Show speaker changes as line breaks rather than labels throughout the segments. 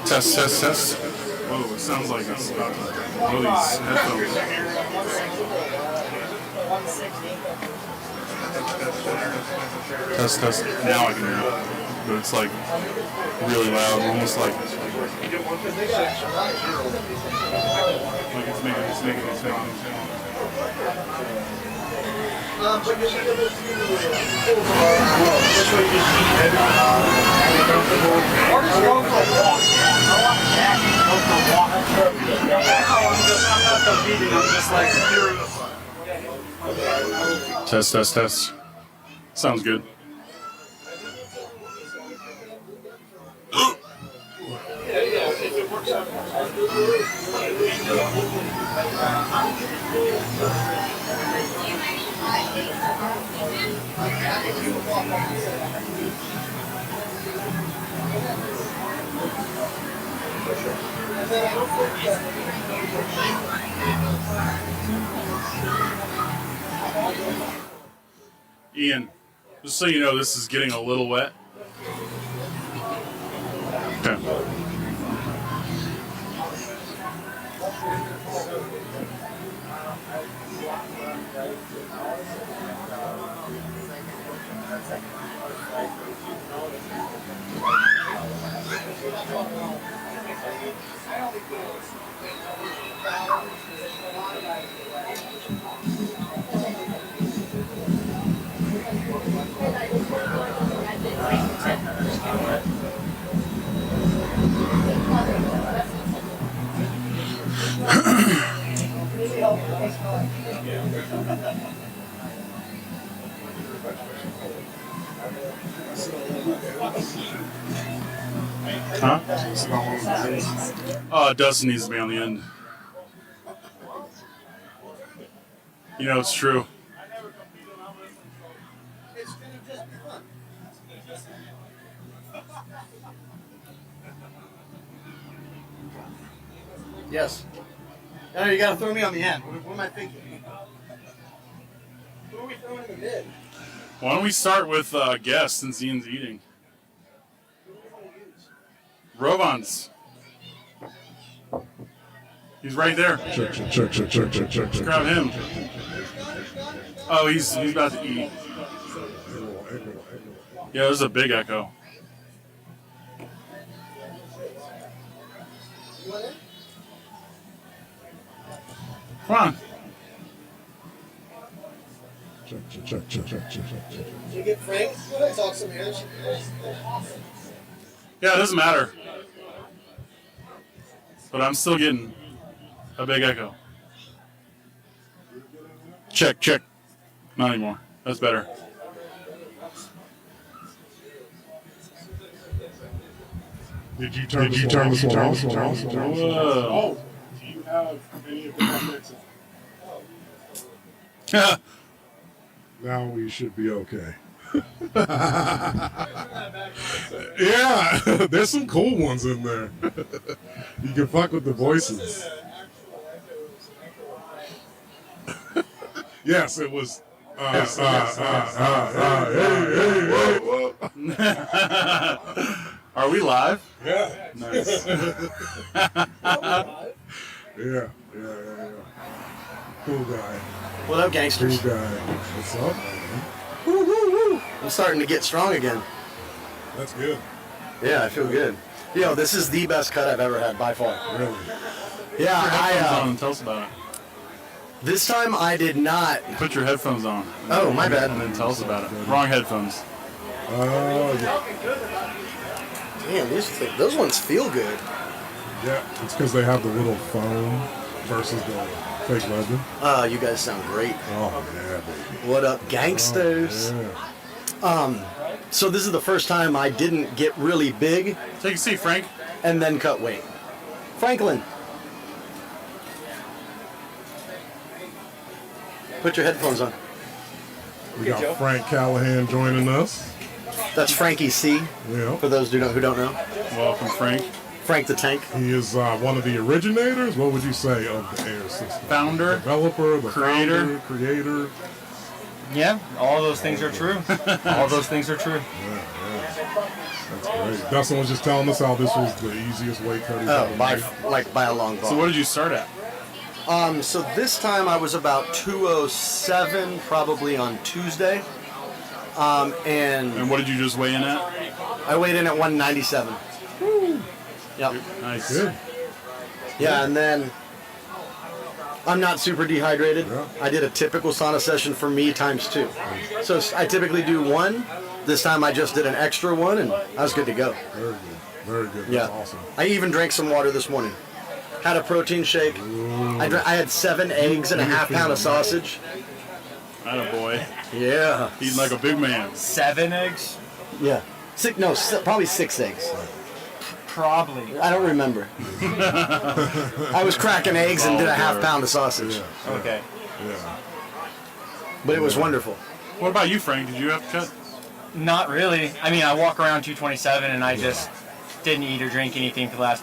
Test, test, test. Whoa, it sounds like it's about to blow these headphones. Test, test. Now I can hear it. But it's like really loud, almost like it's making. Test, test, test. Sounds good. Ian, just so you know, this is getting a little wet. Okay. Huh? Dustin needs to be on the end. You know, it's true.
Yes. No, you gotta throw me on the end. What am I thinking? Who are we throwing in the mid?
Why don't we start with guests since Ian's eating? Rovans. He's right there.
Check.
Grab him. Oh, he's about to eat. Yeah, there's a big echo. Come on.
Check.
Did you get Frank? Talk some here.
Yeah, it doesn't matter. But I'm still getting a big echo. Check. Not anymore. That's better.
Did you turn this one off?
Whoa.
Do you have any of the contacts? Now we should be okay. Yeah, there's some cool ones in there. You can fuck with the voices. Yes, it was. Hey, whoa.
Are we live?
Yeah.
Nice.
Yeah. Cool guy.
What up, gangsters?
Cool guy. What's up, man?
Woo. I'm starting to get strong again.
That's good.
Yeah, I feel good. Yo, this is the best cut I've ever had by far.
Really?
Put
Yeah,
your headphones on and tell us about it.
This time I did not.
Put your headphones on.
Oh, my bad.
And then tell us about it. Wrong headphones.
Oh, yeah.
Damn, those ones feel good.
Yeah, it's because they have the little foam versus the fake leather.
You guys sound great.
Oh, yeah, baby.
What up, gangsters?
Oh, yeah.
So this is the first time I didn't get really big
Take a seat, Frank.
and then cut weight. Franklin. Put your headphones on.
We got Frank Callahan joining us.
That's Frankie C,
Yeah.
for those who don't know.
Welcome, Frank.
Frank the Tank.
He is one of the originators, what would you say, of the air system?
Founder.
Developer, the
Creator.
founder, creator.
Yeah, all those things are true. All those things are true.
That's great. Dustin was just telling us how this was the easiest weight cut he's ever made.
by a long ball.
So what did you start at?
So this time I was about 207 probably on Tuesday. And
what did you just weigh in at?
I weighed in at 197. Yep.
Nice.
Good.
Yeah, and then I'm not super dehydrated.
Yeah.
I did a typical sauna session for me times 2. So I typically do 1. This time I just did an extra 1, and I was good to go.
Very good. Very good. That's
Yeah.
awesome.
I even drank some water this morning. Had a protein shake. I had 7 eggs and a half pound of sausage.
Attaboy.
Yeah.
Eating like a big man.
7 eggs?
Yeah. Probably 6 eggs.
Probably.
I don't remember. I was cracking eggs and did a half pound of sausage.
Yeah.
Okay.
Yeah.
But it was wonderful.
What about you, Frank? Did you have to cut?
Not really. I mean, I walk around 227 and I just didn't eat or drink anything for the last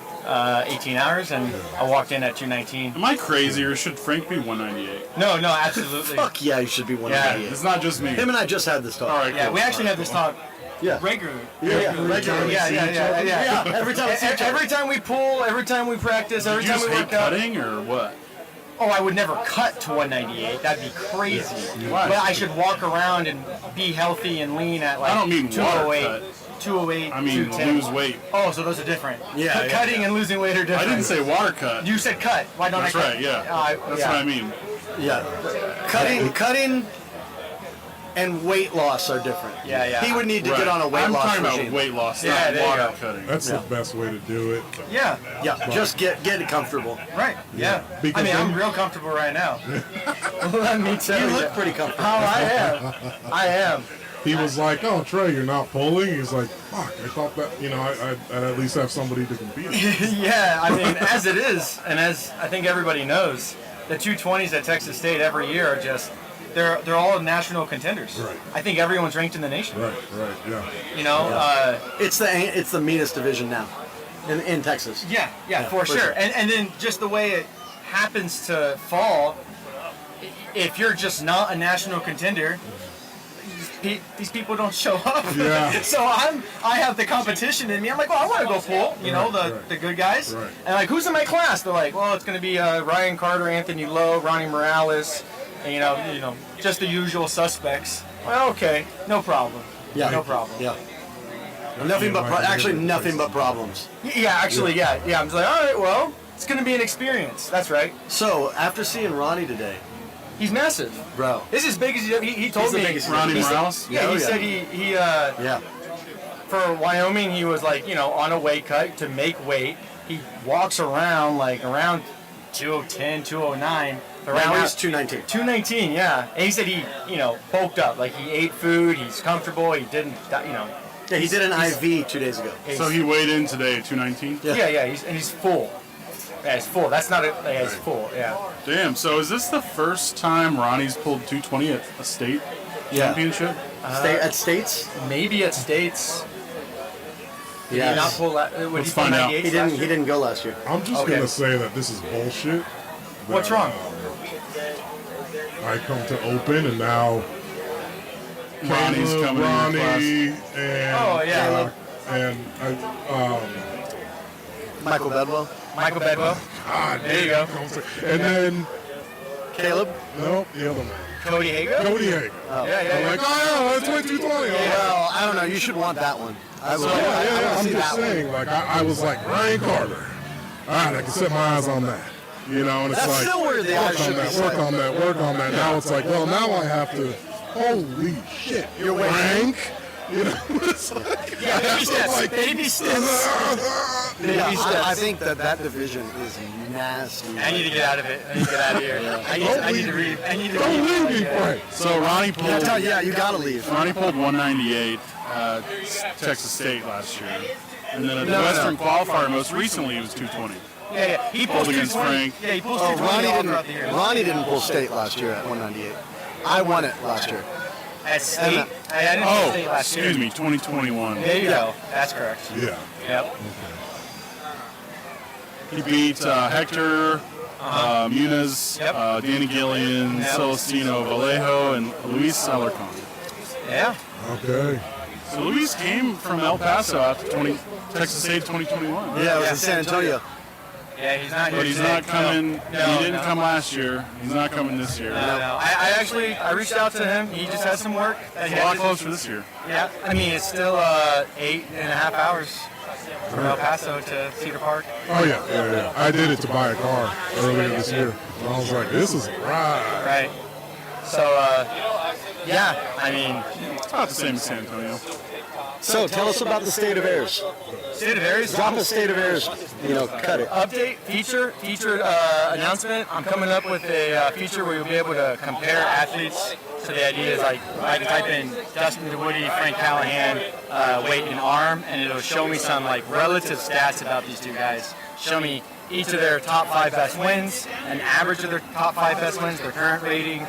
18 hours, and I walked in at 219.
Am I crazy, or should Frank be 198?
No, absolutely.
Fuck yeah, you should be 198.
It's not just me.
Him and I just had this talk.
All right,
Yeah,
cool.
we actually have this talk
Yeah.
regularly.
Regularly.
Yeah.
Every time we see each other.
Every time we pull, every time we practice, every
Did you
time
just
we
hate
work out.
cutting, or what?
Oh, I would never cut to 198. That'd be crazy.
Why?
But I should walk around and be healthy and lean at like
I don't mean water
208.
cut.
208,
I mean
210.
lose weight.
Oh, so those are different.
Yeah,
Cutting and losing weight are
I
different.
didn't say water cut.
You said cut. Why don't
That's
I cut?
right, yeah. That's
yeah.
what I mean.
Yeah. Cutting and weight loss are different.
Yeah.
He would need to
Right.
get on a weight
I'm
loss
talking
regime.
about weight loss,
Yeah,
not
there you
water
go.
cutting.
That's the best way to do it.
Yeah.
Yeah, just get it comfortable.
Right. Yeah.
Because
I mean, I'm
then-
real comfortable right now. Let me tell
You
you.
look pretty comfortable.
Oh, I am.
He was like, "Oh, Trey, you're not pulling." He's like, "Fuck, I thought that, I'd at least have somebody to compete."
Yeah, I mean, as it is, and as I think everybody knows, the 220s at Texas State every year are just, they're all national contenders.
Right.
I think everyone's ranked in the nation.
Right, yeah.
You know,
It's the meanest division now in Texas.
yeah, for sure. And then just the way it happens to fall, if you're just not a national contender, these people don't show up.
Yeah.
So I have the competition in me. I'm like, well, I want to go pull, the good guys.
Right.
And like, who's in my class? They're like, well, it's going to be Ryan Carter, Anthony Lowe, Ronnie Morales, and you know, just the usual suspects. Well, okay, no problem.
Yeah.
No problem.
Yeah. Nothing but nothing but problems.
Yeah, actually, yeah. I'm just like, all right, well, it's going to be an experience. That's right.
So after seeing Ronnie today,
He's massive.
bro.
This is as big as he told
He's the
me.
biggest.
Ronnie
He said-
Morales?
Yeah,
Oh,
he
yeah.
said he
Yeah.
for Wyoming, he was like, on a weight cut to make weight. He walks around like around 210, 209.
Right now
Around
he's 219.
219, yeah. And he said he, bulked up. Like he ate food, he's comfortable, he didn't,
Yeah, he did an IV 2 days ago.
So he weighed in today at 219?
Yeah.
he's full. Yeah, he's full. That's not it. Yeah, he's full, yeah.
Damn, so is this the first time Ronnie's pulled 220 at a state championship?
Stay at States.
Maybe at States. Did
Yeah.
he not pull that? Would
Let's
he pull
find out.
98
He
last
didn't. He
year?
didn't go last year.
I'm just
Okay.
gonna say that this is bullshit.
What's wrong?
I come to open and now
Ronnie's
Caleb,
coming in your
Ronnie, and
Oh, yeah.
Michael Bedwell.
Michael Bedwell,
God,
There you go.
And then
Caleb.
no, the other one,
Cody Hager.
Cody Hager.
Yeah.
I'm like, oh, that's way 220.
Well, I don't know. You should want that one. I would. I would
I'm
see
just
that one.
saying, like, I was like, Ryan Carter. All right, I can set my eyes on that. And it's
That's
like,
still where the eyes
work on
should be
that,
set.
work on that. Now it's like, well, now I have to, holy shit,
You're waiting.
rank? It's like,
Yeah, baby steps. Baby steps.
Yeah,
steps.
I think that division is nasty.
I need to get out of it. I need to get out of here. I need to read. I need to
don't
read.
leave me, Frank.
So Ronnie pulled
Yeah, you gotta leave.
198 Texas State last year. And then at the Western qualifier most recently he was 220.
Yeah. He pulls
Pulled against
220.
Frank.
Yeah, he pulls
Oh,
220 all throughout the year.
Ronnie didn't pull state last year at 198. I won it last year.
At State. I didn't pull
Oh,
State last year.
excuse me, 2021.
There you go. That's correct.
Yeah.
Yep.
He beat Hector Muniz,
Yep.
Danny Gillian,
Yep.
Celestino Vallejo, and Luis Alarcon.
Yeah.
Okay.
So Luis came from El Paso out to Texas State 2021.
Yeah, it was in San Antonio.
Yeah, he's not here
But he's
today.
not coming.
No,
he didn't
no.
come last year. He's not coming this year.
No. I actually reached out to him. He just had some work. That he
A lot
had to-
closer this year.
Yeah. I mean, it's still 8.5 hours from El Paso to Cedar Park.
Oh yeah. I did it to buy a car earlier this year. And I was like, this is a ride.
Right. So, yeah. I mean,
It's about the same as San Antonio.
So tell us about the state of airs.
State of Aries.
Drop a state of airs. Cut it.
Update, feature announcement. I'm coming up with a feature where you'll be able to compare athletes. So the idea is like I can type in Dustin DeWoody, Frank Callahan, weight and arm, and it'll show me some like relative stats about these two guys. Show me each of their top 5 best wins, an average of their top 5 best wins, their current rating,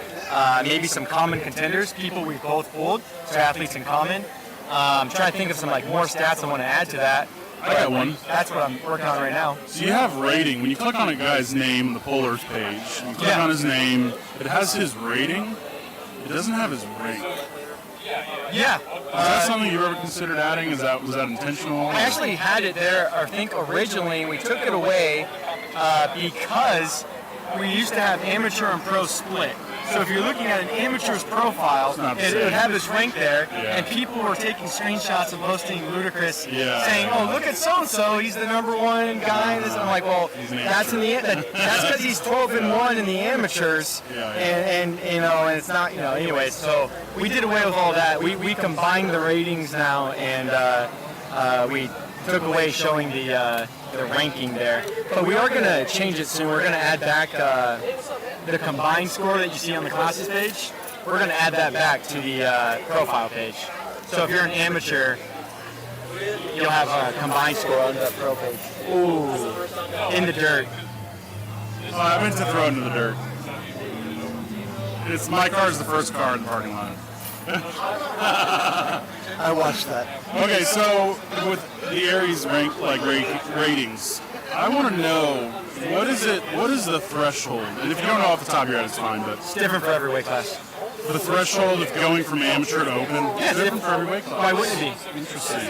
maybe some common contenders, people we both pulled, so athletes in common. I'm trying to think of some like more stats I want to add to that.
I got one.
That's what I'm working on right now.
So you have rating. When you click on a guy's name, the Pullers page, you click
Yeah.
on his name, it has his rating. It doesn't have his rank.
Yeah.
Is that something you've ever considered adding? Was that intentional?
I actually had it there, I think originally, we took it away because we used to have amateur and pro split. So if you're looking at an amateur's profile,
not the
it
same.
would have his rank there,
Yeah.
and people were taking screenshots and posting ludicrous,
Yeah.
saying, "Oh, look at so-and-so, he's the #1 guy." And I'm like, "Well,
He's an
that's that's because he's 12-1 in the amateurs,
Yeah.
and and it's not anyway." So we did away with all that. We combined the ratings now, and we took away showing the ranking there. But we are going to change it soon. We're going to add back the combined score that you see on the classes page. We're going to add that back to the profile page. So if you're an amateur, you'll have a combined score on the pro page. Ooh, in the dirt.
Oh, I meant to throw it into the dirt. My car's the first car in the parking lot.
I watched that.
Okay, so with the Aries ratings, I want to know what is the threshold? And if you don't know off the top of your head, it's fine. But
It's different for every weight class.
the threshold of going from amateur to open,
Yeah,
is different for every weight class.
Why wouldn't it be?
Interesting.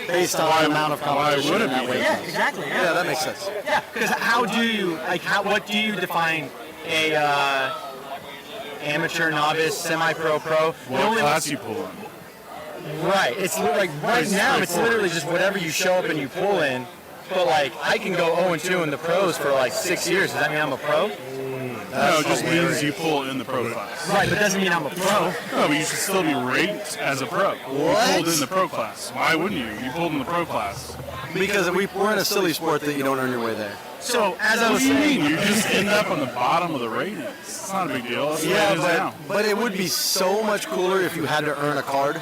Based on the amount of competition.
would it
in that
be?
weight
Yeah,
class.
exactly.
Yeah, that makes sense.
Yeah, because what do you define a amateur, novice, semi-pro, pro? The
What
only-
class you pull in?
Right. It's like right now, it's literally just whatever you show up and you pull in. But like, I can go 0-2 in the pros for like 6 years. Does that mean I'm a pro?
No, it just means you pull in the pro class.
Right, but doesn't mean I'm a pro.
No, but you should still be ranked as a pro.
What?
You pulled in the pro class. Why wouldn't you? You pulled in the pro class.
Because we're in a silly sport that you don't earn your way there.
So as I
What
was
do you
saying,
mean? You just end up on the bottom of the ratings. It's not a big deal. That's the way it is now.
but it would be so much cooler if you had to earn a card.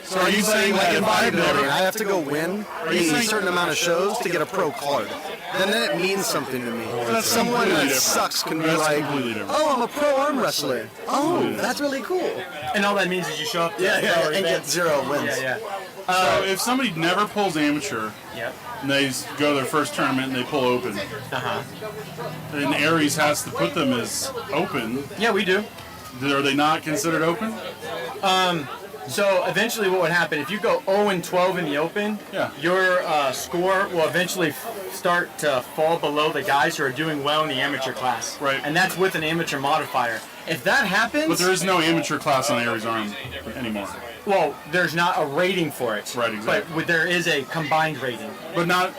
So are you saying
like
that
in
if I've
bodybuilding,
never...
I have to go win
you
a
saying-
certain amount of shows to get a pro card. Then it means something to me.
That's
Someone
completely
that
different.
sucks can be
That's
like,
completely different.
oh, I'm a pro arm wrestler. Oh, that's really cool.
and all that means is you show up. to
Yeah,
the
yeah,
pro
and get
event.
0 wins.
Yeah,
So if somebody never pulls amateur,
yeah.
and they go to their first tournament and they pull open,
Uh-huh.
then Aries has to put them as open.
Yeah, we do.
Are they not considered open?
So eventually what would happen, if you go 0-12 in the open,
Yeah.
your score will eventually start to fall below the guys who are doing well in the amateur class.
Right.
And that's with an amateur modifier. If that happens,
But there is no amateur class on Aries Arm anymore.
well, there's not a rating for it.
Right, exactly.
But there is a combined rating.
But not,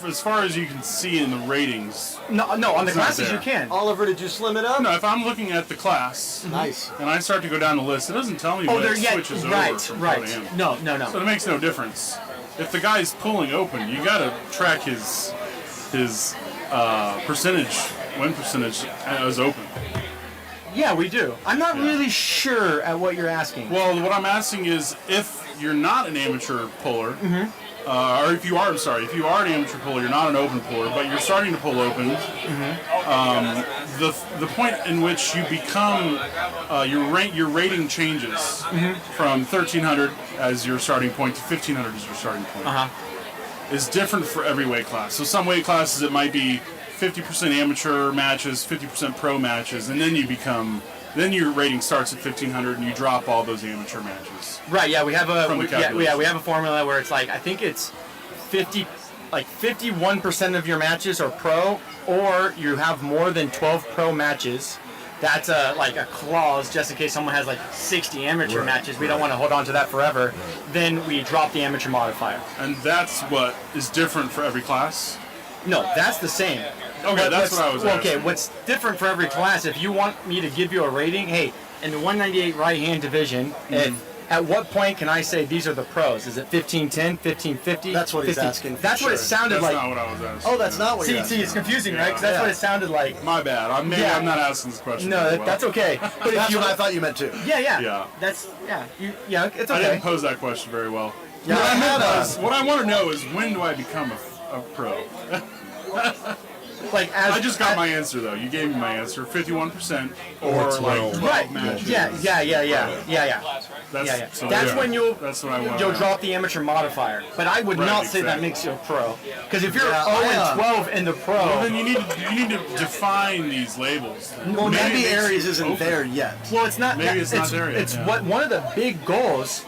as far as you can see in the ratings.
No, on the
It's not
classes
there.
you can.
Oliver, did you slim it up?
No, if I'm looking at the class
Nice.
and I start to go down the list, it doesn't tell me
Oh,
when
there,
it
yeah,
switches over
right,
from pro to am.
right. No.
So it makes no difference. If the guy's pulling open, you got to track his win percentage as open.
Yeah, we do. I'm not really sure at what you're asking.
Well, what I'm asking is if you're not an amateur puller, or if you are an amateur puller, you're not an open puller, but you're starting to pull open. The point in which you become your rating changes from 1,300 as your starting point to 1,500 as your starting point. Is different for every weight class. So some weight classes it might be 50% amateur matches, 50% pro matches, and then then your rating starts at 1,500, and you drop all those amateur matches.
Right. Yeah. We have
From the
we
calculation.
have a formula where it's like I think it's 51% of your matches are pro, or you have more than 12 pro matches. That's like a clause just in case someone has like 60 amateur matches. We don't want to hold on to that forever. Then we drop the amateur modifier.
And that's what is different for every class?
No, that's the same.
Okay, that's what I was asking.
Okay, what's different for every class, if you want me to give you a rating, hey, in the 198 right-hand division, at what point can I say these are the pros? Is it 1510, 1550?
That's what he's
15?
asking for
That's what it
sure.
sounded
That's
like.
not what I was asking.
Oh, that's not what you're
See, it's confusing, right? Because that's
Yeah.
what it sounded like.
My bad. I'm not asking this question.
No,
very well.
that's okay. But if
That's
you,
what I thought you meant too.
yeah.
Yeah.
That's it's
I
okay.
didn't pose that question very well.
Yeah,
what I meant
had,
was, what I want to know is when do I become a pro?
like as
I just got my answer though. You gave me my answer. 51% or
12.
like 12
right.
matches.
Yeah.
That's, so
That's
yeah,
when
that's what I want.
you'll drop the amateur modifier. But I would
Right,
not say that
exactly.
makes you a pro. Because if you're
Yeah,
0
I,
and 12 in the pro,
Well, then you need to define these labels.
Well, maybe
it makes
Aries
it
isn't
open.
there yet.
well, it's not.
Maybe it's not there yet,
It's
yeah.
what one of the big goals.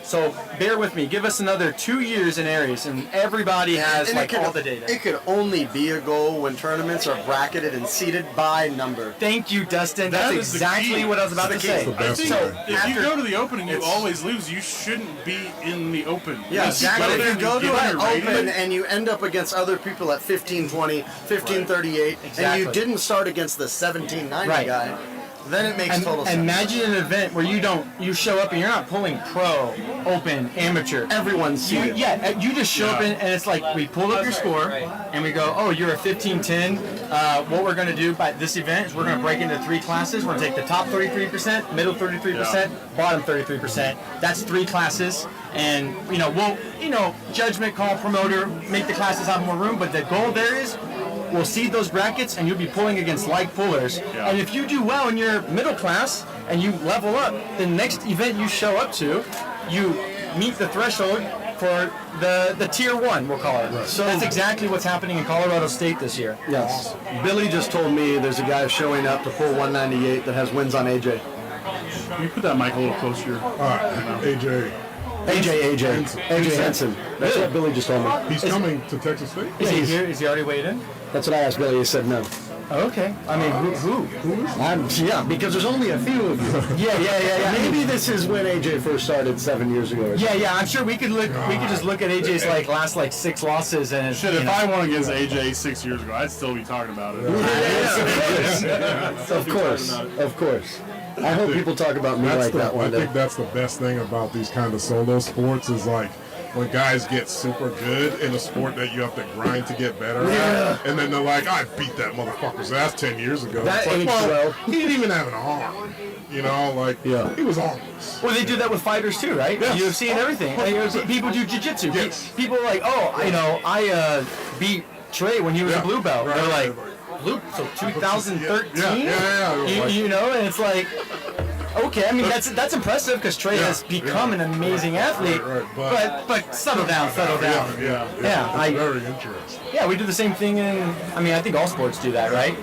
So bear with me. Give us another 2 years in Aries, and everybody has
And
like all the data.
It could only be a goal when tournaments are bracketed and seeded by number.
Thank you, Dustin.
That
That's
is the
exactly
key.
what I was about to say.
the
I
best
think
way.
if you
after-
go to the Open and you
it's-
always lose, you shouldn't be in the Open.
Yeah,
Exactly.
but if you go to an
an
open and you end up against other people at 1520, 1538, and
Exactly.
you didn't start against the 1790
Right.
guy, then it makes total sense.
Imagine an event where you show up and you're not pulling pro, open, amateur.
Everyone's
You,
seeded.
you just show up and it's like we pull up your score and we go, oh, you're a 1510. What we're going to do by this event is we're going to break into 3 classes. We're going to take the top 33%, middle 33%, bottom 33%. That's 3 classes. And, we'll, judgment call, promoter, make the classes have more room. But the goal there is we'll seed those brackets and you'll be pulling against like pullers.
Yeah.
And if you do well in your middle class and you level up, the next event you show up to, you meet the threshold for the tier 1, we'll call it. So that's exactly what's happening in Colorado State this year.
Yes. Billy just told me there's a guy showing up to pull 198 that has wins on AJ.
Can you put that mic a little closer to your
AJ,
AJ Henson. That's what Billy just told me.
he's coming to Texas State.
Is he here? Is he already weighed in?
That's what I asked Billy. He said no.
Okay. I mean, who?
Yeah, because there's only a few of you.
Yeah.
Maybe this is when AJ first started 7 years ago. Or something.
Yeah. I'm sure we could just look at AJ's last 6 losses and
Shit, if I won against AJ 6 years ago, I'd still be talking about it.
Of course. I hope people talk about me like that
I
one day.
think that's the best thing about these kind of solo sports is like when guys get super good in a sport that you have to grind to get better at, and then they're like, I beat that motherfucker's ass 10 years ago.
That
It's like,
aged
well,
well.
he didn't even have an arm. He was armless.
Well, they do that with fighters too, right?
Yes.
UFC and everything. People do jiu-jitsu.
Yes.
People are like, I beat Trey when he was a blue belt.
Right,
They're
right,
like,
right.
blue, so 2013?
Yeah.
And it's like, okay, I mean, that's impressive because Trey has become an amazing athlete.
Right,
but settle down.
Yeah,
Yeah,
it's very interesting.
Yeah, we do the same thing I think all sports do that, right?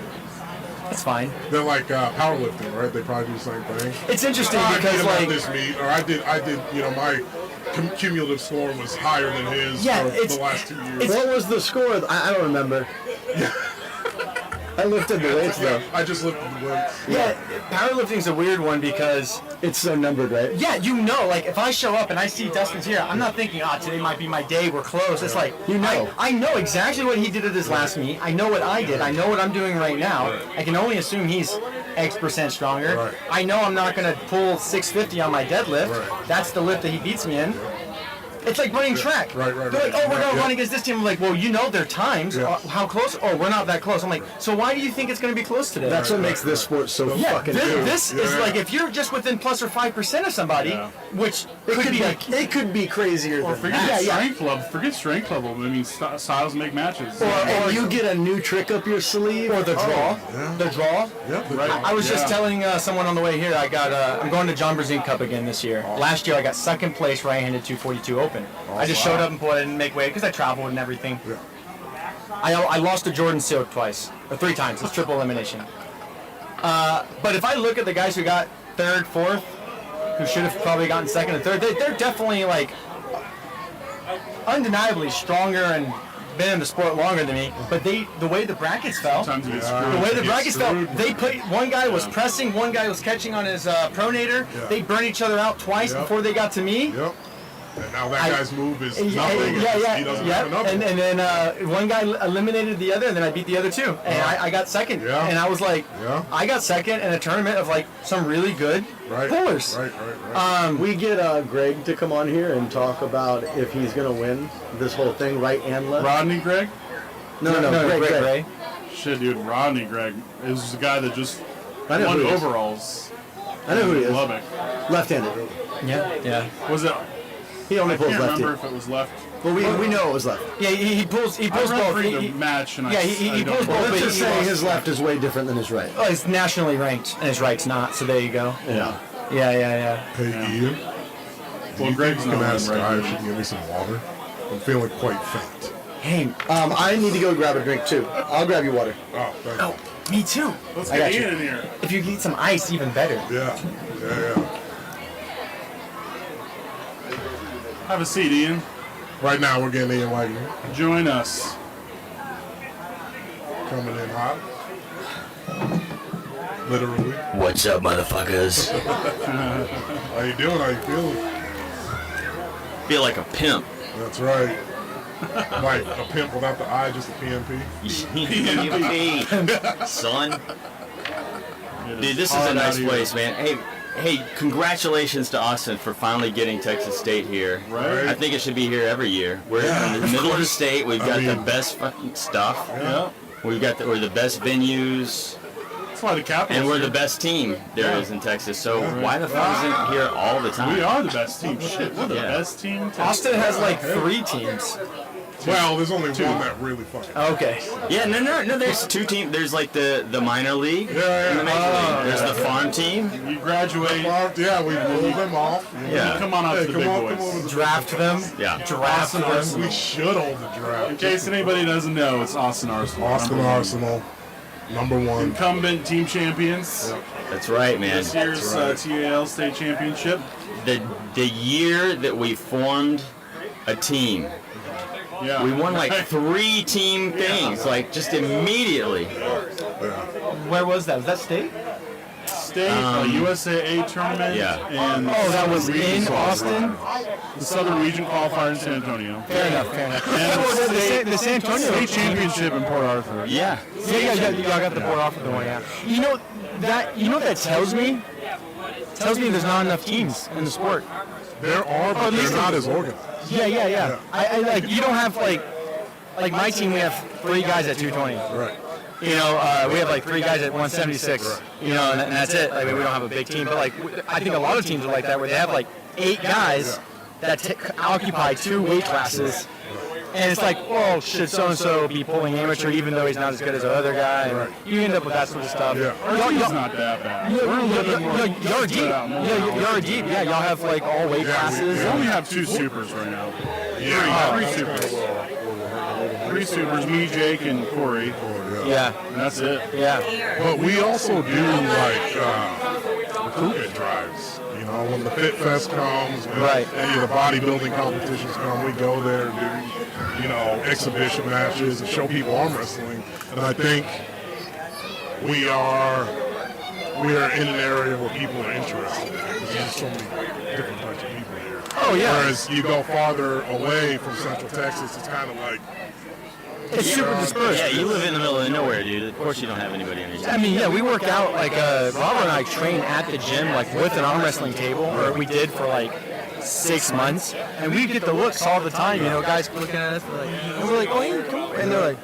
That's fine.
They're like powerlifting, right? They probably do the same thing.
It's interesting
I
because
beat him at
like
this meet, or I did. My cumulative score was higher than his for the last 2 years.
What was the score? I don't remember. I lifted the weights though.
I just lifted the weights.
yeah, powerlifting's a weird one because
It's so numbered, right?
yeah, like if I show up and I see Dustin's here, I'm not thinking, today might be my day, we're close. It's like, I know exactly what he did at his last meet. I know what I did. I know what I'm doing right now. I can only assume he's X% stronger.
Right.
I know I'm not going to pull 650 on my deadlift.
Right.
That's the lift that he beats me in. It's like running track.
Right.
They're like, oh, we're going to run against this team. I'm like, well, their times.
Yeah.
How close? Oh, we're not that close. I'm like, so why do you think it's going to be close today?
That's what makes this sport so fucking good.
This is like if you're just within plus or 5% of somebody, which
It could be crazier
Or
than
forget
that.
strength level. Forget strength level. I mean, styles make matches.
And you get a new trick up your sleeve.
or the draw. The draw.
Yeah,
Right.
I was just telling someone on the way here. I'm going to John Brazine Cup again this year. Last year I got second place right-handed 242 open. I just showed up and pulled. I didn't make weight because I traveled and everything. I lost to Jordan Silk twice, or 3 times. It's triple elimination. But if I look at the guys who got 3rd, 4th, who should have probably gotten 2nd and 3rd, they're definitely like undeniably stronger and been in the sport longer than me. But the way the brackets fell, they put one guy was pressing, one guy was catching on his pronator.
Yeah.
They burned each other out twice before they got to me.
Yep. And now that guy's move is nothing. He doesn't have another.
And then one guy eliminated the other, and then I beat the other 2. And I got 2nd.
Yeah.
And I was like, I got 2nd in a tournament of like some really good pullers.
Right.
We get Greg to come on here and talk about if he's going to win this whole thing, right and left.
Rodney Gregg?
No, Greg Ray.
Shit, dude, Rodney Gregg is the guy that just
I know
won
who he is.
overalls.
I know who he is.
Lubbock.
Left-handed.
Yeah.
Was it?
He only
I
pulls
can't
lefty.
remember if it was left.
But we know it was left.
Yeah, he pulls
I
both.
refereed the match, and
he
don't
pulls
know.
both.
Let's just say his left is way different than his right.
Oh, he's nationally ranked, and his right's not. So there you go.
Yeah.
Yeah.
Hey, Ian.
Well, Greg's
You can
not
ask
right
Sky if
here.
she can give me some water. I'm feeling quite faint.
Hey.
I need to go grab a drink too. I'll grab you water.
Oh, thank you.
Me too.
Let's
I
get
got you.
Ian in here.
If you need some ice, even better.
Yeah.
Have a seat, Ian.
Right now we're getting in like
Join us.
coming in hot. Literally.
What's up, motherfuckers?
How you doing? How you feeling?
Feel like a pimp.
That's right. Like a pimp without the I, just a PMP.
Son.
It
Dude, this is
hard
a nice
out here.
place, man. Hey, congratulations to Austin for finally getting Texas State here.
Right.
I think it should be here every year. We're in the middle of the state. We've got the best fucking stuff.
Yeah.
We're the best venues,
That's why the Capitals.
and we're the best team there is in Texas. So why the fuck isn't it here all the time?
We are the best team. Shit, we're the
Yeah.
best team. in Texas.
Austin has like 3 teams.
Well, there's only one that really fucking.
Okay.
Yeah, no. There's 2 teams. There's like the minor league and the major league. There's the farm team.
You graduate.
Yeah, we roll them off.
Yeah.
Come on up to the big
come
boys.
over the
Draft them.
Yeah.
Draft them.
We should hold the draft.
In case anybody doesn't know, it's Austin Arsenal.
Austin
Number one.
Arsenal, number 1.
Incumbent team champions.
That's right, man.
This year's TAL state championship.
The year that we formed a team,
Yeah.
we won like 3 team things, like just immediately.
Where was that? Was that state?
State USAA tournament.
Yeah.
And
Oh, that was
Region
in Austin?
The Southern Region qualifier in San Antonio.
Fair enough.
And
The San Antonio
state championship in Port Arthur.
Yeah.
y'all got the board off of the one, yeah. You know what that tells me? Tells me there's not enough teams in the sport.
There are, but they're not as organized.
Yeah. I like you don't have like my team. We have 3 guys at 220.
Right.
You know, we have like 3 guys at 176. You know, and that's it. Like we don't have a big team, but like I think a lot of teams are like that, where they have like 8 guys that occupy 2 weight classes. And it's like, well, should so-and-so be pulling amateur even though he's not as good as the other guy? And you end up with that sort of stuff.
Yeah.
Our team's not that bad. We're a little bit more
You're deep.
spread out, more balanced.
You're deep. Yeah, y'all have like all weight classes.
We only have 2 supers right now.
Yeah.
3 supers. 3 supers, me, Jake, and Corey.
Yeah.
And that's it.
Yeah.
But we also do like recruitment drives. You know, when the Fit Fest comes, when
Right.
any of the bodybuilding competitions come, we go there and do, you know, exhibition matches and show people arm wrestling. And I think we are in an area where people are interested. There's just so many different types of people here.
Oh, yeah.
Whereas you go farther away from Central Texas, it's kind of like,
It's super dispersed.
Yeah, you live in the middle of nowhere, dude. Of course you don't have anybody on your team.
I mean, yeah, we work out, like, Robert and I train at the gym, like, with an arm wrestling table, or we did for, like, 6 months, and we get the looks all the time, you know, guys looking at us, and we're like, oh, hey, come over, and they're like,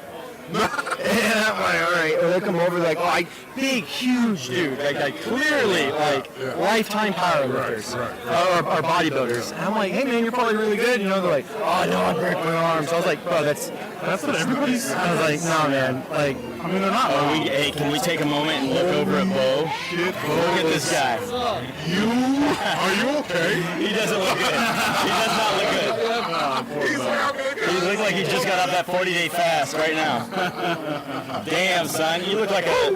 and I'm like, all right, or they come over like, oh, big, huge dude, like clearly, like, lifetime powerlifters, or bodybuilders, and I'm like, hey, man, you're probably really good, you know, they're like, oh, no, I break my arms, I was like, bro, that's
what everybody's.
I was like, no, man, like,
I mean, they're not.
Hey, can we take a moment and look over at Bo?
shit,
Look at this guy.
are you okay?
He doesn't look good. He does not look good. He looks like he just got off that 40-day fast right now. Damn, son, you look like a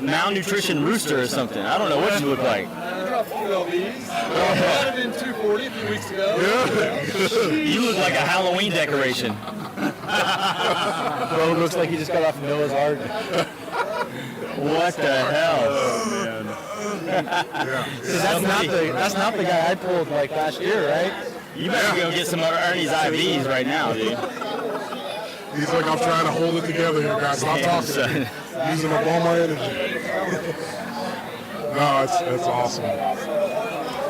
malnutrition rooster or something. I don't know what you look like.
I dropped a few LBs. I had it in 240 a few weeks ago.
You look like a Halloween decoration.
Bro looks like he just got off Noah's Ark.
What the hell?
That's not the guy I pulled like last year, right?
You better go get some of Ernie's IVs right now, dude.
He's like, I'm trying to hold it together here, guys. Stop talking to me. Using up all my energy. No, it's awesome.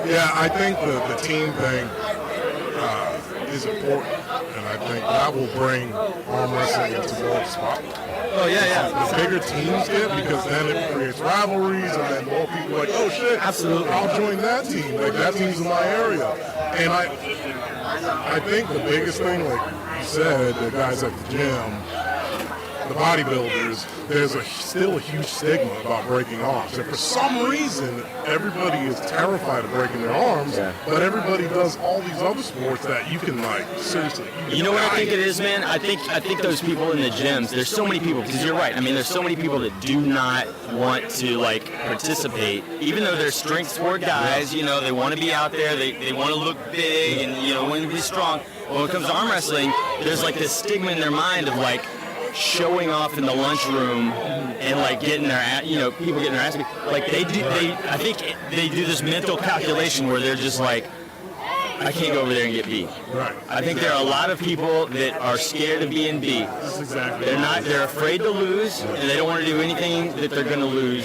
Yeah, I think the team thing is important, and I think that will bring arm wrestling into more spotlight.
Oh yeah.
The bigger teams get, because then it creates rivalries, and then more people are like, oh shit,
Absolutely.
I'll join that team. Like that team's in my area, and I think the biggest thing, like you said, the guys at the gym, the bodybuilders, there's still a huge stigma about breaking arms. And for some reason, everybody is terrified of breaking their arms, but everybody does all these other sports that you can, like, seriously.
You know what I think it is, man? I think those people in the gyms, there's so many people, because you're right. I mean, there's so many people that do not want to, like, participate. Even though they're strength sport guys, you know, they want to be out there, they want to look big and, you know, want to be strong. But when it comes to arm wrestling, there's, like, this stigma in their mind of, like, showing off in the lunchroom and like getting their, you know, people getting their ass beat. Like I think they do this mental calculation where they're just like, I can't go over there and get beat.
Right.
I think there are a lot of people that are scared of being beat.
That's exactly.
They're afraid to lose, and they don't want to do anything that they're going to lose,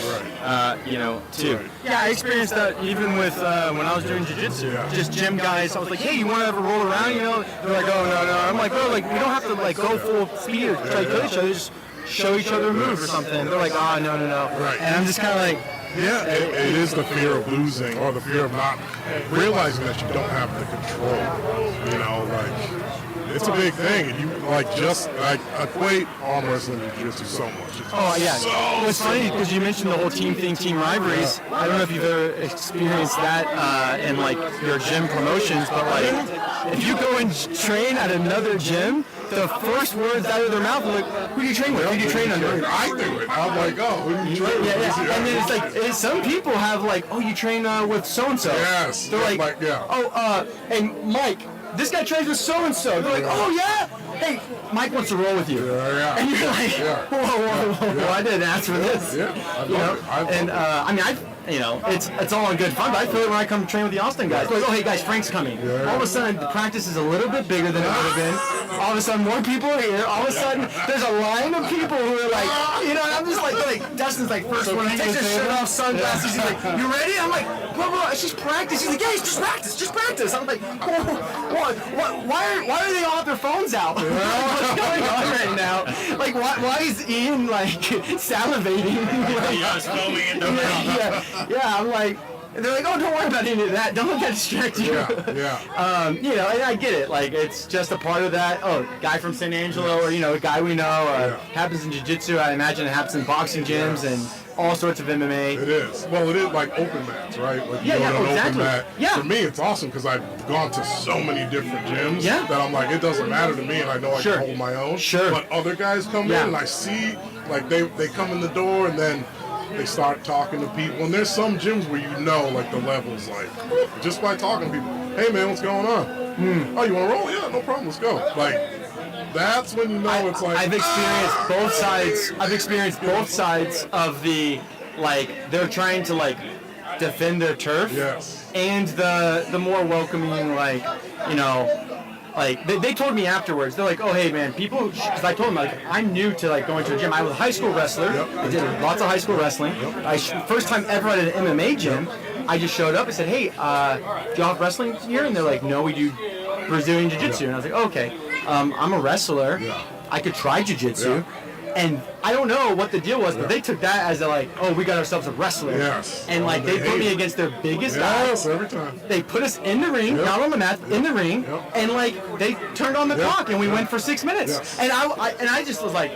you know, too.
Yeah, I experienced that even with when I was doing jiu-jitsu. Just gym guys, I was like, hey, you want to ever roll around, you know? They're like, oh, no. I'm like, bro, like, we don't have to, like, go full speed or try to kill each other. Just show each other a move or something. They're like, oh, no.
Right.
And I'm just kind of like,
Yeah, it is the fear of losing, or the fear of not realizing that you don't have the control. You know, like, it's a big thing. And you, like, just, like, equate arm wrestling and jiu-jitsu so much.
oh, yeah. It's funny because you mentioned the whole team thing, team rivalries. I don't know if you've ever experienced that in, like, your gym promotions, but, like, if you go and train at another gym, the first words out of their mouth are like, who do you train with? Who do you train under?
I do it. I'm like, oh, who do you train with?
Yeah. And then it's like, some people have like, oh, you train with so-and-so.
Yes.
They're like,
yeah.
oh, and Mike, this guy trains with so-and-so. They're like, oh, yeah? Hey, Mike wants to roll with you.
Yeah.
And you're like, whoa, I didn't ask for this.
Yeah, I love it.
I mean, it's all in good fun, but I feel it when I come train with the Austin guys. Like, oh, hey guys, Frank's coming. All of a sudden, the practice is a little bit bigger than it would have been. All of a sudden, more people are here. All of a sudden, there's a line of people who are like, you know, and I'm just like Dustin's like first one. He takes his shirt off, sunglasses. He's like, you ready? I'm like, bro, it's just practice. He's like, yeah, it's just practice. I'm like, why are they all with their phones out? What's going on right now? Like, why is Ian like salivating? Yeah, I'm like, they're like, oh, don't worry about any of that. Don't let that distract you.
Yeah.
You know, and I get it. Like, it's just a part of that. Oh, guy from San Angelo, or, you know, a guy we know. Happens in jiu-jitsu. I imagine it happens in boxing gyms and all sorts of MMA.
It is. Well, it is like open mats, right? Like you go to an open mat.
Yeah.
For me, it's awesome because I've gone to so many different gyms that I'm like, it doesn't matter to me, and I know I can hold my own.
Sure.
But other guys come in, and I see, like, they come in the door, and then they start talking to people. And there's some gyms where you know, like, the levels, like, just by talking to people. Hey, man, what's going on? Oh, you want to roll? Yeah, no problem. Let's go. Like, that's when you know it's like.
I've experienced both sides. I've experienced both sides of the, like, they're trying to, like, defend their turf.
Yes.
And the more welcoming, like, you know, like, they told me afterwards, they're like, oh, hey, man, people, because I told them, like, I'm new to, like, going to a gym. I was a high school wrestler. I did lots of high school wrestling. First time ever at an MMA gym, I just showed up and said, hey, do y'all have wrestling here? And they're like, no, we do Brazilian Jiu-Jitsu. And I was like, okay, I'm a wrestler. I could try Jiu-Jitsu. And I don't know what the deal was, but they took that as a, like, oh, we got ourselves a wrestler.
Yes.
And, like, they put me against their biggest guy.
Yes, every time.
They put us in the ring, not on the mat, in the ring, and, like, they turned on the clock, and we went for 6 minutes.
Yes.
And I just was like,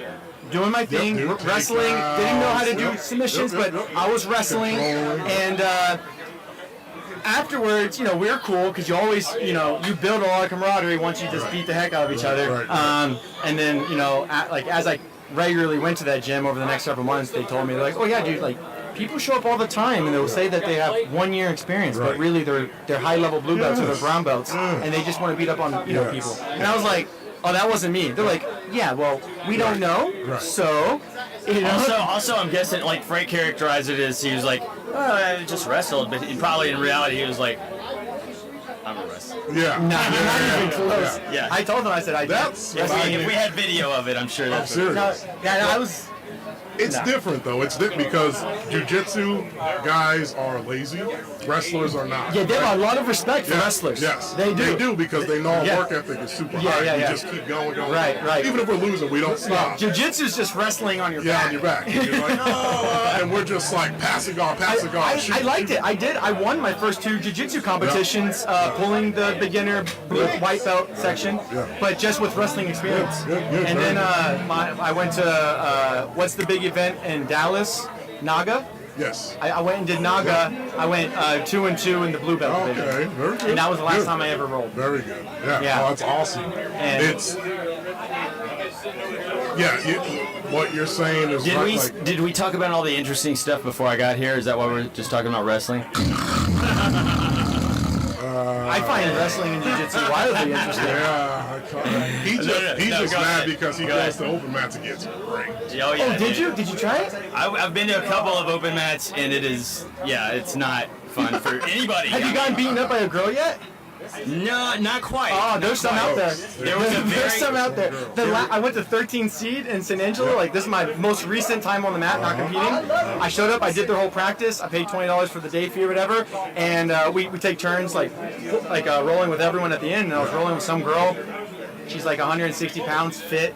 doing my thing, wrestling, didn't know how to do submissions, but I was wrestling, and afterwards, you know, we're cool because you always, you know, you build a lot of camaraderie once you just beat the heck out of each other.
Right.
And then, you know, as I regularly went to that gym over the next several months, they told me, they're like, oh yeah, dude, like, people show up all the time and they'll say that they have 1 year experience, but really they're high-level blue belts or they're brown belts, and they just want to beat up on, you know, people. And I was like, oh, that wasn't me. They're like, yeah, well, we don't know, so... You know?
Also, I'm guessing, like, Frank characterized it as he was like, oh, I just wrestled, but probably in reality he was like, I'm a wrestler.
Yeah.
Not even close.
Yeah.
I told them, I said,
If we had video of it, I'm sure that's
serious.
I was...
It's different though. It's different because jiu-jitsu guys are lazy. Wrestlers are not.
Yeah, they have a lot of respect for wrestlers.
Yes,
they do.
They do because they know our work ethic is super high. We just keep going.
Right.
Even if we're losing, we don't stop.
Jiu-jitsu is just wrestling on your back.
on your back. And you're like, and we're just like passing off.
I liked it. I won my first 2 jiu-jitsu competitions, pulling the beginner white belt section, but just with wrestling experience. And then I went to what's the big event in Dallas? Naga.
Yes.
I went and did Naga. I went 2-2 in the blue belt division.
Okay, very good.
And that was the last time I ever rolled.
Very good. Yeah. Oh, that's awesome.
And
it's what you're saying is
Did we talk about all the interesting stuff before I got here? Is that why we're just talking about wrestling?
I find wrestling and jiu-jitsu wildly interesting.
Yeah, he's just mad because he goes to open mats and gets raped.
Oh, yeah,
did you? Did you try it?
I've been to a couple of open mats, and it is, it's not fun for anybody.
Have you gotten beaten up by a girl yet?
No, not quite.
Oh, there's some out there. There's some out there. I went to 13 seed in San Angelo. Like, this is my most recent time on the mat, not competing. I showed up. I did their whole practice. I paid $20 for the day fee or whatever. And we take turns, like rolling with everyone at the end. And I was rolling with some girl. She's like 160 pounds, fit.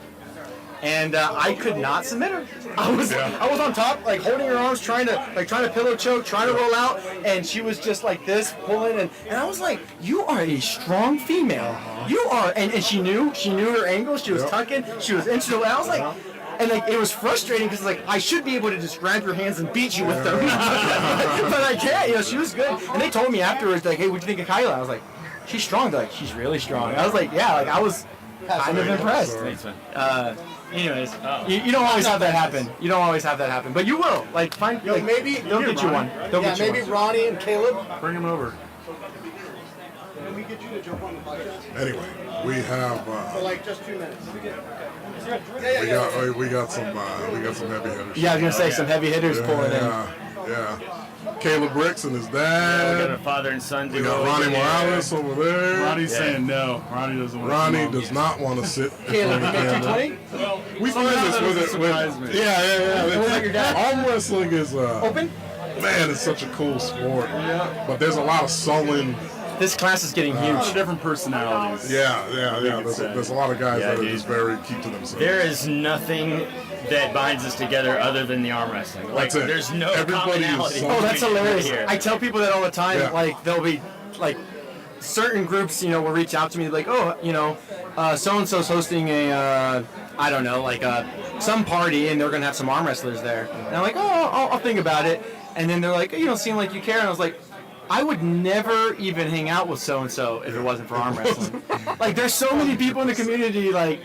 And I could not submit her. I was on top, like holding her arms, trying to pillow choke, trying to roll out, and she was just like this, pulling, and I was like, "You are a strong female. You are," and she knew her angle. She was tucking. She was inching away. I was like. And like it was frustrating because like I should be able to just grab your hands and beat you with them, but I can't. You know, she was good. And they told me afterwards, like, "Hey, what'd you think of Kyla?" I was like, "She's strong." They're like, "She's really strong." I was like, "Yeah." Like I was kind of impressed. Anyways, you don't always have that happen. You don't always have that happen, but you will. Like, find. Like,
maybe
they'll get you one. They'll get you
maybe
one.
Ronnie and Caleb.
Bring him over.
Can we get you to jump on the podcast?
Anyway, we have.
For like just 2 minutes.
We got some heavy hitters.
Yeah, I was gonna say some heavy hitters pulling in.
Yeah. Caleb Bricks and his
We
dad.
got a father and son duo.
We got Ronnie Morales over there.
Ronnie's saying no. Ronnie doesn't want to.
Ronnie does not want to sit in
Caleb,
front
you
of the
make
camera.
220?
We find this with it. Yeah.
What about your dad?
Arm wrestling is
Open?
man, it's such a cool sport. But there's a lot of sullen.
This class is getting
A lot
huge.
of different personalities.
Yeah. There's a lot of guys that are just very keep to themselves.
There is nothing that binds us together other than the arm wrestling. Like,
That's it.
there's no
Everybody is
commonality.
so-
Oh, that's hilarious.
Here.
I tell people that all the time.
Yeah.
Like they'll be like certain groups, you know, will reach out to me like, oh, you know, so and so's hosting a, I don't know, like some party, and they're gonna have some arm wrestlers there. And I'm like, oh, I'll think about it. And then they're like, you don't seem like you care. And I was like, I would never even hang out with so and so if it wasn't for arm wrestling. Like, there's so many people in the community. Like,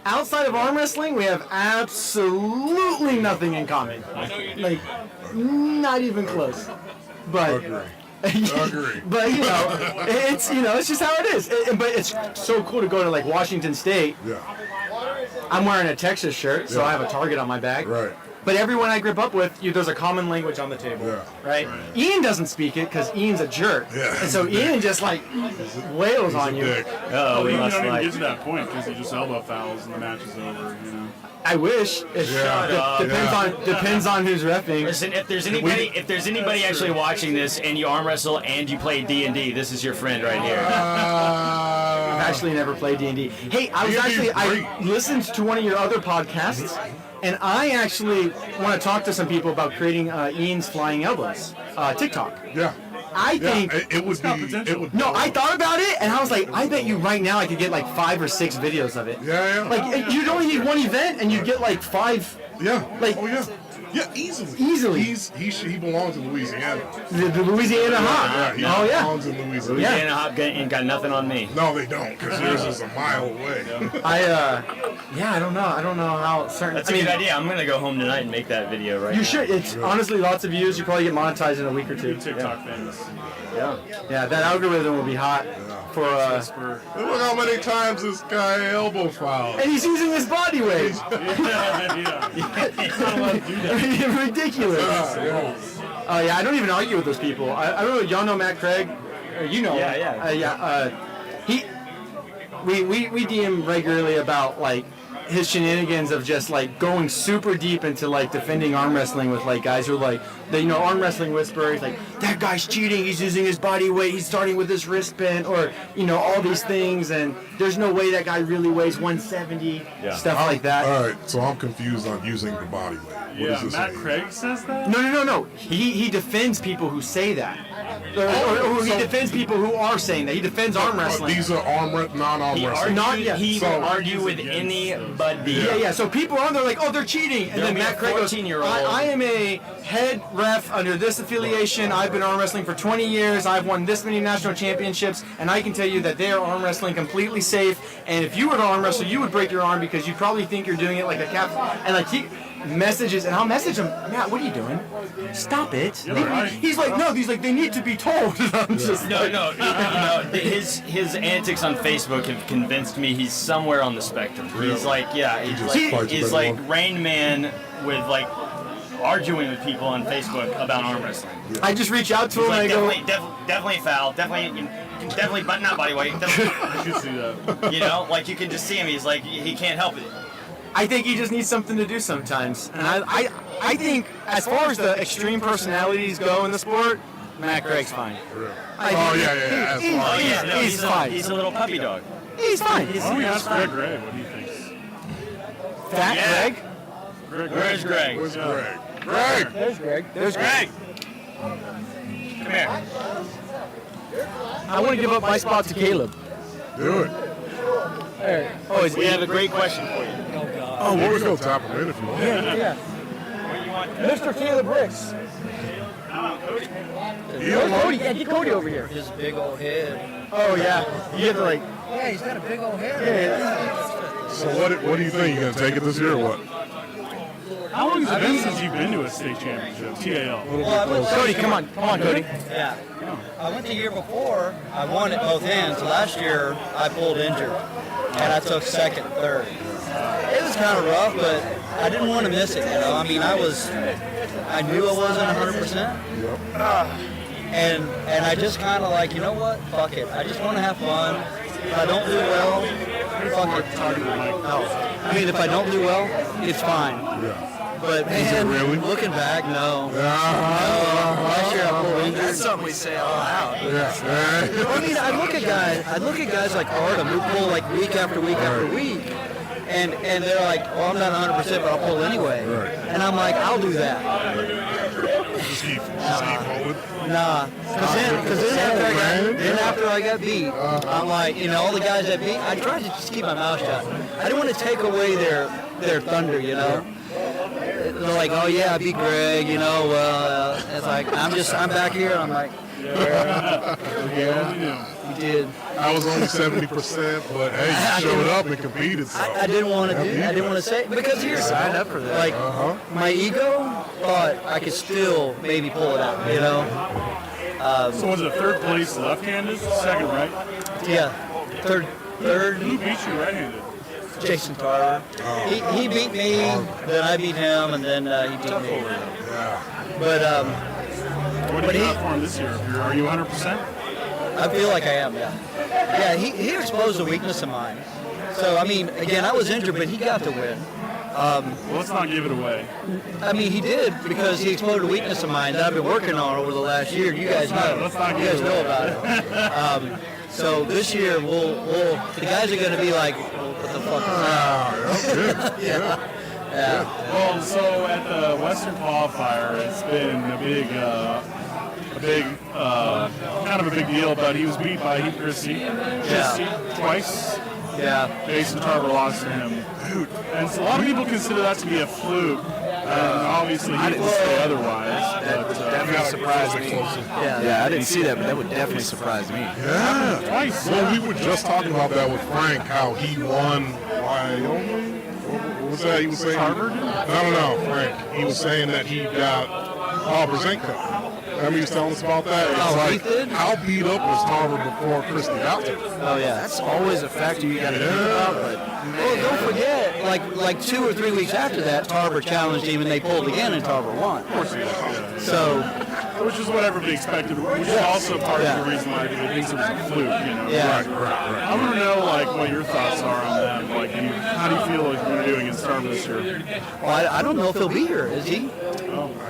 outside of arm wrestling, we have absolutely nothing in common. Like, not even close. But.
Agree.
But it's just how it is. But it's so cool to go to like Washington State.
Yeah.
I'm wearing a Texas shirt, so I have a target on my back.
Right.
But everyone I grip up with, there's a common language on the table.
Yeah.
Right? Ian doesn't speak it because Ian's a jerk.
Yeah.
And so Ian just like wails on you.
Dick.
Oh, we
You
must
don't even
like.
get to that point because he just elbow fouls and the match is over. You know.
I wish. Depends on who's reffing.
Listen, if there's anybody actually watching this and you arm wrestle and you play D&D, this is your friend right here.
I've actually never played D&D. Hey, I listened to one of your other podcasts, and I actually want to talk to some people about creating Ian's Flying Elbows TikTok.
Yeah.
I think
it would be. It would.
No, I thought about it, and I was like, I bet you right now I could get like 5 or 6 videos of it.
Yeah.
Like, you'd only need one event, and you'd get like 5.
Yeah.
Like,
oh yeah. Yeah, easily.
Easily.
He belongs in Louisiana.
The Louisiana Hop.
He
Oh yeah.
belongs in Louisiana.
Louisiana Hop ain't got nothing on me.
No, they don't, because yours is a mile away.
I don't know. I don't know how certain.
That's a good idea. I'm gonna go home tonight and make that video right now.
You should. It's honestly lots of views. You probably get monetized in a week or two.
TikTok famous.
Yeah, that algorithm will be hot for.
Look how many times this guy elbow fouled.
And he's using his body weight.
Yeah. He's not allowed to do that.
Ridiculous. Oh yeah, I don't even argue with those people. I don't know. Y'all know Matt Craig? You know.
Yeah.
We DM regularly about like his shenanigans of just like going super deep into like defending arm wrestling with like guys who are like the arm wrestling whisperers like that guy's cheating, he's using his body weight, he's starting with his wristband, or all these things, and there's no way that guy really weighs 170, stuff like that.
All right, so I'm confused on using the body weight. What does this
Matt
mean?
Craig says that?
No. He defends people who say that. Or he defends people who are saying that. He defends arm wrestling.
These are non-arm wrestling.
He will argue with anybody.
Yeah. So people on there like, oh, they're cheating, and then Matt Craig goes, I am a head ref under this affiliation. I've been arm wrestling for 20 years. I've won this many national championships, and I can tell you that they are arm wrestling completely safe. And if you were to arm wrestle, you would break your arm because you probably think you're doing it like a cap. And like he messages, and I'll message him, Matt, what are you doing? Stop it. He's like, no, they need to be told. I'm just
No. His antics on Facebook have convinced me he's somewhere on the spectrum. He's like, he's like Rain Man with like arguing with people on Facebook about arm wrestling.
I just reach out to him and I go,
definitely foul, definitely, but not body weight.
I should see that.
Like you can just see him. He's like, he can't help it.
I think he just needs something to do sometimes. And I think as far as the extreme personalities go in the sport, Matt Craig's fine. He's fine.
He's a little puppy dog.
He's fine.
Why don't we ask Greg what he thinks?
Fat Greg?
Where's Greg?
Where's Greg? Greg!
There's Greg.
Come here.
I want to give up my spot to Caleb.
Do it.
We have a great question for you.
Oh, we'll go tap him in if you want.
Yeah. Mr. Caleb Ricks. Cody, get Cody over here.
His big old head.
Oh, yeah. You have to like...
Yeah, he's got a big old head.
So what do you think? You gonna take it this year or what?
How long has it been since you've been to a state championship? TAL.
Cody, come on, Cody.
Yeah. I went the year before. I won at both ends. Last year, I pulled injured, and I took second, third. It was kind of rough, but I didn't want to miss it. I mean, I knew I wasn't 100%. And I just kind of like, you know what? Fuck it. I just want to have fun. If I don't do well, fuck it. I mean, if I don't do well, it's fine.
Yeah.
But man, looking back, no. Last year I pulled injured. That's something we say all out. I mean, I look at guys like Artem who pull like week after week after week, and they're like, well, I'm not 100%, but I'll pull anyway. And I'm like, I'll do that.
Just keep pulling.
Nah, because then after I got beat, I'm like, all the guys that beat, I tried to just keep my mouth shut. I didn't want to take away their thunder, They're like, oh yeah, I beat Greg, well, it's like, I'm back here, and I'm like, yeah, we did.
I was only 70%, but hey, you showed up and competed. So.
I didn't want to say, because here's sign up for that. Like, my ego thought I could still maybe pull it out,
So was it third place left-handed? Second, right?
Yeah, third.
Who beat you right-handed?
Jason Tarver. He beat me, then I beat him, and then he beat me. But
what do you got for him this year? Are you 100%?
I feel like I am, yeah. Yeah, he exposed a weakness of mine. So, I mean, again, I was injured, but he got to win.
Well, let's not give it away.
I mean, he did, because he exposed a weakness of mine that I've been working on over the last year. You guys know. You guys know about it. So this year, the guys are going to be like, what the fuck is that? Yeah.
Well, so at the Western qualifier, it's been kind of a big deal, but he was beat by Heath Christie twice.
Yeah.
Jason Tarver lost to him. And so a lot of people consider that to be a fluke. Obviously, he didn't say otherwise.
That would definitely surprise me. Yeah, I didn't see that, but that would definitely surprise me.
Yeah.
Twice.
Well, we were just talking about that with Frank, how he won Wyoming. What was that he was saying?
Harvard?
No, Frank. He was saying that he got Brzezinski. Remember he was telling us about that? It's like,
he did?
how beat up was Harvard before Christy Alton?
Oh yeah, that's always a factor you got to think about. But
Well, don't forget, like 2 or 3 weeks after that, Tarver challenged him, and they pulled again, and Tarver won. So,
Which is what everybody expected, which is also part of the reason why everybody thinks it was a fluke, you know.
yeah.
I want to know, like, what your thoughts are on them. Like, how do you feel like you're doing against Tarver this year?
Well, I don't know if he'll be here. Is he?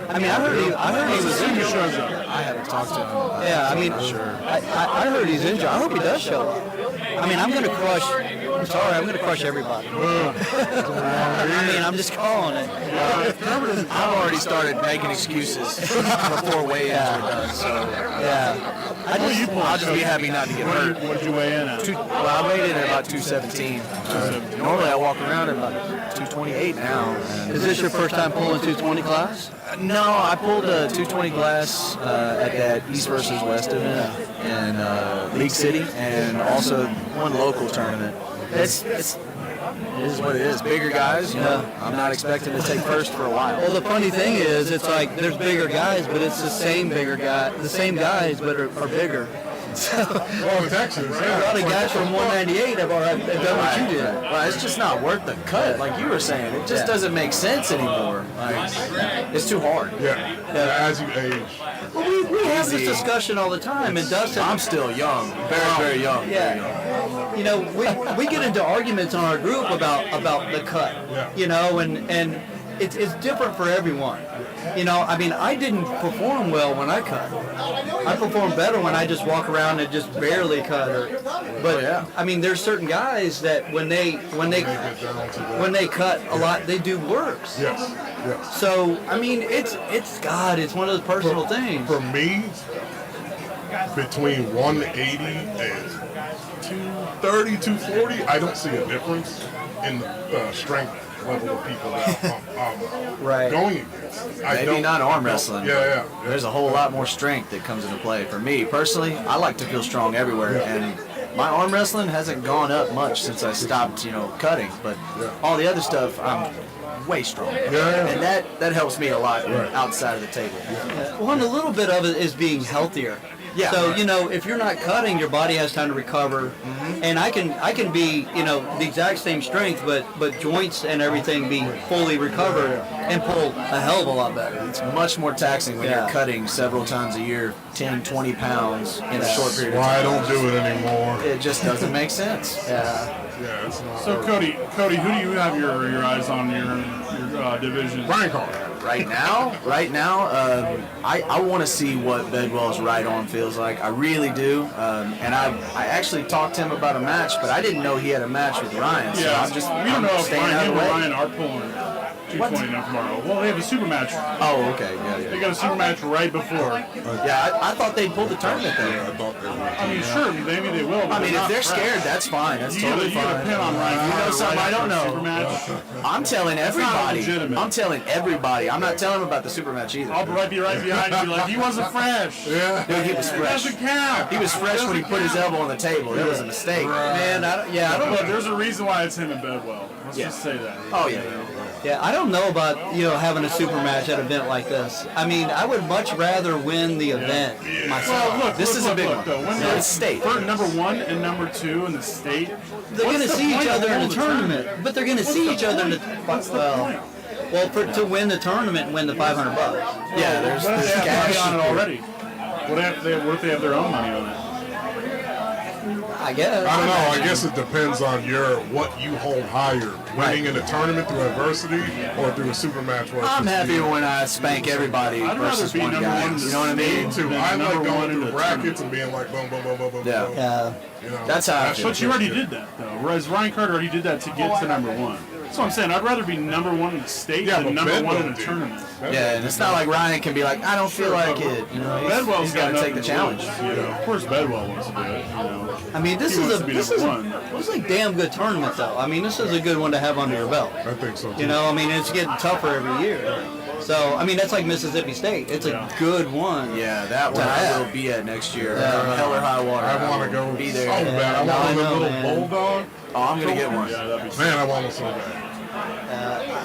I mean, I heard he was
Who
injured.
shows up?
I haven't talked to him.
Yeah, I mean, I heard he's injured. I hope he does show up. I mean, I'm going to crush everybody. I mean, I'm just calling it.
I've already started making excuses before weigh-ins were done. So
Yeah.
I'll just be happy not to get hurt.
What did you weigh in at?
Well, I weighed in at about 217. Normally I walk around at about 228 now.
Is this your first time pulling 220 class?
No, I pulled a 220 class at that East versus West event in League City, and also one local tournament. It is what it is. Bigger guys, you know. I'm not expecting to take first for a while.
Well, the funny thing is, it's like there's bigger guys, but it's the same guys, but are bigger. So,
Well, in Texas,
a
yeah.
lot of guys from 198 have done what you did.
Well, it's just not worth the cut, like you were saying. It just doesn't make sense anymore. Like, it's too hard.
Yeah. As you age.
Well, we have this discussion all the time, and Dustin.
I'm still young, very, very young. Very young.
Yeah, you know, we get into arguments on our group about the cut.
Yeah.
You know, and it's different for everyone. You know, I mean, I didn't perform well when I cut. I perform better when I just walk around and just barely cut. But I mean, there's certain guys that when they cut a lot, they do worse.
Yes. Yes.
So I mean, it's one of those personal things.
For me, between 180 and 230, 240, I don't see a difference in the strength level of people that I'm
Right.
going against.
Maybe not arm wrestling.
Yeah.
There's a whole lot more strength that comes into play. For me, personally, I like to feel strong everywhere, and my arm wrestling hasn't gone up much since I stopped, cutting. But all the other stuff, I'm way stronger.
Yeah.
And that helps me a lot outside of the table.
Well, and a little bit of it is being healthier.
Yeah.
So if you're not cutting, your body has time to recover, and I can be the exact same strength, but joints and everything be fully recovered and pull a hell of a lot better.
It's much more taxing when you're cutting several times a year, 10, 20 pounds in a short period of
Why I
time.
don't do it anymore.
It just doesn't make sense.
Yeah.
Yeah, it's not.
So, Cody, who do you have your eyes on your division?
Brian Carr.
Right now, I want to see what Bedwell's right arm feels like. I really do. And I actually talked to him about a match, but I didn't know he had a match with Ryan. So
Yeah,
I'm just
we don't know if
staying out
Ryan
of the
and
way.
Ryan are pulling 220 now tomorrow. Well, they have a super match.
Oh, okay, yeah.
They got a super match right before.
Yeah, I thought they'd pull the tournament then.
I thought they were.
I mean, sure, maybe they will. But
I mean, if
not
they're
fresh.
scared, that's fine. That's
You
totally
get a
fine.
pin on Ryan.
You know something I don't
Super
know.
match.
I'm telling
not
everybody.
legitimate.
I'm telling everybody. I'm not telling them about the super match either.
I'll be right behind you. Like he wasn't fresh.
Yeah.
Dude, he was
It
fresh.
doesn't count.
He was fresh when he put his elbow on the table. That was a mistake.
Man, I don't
Look,
know.
there's a reason why it's him and Bedwell. Let's
Yeah.
just say that.
Oh yeah.
Yeah, I don't know about having a super match at an event like this. I mean, I would much rather win the event myself.
Well, look,
This is a big one.
though. When
Yeah, it's state.
For number 1 and number 2 in the state,
They're going to
what's the
see
point
each
of
other in
holding
the tournament, but they're going to see each other in the
What's the point?
to win the tournament and win the $500.
Yeah, there's
What if they have
cash
money on it already? What if they have their own money on it?
I guess.
I don't know. I guess it depends on what you hold higher, winning in a tournament through adversity or through a super match. Where it's
I'm
just
happy
you.
when I spank everybody
I'd rather
versus
be
one
number
guy.
one in the
You know what I mean?
Me too.
Then
I like
number one
going
in
through
the
brackets and being like boom, boom, boom, boom, boom,
Yeah.
boom.
Yeah.
You know,
That's how I feel.
But you already did that, though. Whereas Ryan Carter already did that to get to number 1. That's what I'm saying. I'd rather be number one in the state than number one in a tournament.
Yeah, and it's not like Ryan can be like, I don't feel like it. You know, he's got to take the challenge.
Of course, Bedwell wants to do it.
I mean, this is a damn good tournament, though. I mean, this is a good one to have under your belt.
I think so, too.
You know, I mean, it's getting tougher every year. So, I mean, that's like Mississippi State. It's a good one.
Yeah, that one I will be at next year. Hell or high water.
I want to go
be there.
so bad. I want a little bulldog.
Oh, I'm going to get one.
Man, I want one so bad.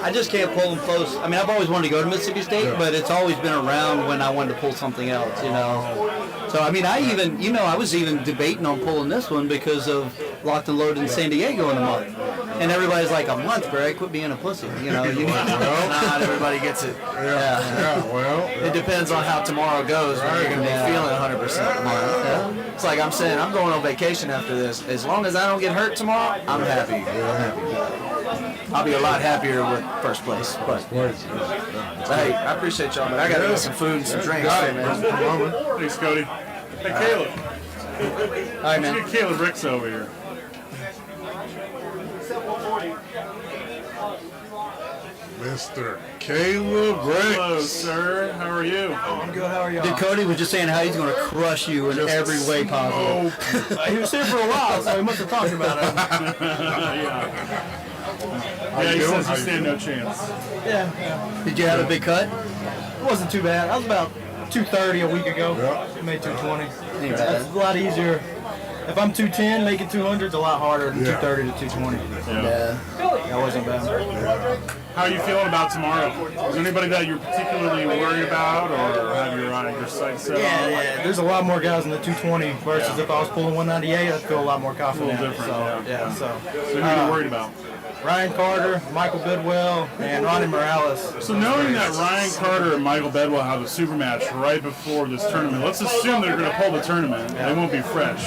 I just can't pull them close. I mean, I've always wanted to go to Mississippi State, but it's always been around when I wanted to pull something else, you know. So, I mean, I was even debating on pulling this one because of Locked and Loaded in San Diego in a month. And everybody's like, a month, Greg, quit being a pussy. You know,
not everybody gets it.
Well.
It depends on how tomorrow goes when you're going to be feeling 100% tomorrow. Yeah. It's like I'm saying, I'm going on vacation after this. As long as I don't get hurt tomorrow, I'm happy. I'll be a lot happier with first place. But hey, I appreciate y'all, man. I got to get some food and some drinks. Man.
Thanks, Cody. Hey, Caleb.
All right, man.
Let's get Caleb Ricks over here.
Mr. Caleb Ricks.
Hello, sir. How are you?
I'm good. How are y'all?
Dude, Cody was just saying how he's going to crush you in every way possible.
He was here for a while, so he must have talked about it.
Yeah, he says you stand no chance.
Yeah.
Did you have a big cut?
It wasn't too bad. I was about 230 a week ago. Made 220.
Ain't
That's
bad.
a lot easier. If I'm 210, making 200 is a lot harder than 230 to 220.
Yeah.
That wasn't bad.
How are you feeling about tomorrow? Is there anybody that you're particularly worried about, or have your sights set on?
Yeah. There's a lot more guys in the 220 versus if I was pulling 198, I'd feel a lot more confident.
A little different,
So
So who are you worried about?
Ryan Carter, Michael Bidwell, and Ronnie Morales.
So knowing that Ryan Carter and Michael Bedwell have a super match right before this tournament, let's assume they're going to pull the tournament. They won't be fresh.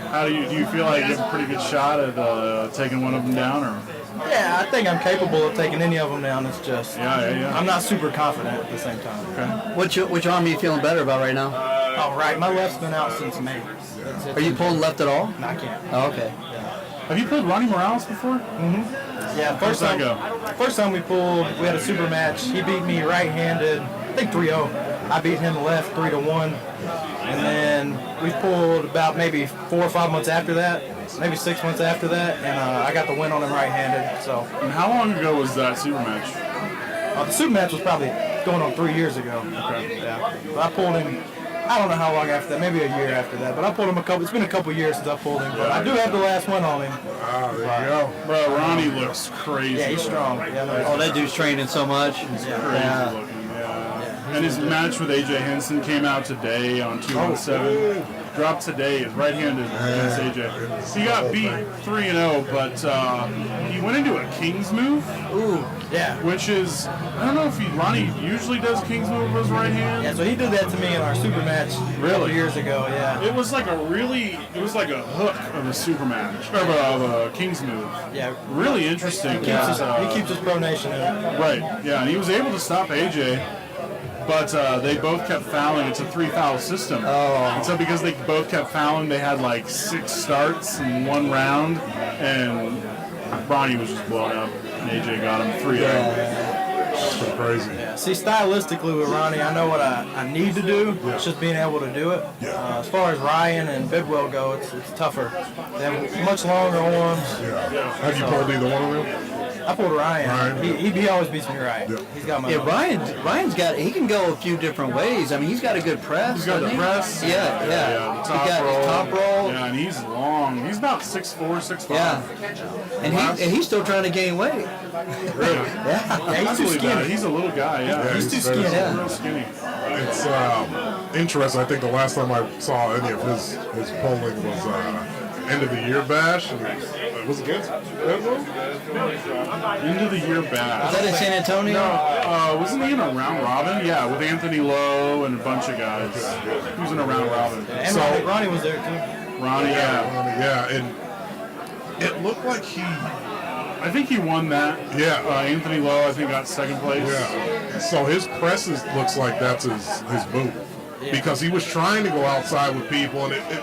How do you feel like you have a pretty good shot at taking one of them down, or?
Yeah, I think I'm capable of taking any of them down. It's just I'm not super confident at the same time.
Okay. Which arm are you feeling better about right now?
Oh, right. My left's been out since May.
Are you pulling left at all?
No, I can't.
Oh, okay.
Have you played Ronnie Morales before?
Yeah,
First time
First time we pulled, we had a super match. He beat me right-handed, I think 3-0. I beat him left 3-1. And then we pulled about maybe 4 or 5 months after that, maybe 6 months after that, and I got the win on him right-handed. So.
And how long ago was that super match?
The super match was probably going on 3 years ago. Okay. Yeah. But I pulled him. I don't know how long after that, maybe a year after that, but I pulled him it's been a couple years since I pulled him, but I do have the last one on him.
Ah, there you go.
Bro, Ronnie looks crazy.
Yeah, he's strong.
Oh, that dude's training so much.
Crazy looking, yeah. And his match with AJ Henson came out today on 217. Dropped today, is right-handed against AJ. He got beat 3-0, but he went into a King's move.
Ooh, yeah.
Which is, I don't know if Ronnie usually does King's move with his right hand.
Yeah, so he did that to me in our super match a couple years ago, yeah.
It was like a hook of a super match, of a King's move.
Yeah.
Really interesting.
He keeps his pronation in it.
Right, yeah, and he was able to stop AJ. But they both kept fouling. It's a 3-foul system. And so because they both kept fouling, they had like 6 starts in 1 round, and Ronnie was just blown up, and AJ got him 3-0.
That's pretty crazy.
Yeah. See, stylistically with Ronnie, I know what I need to do. It's just being able to do it. As far as Ryan and Bidwell go, it's tougher. They have much longer arms.
Yeah. Have you pulled either one of them?
I pulled Ryan. He always beats me right. Yeah. He's got my
Ryan's got. He can go a few different ways. I mean, he's got a good press.
He's got the press.
Yeah.
The top roll. Yeah, and he's long. He's about 6'4", 6'5".
Yeah. And he's still trying to gain weight.
Really?
Yeah, he's too skinny.
He's a little guy. Yeah,
he's too skinny.
Real skinny.
It's interesting. I think the last time I saw any of his polling was end of the year bash. And was it against Bedwell?
End of the year bash.
Is that in San Antonio?
No, wasn't he in a round robin? Yeah, with Anthony Lowe and a bunch of guys. He was in a round robin.
And Ronnie was there too.
Ronnie,
yeah, and it looked like
I think he won that.
Yeah.
Anthony Lowe, I think, got second place.
Yeah. So his press looks like that's his move. Yeah. Because he was trying to go outside with people, and it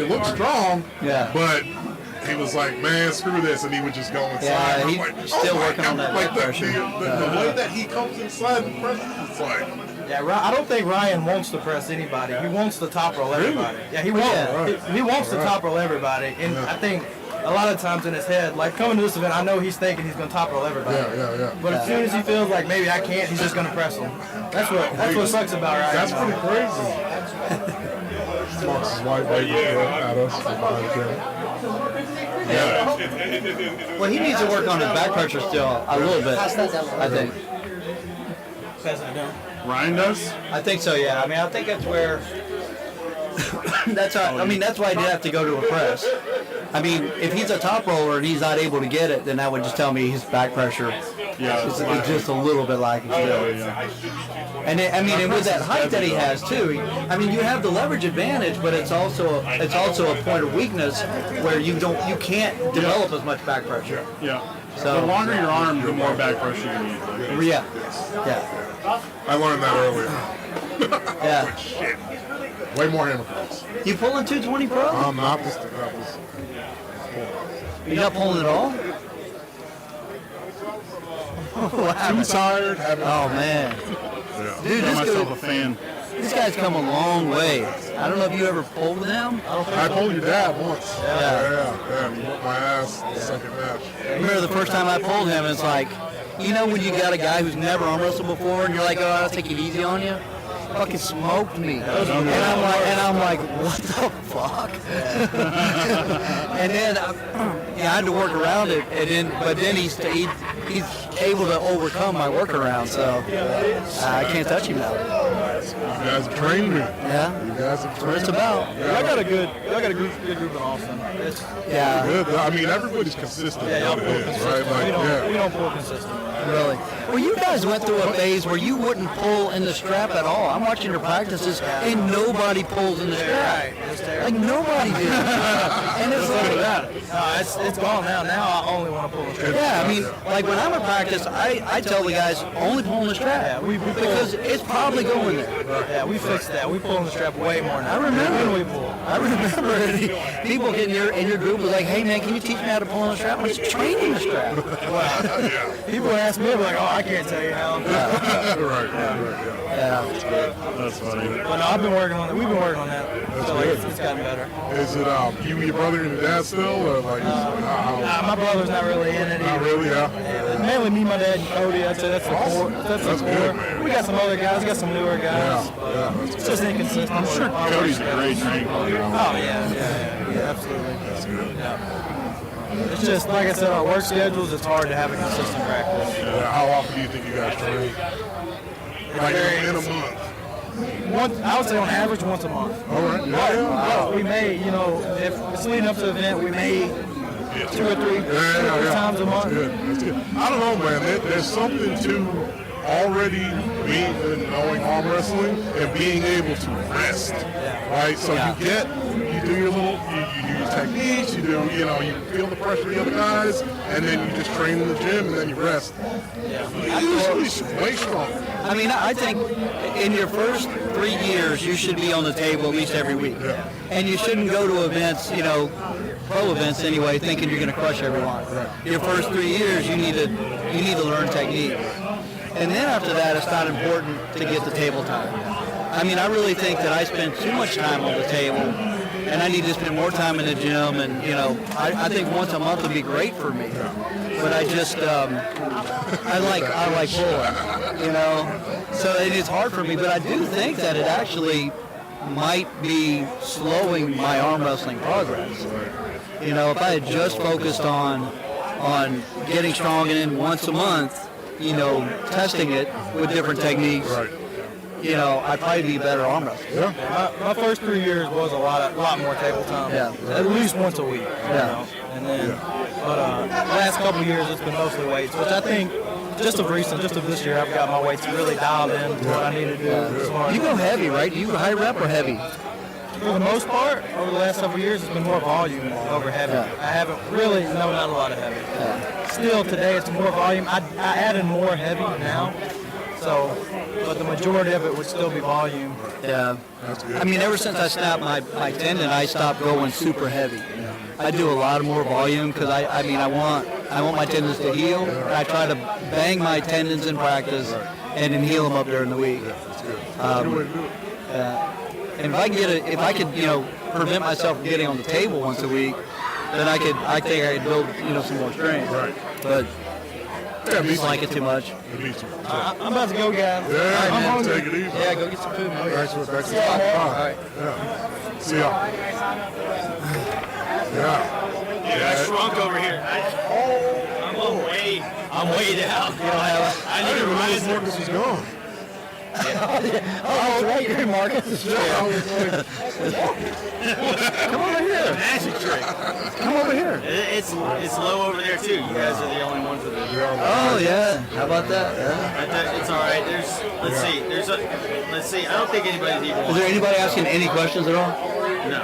looked strong.
Yeah.
But he was like, man, screw this, and he would just go inside.
Yeah, he's
like,
still working on that
like
back pressure.
the way that he comes inside and presses, it's like.
Yeah, I don't think Ryan wants to press anybody. He wants to top roll everybody. Yeah, he wants.
Yeah.
He wants to top roll everybody, and I think a lot of times in his head, like coming to this event, I know he's thinking he's going to top roll everybody.
Yeah.
But as soon as he feels like maybe I can't, he's just going to press them. That's what sucks about Ryan.
That's pretty crazy. Marks his white baby at us.
Yeah. Well, he needs to work on his back pressure still a little bit, I think.
Ryan does?
I think so, yeah. I mean, I think that's where. That's why I did have to go to a press. I mean, if he's a top roller and he's not able to get it, then that would just tell me his back pressure is just a little bit lacking still. And and with that height that he has too, I mean, you have the leverage advantage, but it's also a point of weakness where you can't develop as much back pressure.
Yeah.
So
the longer your arm, the more back pressure you need.
Yeah.
I learned that earlier.
Yeah.
Shit. Way more hammer curls.
You pulling 220 Pro?
I'm not.
You're not pulling at all?
Too tired.
Oh man.
Yeah.
Dude,
I'm myself a fan.
This guy's come a long way. I don't know if you ever pulled with him.
I pulled your dad once.
Yeah.
He whooped my ass the second match.
I remember the first time I pulled him, it's like, you know when you got a guy who's never arm wrestled before and you're like, oh, I'll take it easy on you? Fucking smoked me. And I'm like, what the fuck? And then I had to work around it, but then he's able to overcome my workaround, so I can't touch him now.
You guys have trained me.
Yeah.
You guys have
What
trained
it's
me.
about.
Y'all got a good group in Austin.
Yeah.
Good. I mean, everybody's consistent. Yeah, it is, right? Like,
We don't pull consistent.
Really? Well, you guys went through a phase where you wouldn't pull in the strap at all. I'm watching your practices, and nobody pulls in the strap. Like, nobody did. And it's like,
It's gone now. Now I only want to pull the strap.
yeah, I mean, like when I'm in practice, I tell the guys, only pull in the strap. Because it's probably going there.
Yeah, we fixed that. We pull the strap way more now.
I remember.
We pull.
I remember people in your group was like, hey man, can you teach me how to pull in the strap? I was training the strap.
People ask me, like, oh, I can't tell you how.
right.
Yeah.
That's funny.
But no, I've been working on it. We've been working on that. So like, it's gotten better.
Is it you, your brother, and your dad still, or like?
My brother's not really in it
Not
either.
really, yeah.
Mainly me, my dad, and Cody. I'd say that's the core. That's the
good,
core.
man.
We got some other guys. We got some newer guys.
Yeah.
It's just inconsistent. I'm sure
Cody's a great training partner.
Oh yeah, absolutely.
That's good.
It's just like I said, our work schedules. It's hard to have a consistent practice.
Yeah, how often do you think you guys train? Like in a month?
I would say on average once a month.
All right. Yeah.
We may, if it's leading up to the event, we may 2 or 3 times a month.
That's good. I don't know, man. There's something to already knowing arm wrestling and being able to rest, right? So you do your little, you use techniques, you feel the pressure of the other guys, and then you just train in the gym and then you rest. Usually way stronger.
I mean, I think in your first 3 years, you should be on the table at least every week.
Yeah.
And you shouldn't go to events, pro events anyway, thinking you're going to crush everyone. Your first 3 years, you need to learn technique. And then after that, it's not important to get the table time. I mean, I really think that I spend too much time on the table, and I need to spend more time in the gym. And I think once a month would be great for me. But I just, I like pulling, So it is hard for me. But I do think that it actually might be slowing my arm wrestling progress. If I had just focused on getting strong and then once a month, testing it with different techniques, I'd probably be better arm wrestler.
Yeah.
My first 3 years was a lot more table time.
Yeah.
At least once a week.
Yeah.
And then, but last couple of years it's been mostly weights, which I think just of this year I've got my weights really dialed in to what I need to do. As far as
You go heavy, right? You high rep or heavy?
for the most part, over the last couple of years, it's been more volume over heavy.
Yeah.
I haven't really, not a lot of heavy. Still, today it's more volume. I added more heavy now, but the majority of it would still be volume.
Yeah.
That's good.
I mean, ever since I snapped my tendon, I stopped going super heavy. I do a lot more volume because I want my tendons to heal. And I try to bang my tendons in practice and then heal them up during the week. And if I could prevent myself from getting on the table once a week, then I think I could build some more strength.
Right.
But I just like it too much. I'm about to go, guys.
Yeah,
All right,
take it easy.
Yeah, go get some food, man.
Thanks for back to the spot. All right. Yeah. See y'all. Yeah.
Dude, I shrunk over here. I'm way down. I need to remind
Marcus is gone.
Oh, that's right. You're Marcus. Come over here.
magic trick.
Come over here.
It's low over there too. You guys are the only ones with it.
Oh, yeah. How about that? Yeah.
It's all right. Let's see. I don't think anybody's even.
Is there anybody asking any questions at all?
No.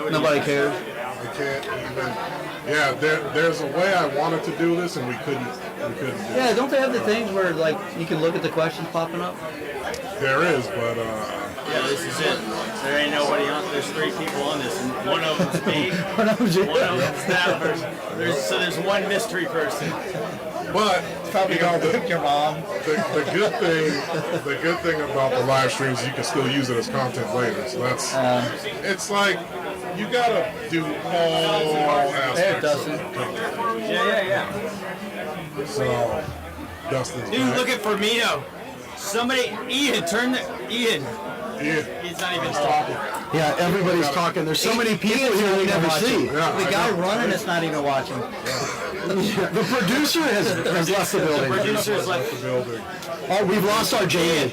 Nobody cares.
We can't even. Yeah, there's a way I wanted to do this and we couldn't do it.
Yeah, don't they have the things where like you can look at the questions popping up?
There is, but
Yeah, this is it. There ain't nobody on. There's 3 people on this, and one of them's me.
One of them's you.
One of them's that person. So there's one mystery person.
but
Probably gonna
the,
your mom.
the good thing about the live streams, you can still use it as content later. So that's it's like you gotta do all aspects.
Dustin.
Of it.
Yeah.
So Dustin's
Dude,
back.
look at Firmino. Somebody, Ian, Ian.
Yeah.
He's not even talking.
Yeah, everybody's talking. There's so many people here we never see.
Yeah,
The guy running is not even watching.
The producer has left the building.
Producer's like,
the building.
Oh, we've lost our Jamie.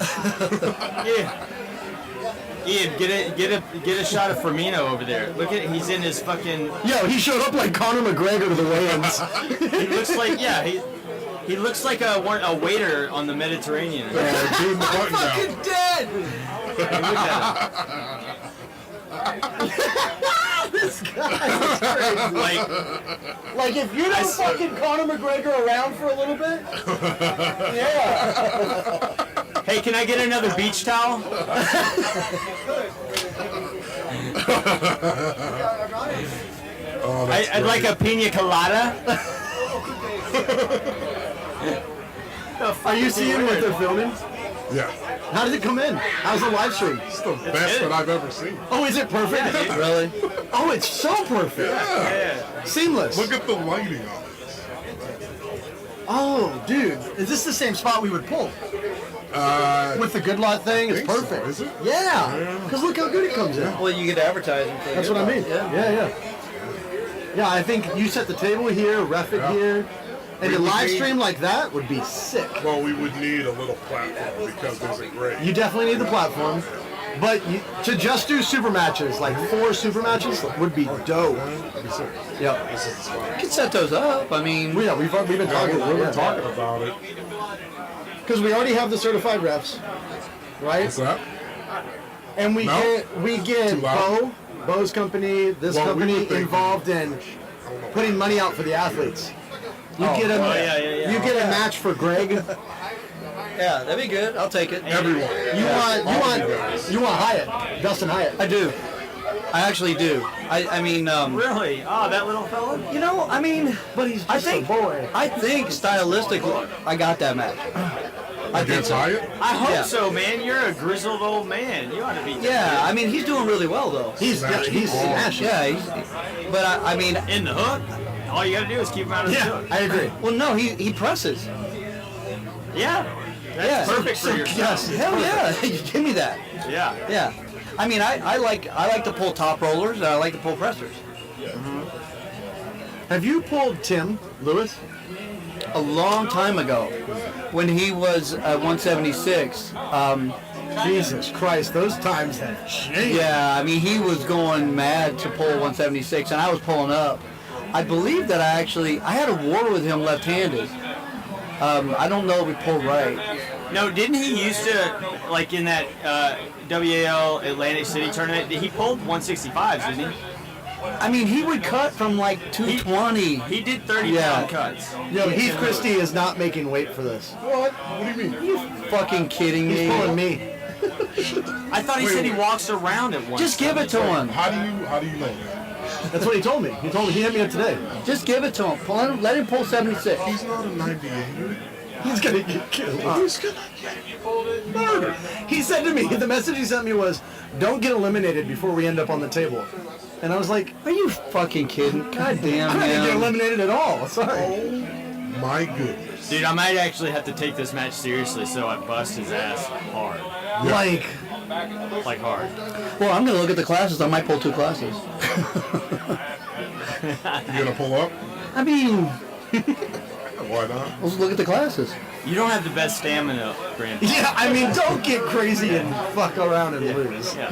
Ian, get a shot of Firmino over there. Look at, he's in his fucking.
Yo, he showed up like Conor McGregor to the weigh-ins.
He looks like he looks like a waiter on the Mediterranean.
Keep the button down.
Fucking dead. This guy's crazy. Like if you don't fucking Conor McGregor around for a little bit, yeah.
Hey, can I get another beach towel? I'd like a pina colada.
Are you seeing what they're filming?
Yeah.
How did it come in? How's the live stream?
It's the best that I've ever seen.
Oh, is it perfect?
Really?
Oh, it's so perfect.
Yeah.
Seamless.
Look at the lighting on it.
Oh, dude. Is this the same spot we would pull? With the good lot thing, it's
think so,
perfect.
is it?
Yeah. Because look how good it comes in.
Well, you get advertising for
That's what I mean. Yeah. Yeah, I think you set the table here, ref it here, and a live stream like that would be sick.
Well, we would need a little platform because there's a great.
You definitely need the platform, but to just do super matches, like 4 super matches, would be dope. Yep.
This is the spot.
You can set those up. I mean,
Yeah, we've been talking.
We've been talking about it.
Because we already have the certified refs, right?
What's that?
And we
No.
get
Too loud?
Bo's company, this
Well, we
company
were thinking-
involved in putting money out for the athletes. You get
yeah.
you get a match for Greg.
yeah, that'd be good. I'll take it.
Everyone.
You want Hyatt, Dustin Hyatt.
I do. I actually do. I mean,
Really? Oh, that little fella?
you know, I mean,
But he's just a boy.
I think stylistically, I got that match. I think
Against
so.
Hyatt?
I hope
Yeah.
so, man. You're a grizzled old man. You ought to be.
Yeah, I mean, he's doing really well though.
He's smashing.
Yeah, but I mean,
In the hook. All you gotta do is keep him out of the hook.
I agree.
well, no, he presses.
Yeah. That's
Yeah.
perfect for yourself.
Hell yeah, give me that.
Yeah.
Yeah, I mean, I like to pull top rollers and I like to pull pressers.
Have you pulled Tim Lewis?
A long time ago, when he was at 176.
Jesus Christ, those times have changed.
Yeah, I mean, he was going mad to pull 176, and I was pulling up. I believe that I had a war with him left-handed. I don't know if we pulled right.
No, didn't he used to, like in that WAL Atlantic City tournament, he pulled 165s, didn't he?
I mean, he would cut from like 220.
He did 30-pound
Yeah.
cuts.
Yo, Heath Christie is not making weight for this.
What? What do you mean?
Fucking kidding
He's
me?
pulling me.
I thought he said he walks around at one.
Just give it to him.
How do you know that?
That's what he told me. He told me he hit me up today.
Just give it to him. Let him pull 76.
He's not a 98.
He's gonna get killed.
He's gonna get murdered.
He said to me, the message he sent me was, "Don't get eliminated before we end up on the table." And I was like,
Are you fucking kidding? God damn,
I'm not gonna get
man.
eliminated at all. Sorry.
My goodness.
Dude, I might actually have to take this match seriously, so I bust his ass hard.
Like
Hard.
Well, I'm going to look at the classes. I might pull 2 classes.
You gonna pull up?
I mean,
Why not?
let's look at the classes.
You don't have the best stamina, Grandpa.
yeah, I mean, don't get crazy and fuck around and lose.
Yeah.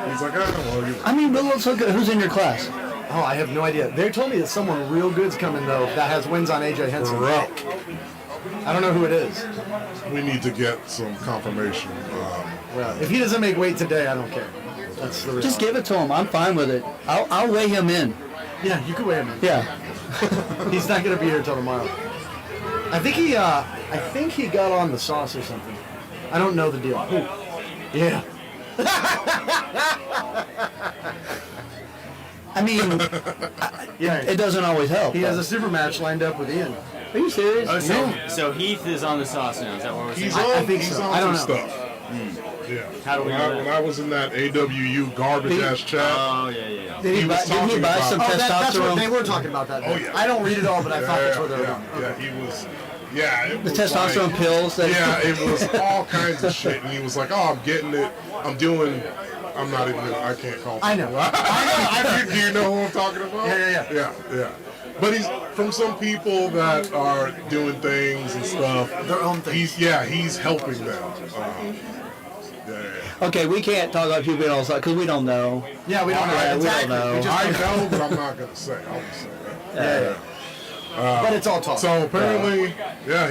He's like, well, you.
I mean, but let's look at who's in your class.
Oh, I have no idea. They told me that someone real good's coming though that has wins on AJ Henson.
Rock.
I don't know who it is.
We need to get some confirmation.
Well, if he doesn't make weight today, I don't care. That's the
Just give it to him. I'm fine with it. I'll weigh him in.
Yeah, you can weigh him in.
Yeah.
He's not gonna be here till tomorrow. I think he got on the sauce or something. I don't know the deal. Ooh. Yeah.
I mean,
Yeah.
it doesn't always help.
He has a super match lined up with Ian.
Are you serious?
Oh, so Heath is on the sauce now. Is that what we're saying?
He's on.
I think
he's
so.
on
I don't
some
know.
stuff. Yeah.
How do we
when
know
I,
that?
when I was in that AWU garbage ass chat,
Oh, yeah.
Did
he
he
was
buy
talking
some
about-
That's what
testosterone?
they were talking about that.
Oh, yeah.
I don't read it all, but I thought that's what they were doing.
yeah, he was. Yeah, it
The
was
testosterone
like,
pills? That
Yeah, it was all kinds of shit, and he was like, "Oh, I'm getting it. I'm doing. I'm not even. I can't call.
I know.
Do you know who I'm talking about? Yeah. But he's from some people that are doing things and stuff.
Their own things.
He's helping them.
Okay, we can't talk about people all the because we don't know.
Yeah, we don't know.
Yeah, we don't know.
I know, but I'm not gonna say. I won't say that.
Yeah.
But it's all talk.
So apparently,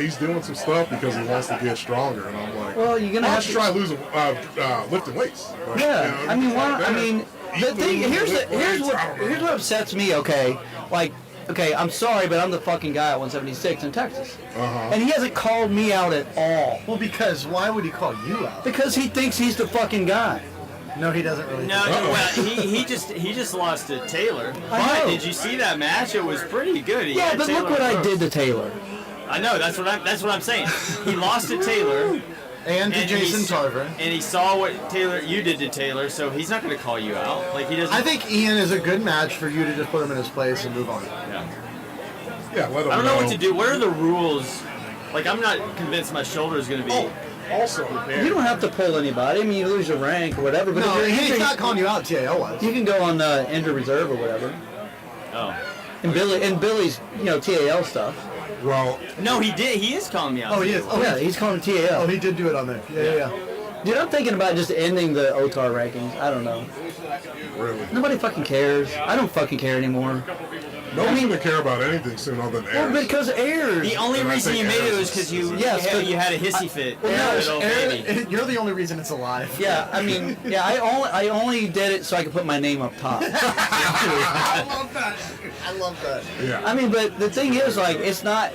he's doing some stuff because he wants to get stronger, and I'm like,
Well, you're gonna
why
have
don't
to
you try losing, lifting weights. Like,
Yeah,
you know,
I mean,
right
why? I
there.
mean, the
Eat
thing
food,
here's
lift weights, I don't know.
what upsets me. Okay, like, okay, I'm sorry, but I'm the fucking guy at 176 in Texas, and he hasn't called me out at all
Well, because why would he call you out?
because he thinks he's the fucking guy.
No, he doesn't really.
No, well, he just lost to Taylor.
I
But
know.
did you see that match? It was pretty good. He
Yeah,
had
but
Taylor
look what I
first.
did to Taylor.
I know. That's what I'm saying. He lost to Taylor.
And to Jason Tarver.
And he saw what you did to Taylor, so he's not going to call you out. Like he doesn't.
I think Ian is a good match for you to just put him in his place and move on.
Yeah.
Yeah, let him
I don't know what to do. What are the rules? Like I'm not convinced my shoulder is going to be.
Also,
You don't have to pull anybody. I mean, you lose your rank or whatever. But
No,
if you're
he's
injured,
not calling you out. TAO was.
you can go on injured reserve or whatever.
Oh.
And Billy's TAL stuff.
well,
No, he did. He is calling me out.
Oh, he is.
Oh yeah, he's calling
Oh,
TAL.
he did do it on there. Yeah.
Dude, I'm thinking about just ending the OTAR rankings. I don't know.
really,
Nobody fucking cares. I don't fucking care anymore.
nobody even care about anything soon other than
Well,
Aaron.
because heirs.
The only
And I
reason
think
you made it
Aaron's
was because you had a hissy fit.
no,
Baby.
You're the only reason it's alive.
Yeah, I mean, I only did it so I could put my name up top.
I love that.
Yeah.
I mean, but the thing is, like, it's not.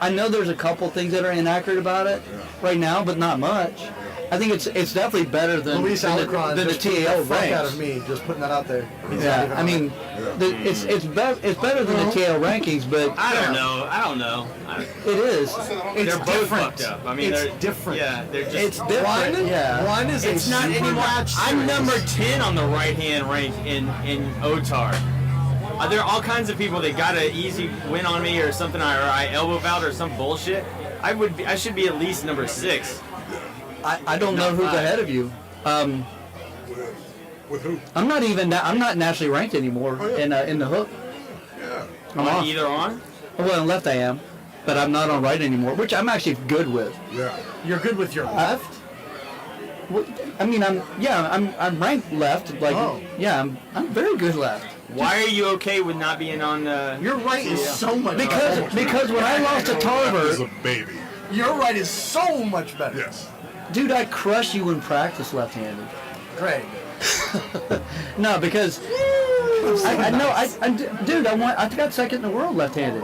I know there's a couple things that are inaccurate about it right now, but not much. I think it's definitely better than
Luis Alarcon
than the
just beat
TAL
the fuck out
ranks.
of me, just putting that out there. He's not
Yeah,
even
I
on
mean, it's better than the TAL rankings, but
I don't know.
it is.
They're both
different.
fucked up. I mean,
It's
they're
different.
Yeah, they're just.
It's different. Yeah.
One is
It's
a
not
super
anymore.
match
I'm
series.
number 10 on the right-hand rank in OTAR. There are all kinds of people that got an easy win on me or something, or I elbow out or some bullshit. I should be at least number 6.
I don't know who's
five.
ahead of you.
With who?
I'm not nationally ranked anymore in the hook.
Yeah.
I'm
On
off.
either on?
Well, on left I am, but I'm not on right anymore, which I'm actually good with.
Yeah.
You're good with your left?
I mean, I'm ranked left. Like,
Oh.
yeah, I'm very good left.
Why are you okay with not being on the...
Your right is so much better.
Because when I lost to
He's
Tarver,
a baby.
Your right is so much better.
Yes.
dude, I crush you in practice left-handed.
Great.
No, because I know, dude, I got second in the world left-handed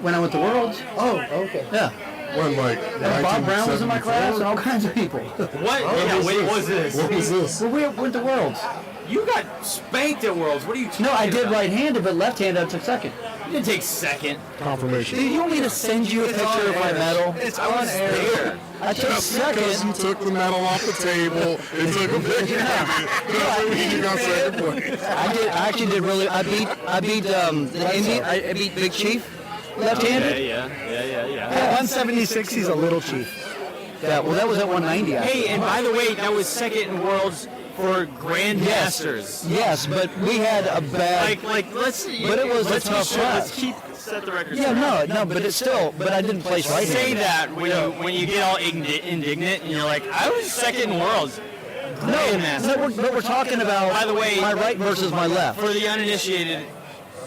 when I went to Worlds.
Oh, okay.
Yeah,
When like
And Bob Brown was in my class and all kinds of people.
What? Yeah, wait, what was this?
What was this?
Well, we went to Worlds.
You got spanked at Worlds. What are you talking
No, I did
about?
right-handed, but left-handed I took second.
You didn't take second.
Confirmation.
Do you want me to send you a picture of my medal?
It's on air.
I took
Just because you
second.
took the medal off the table and took a picture of it doesn't mean you got second place.
I actually did really. I beat the Indian. I beat Big Chief, left-handed.
Yeah.
176. He's a little chief. Yeah, well, that was at 190. Actually.
Hey, and by the way, that was second in Worlds for Grandmasters.
Yes, but we had a bad.
Let's.
But it was a
let's be
tough
sure,
class.
Let's keep set the record.
Yeah, no, but it's still. But I didn't place right.
Say that when you get all indignant and you're like, I was second in Worlds.
No, but we're talking about.
By the way,
my right versus my left.
For the uninitiated,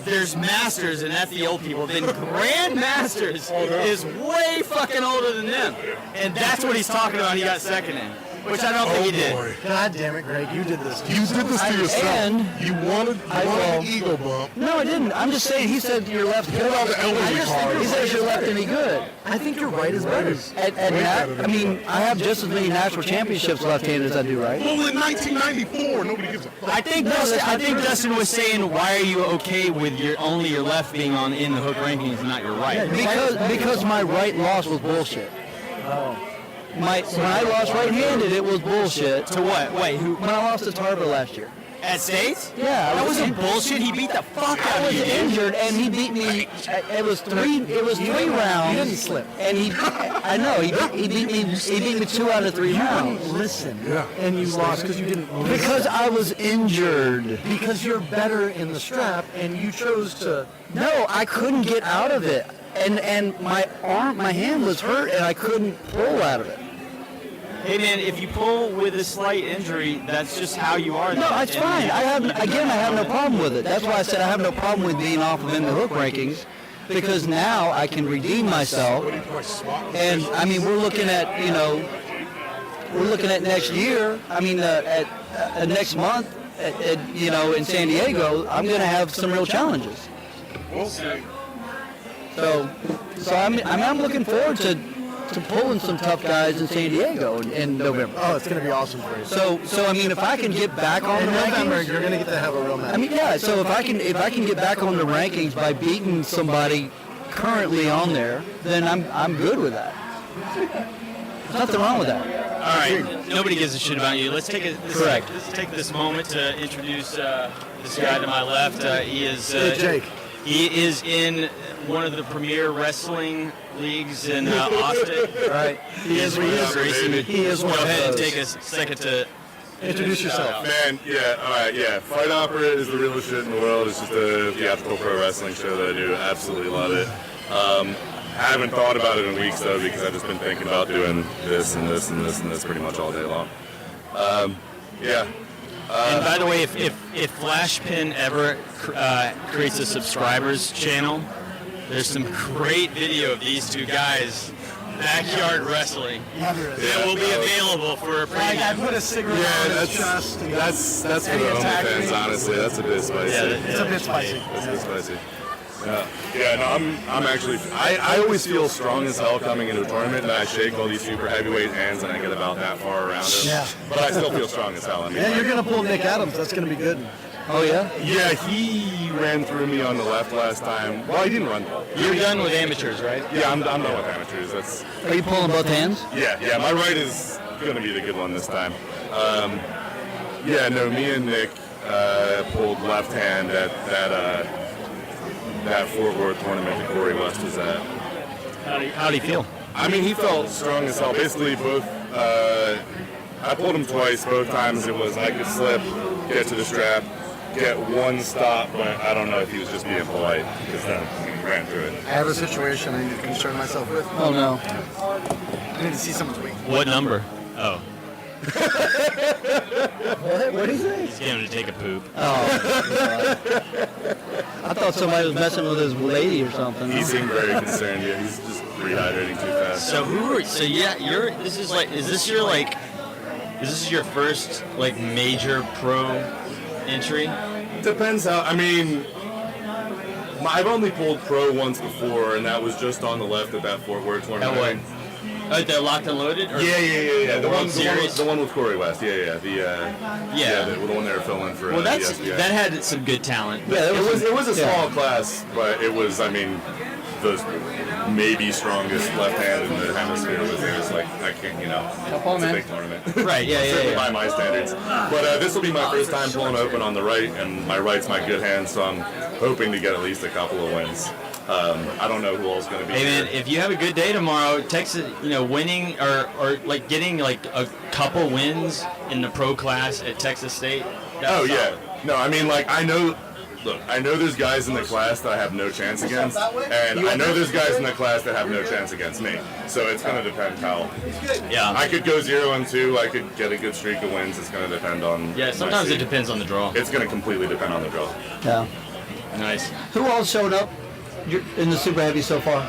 there's Masters, and that's the old people. Then Grandmasters is way fucking older than them. And that's what he's talking about. He got second in. Which I don't think he did.
Boy.
God damn it, Greg, you did this.
You did this to yourself.
And
you wanted an ego bump.
No, I didn't. I'm just saying. He said your left.
What about the elderly card?
He says your left any good.
I think your right is better.
At that, I mean, I have just as many national championships left-handed as I do right.
Well, in 1994, nobody gives a fuck.
I think Dustin was saying, why are you okay with only your left being in the hook rankings and not your right?
Because my right loss was bullshit. When I lost right-handed, it was bullshit.
To what? Wait, who?
When I lost to Tarver last year.
At States?
Yeah,
That wasn't bullshit. He beat the fuck out
I
of
was
you, dude.
injured, and he beat me. It was three rounds.
You didn't slip.
And I know he beat me 2 out of 3 rounds.
Listen.
Yeah.
And you lost because you didn't.
Because I was injured.
Because you're better in the strap, and you chose to.
No, I couldn't get out of it, and my hand was hurt, and I couldn't pull out of it.
Hey man, if you pull with a slight injury, that's just how you are.
No, it's fine. I have no problem with it. That's why I said I have no problem with being off of in the hook rankings, because now I can redeem myself. And I mean, we're looking at next year. I mean, at next month, in San Diego, I'm going to have some real challenges. So I'm looking forward to pulling some tough guys in San Diego in November.
Oh, it's going to be awesome for you.
So I mean, if I can get back on the
November,
rankings,
you're going to get to have a real match.
I mean, yeah. So if I can get back on the rankings by beating somebody currently on there, then I'm good with that. There's nothing wrong with that.
All right, nobody gives a shit about you. Let's take this moment to introduce this guy to my left. He is
Jake.
He is in one of the premier wrestling leagues in Austin.
Right.
He is one of those.
He is one
Go
of
ahead and
those.
take a second to
Introduce yourself.
Man, yeah, all right, yeah. Fight Opera is the realest shit in the world. It's just a theatrical pro wrestling show that I do. Absolutely love it. I haven't thought about it in weeks, though, because I've just been thinking about doing this and this and this and this pretty much all day long. Yeah.
And by the way, if Flashpin ever creates a subscribers channel, there's some great video of these two guys backyard wrestling that will be available for a
I
premium.
put a cigarette
Yeah,
on his chest.
that's for
And he
the
attacked
OnlyFans,
me.
honestly. That's a bit spicy.
It's a bit spicy.
That's a bit spicy. Yeah, no, I'm actually, I always feel strong as hell coming into a tournament, and I shake all these super heavyweight hands, and I get about that far around them.
Yeah.
But I still feel strong as hell. I mean,
Yeah, you're going to pull Nick Adams. That's going to be good.
Oh yeah.
yeah, he ran through me on the left last time. Well, he didn't run.
You're done with amateurs, right?
Yeah, I'm done with amateurs. That's
Are you pulling both hands?
yeah. My right is going to be the good one this time. Yeah, no, me and Nick pulled left hand at that Fort Worth tournament that Corey West was at.
How do you feel?
I mean, he felt strong as hell. Basically, both. I pulled him twice. Both times it was I could slip, get to the strap, get one stop, but I don't know if he was just being polite because then he ran through it.
I have a situation I need to concern myself with.
Oh no.
I need to see someone's weak.
What number? Oh,
What do you say?
he's getting him to take a poop.
I thought somebody was messing with his lady or something.
He seemed very concerned. Yeah, he's just rehydrating too fast.
So is this your first like major pro entry?
Depends how. I mean, I've only pulled pro once before, and that was just on the left at that Fort Worth tournament.
That one. Oh, the locked and loaded? Or
Yeah.
The World Series?
The one with Corey West. Yeah. The one they were filming for.
Well, that
ESPN.
had some good talent.
Yeah, it was a small class, but it was, I mean, the maybe strongest left hand in the hemisphere was there. It's like, I can't, it's a big tournament.
Right,
Certainly by my standards. But this will be my first time pulling open on the right, and my right's my good hand, so I'm hoping to get at least a couple of wins. I don't know who else is going to be
Hey man,
here.
if you have a good day tomorrow, Texas, winning or like getting like a couple wins in the pro class at Texas State.
Oh yeah, no, I mean like I know there's guys in the class that I have no chance against, and I know there's guys in the class that have no chance against me. So it's going to depend how.
Yeah.
I could go 0-2. I could get a good streak of wins. It's going to depend on.
Yeah, sometimes it depends on the draw.
It's going to completely depend on the draw.
Yeah.
Nice.
Who all showed up in the super heavy so far,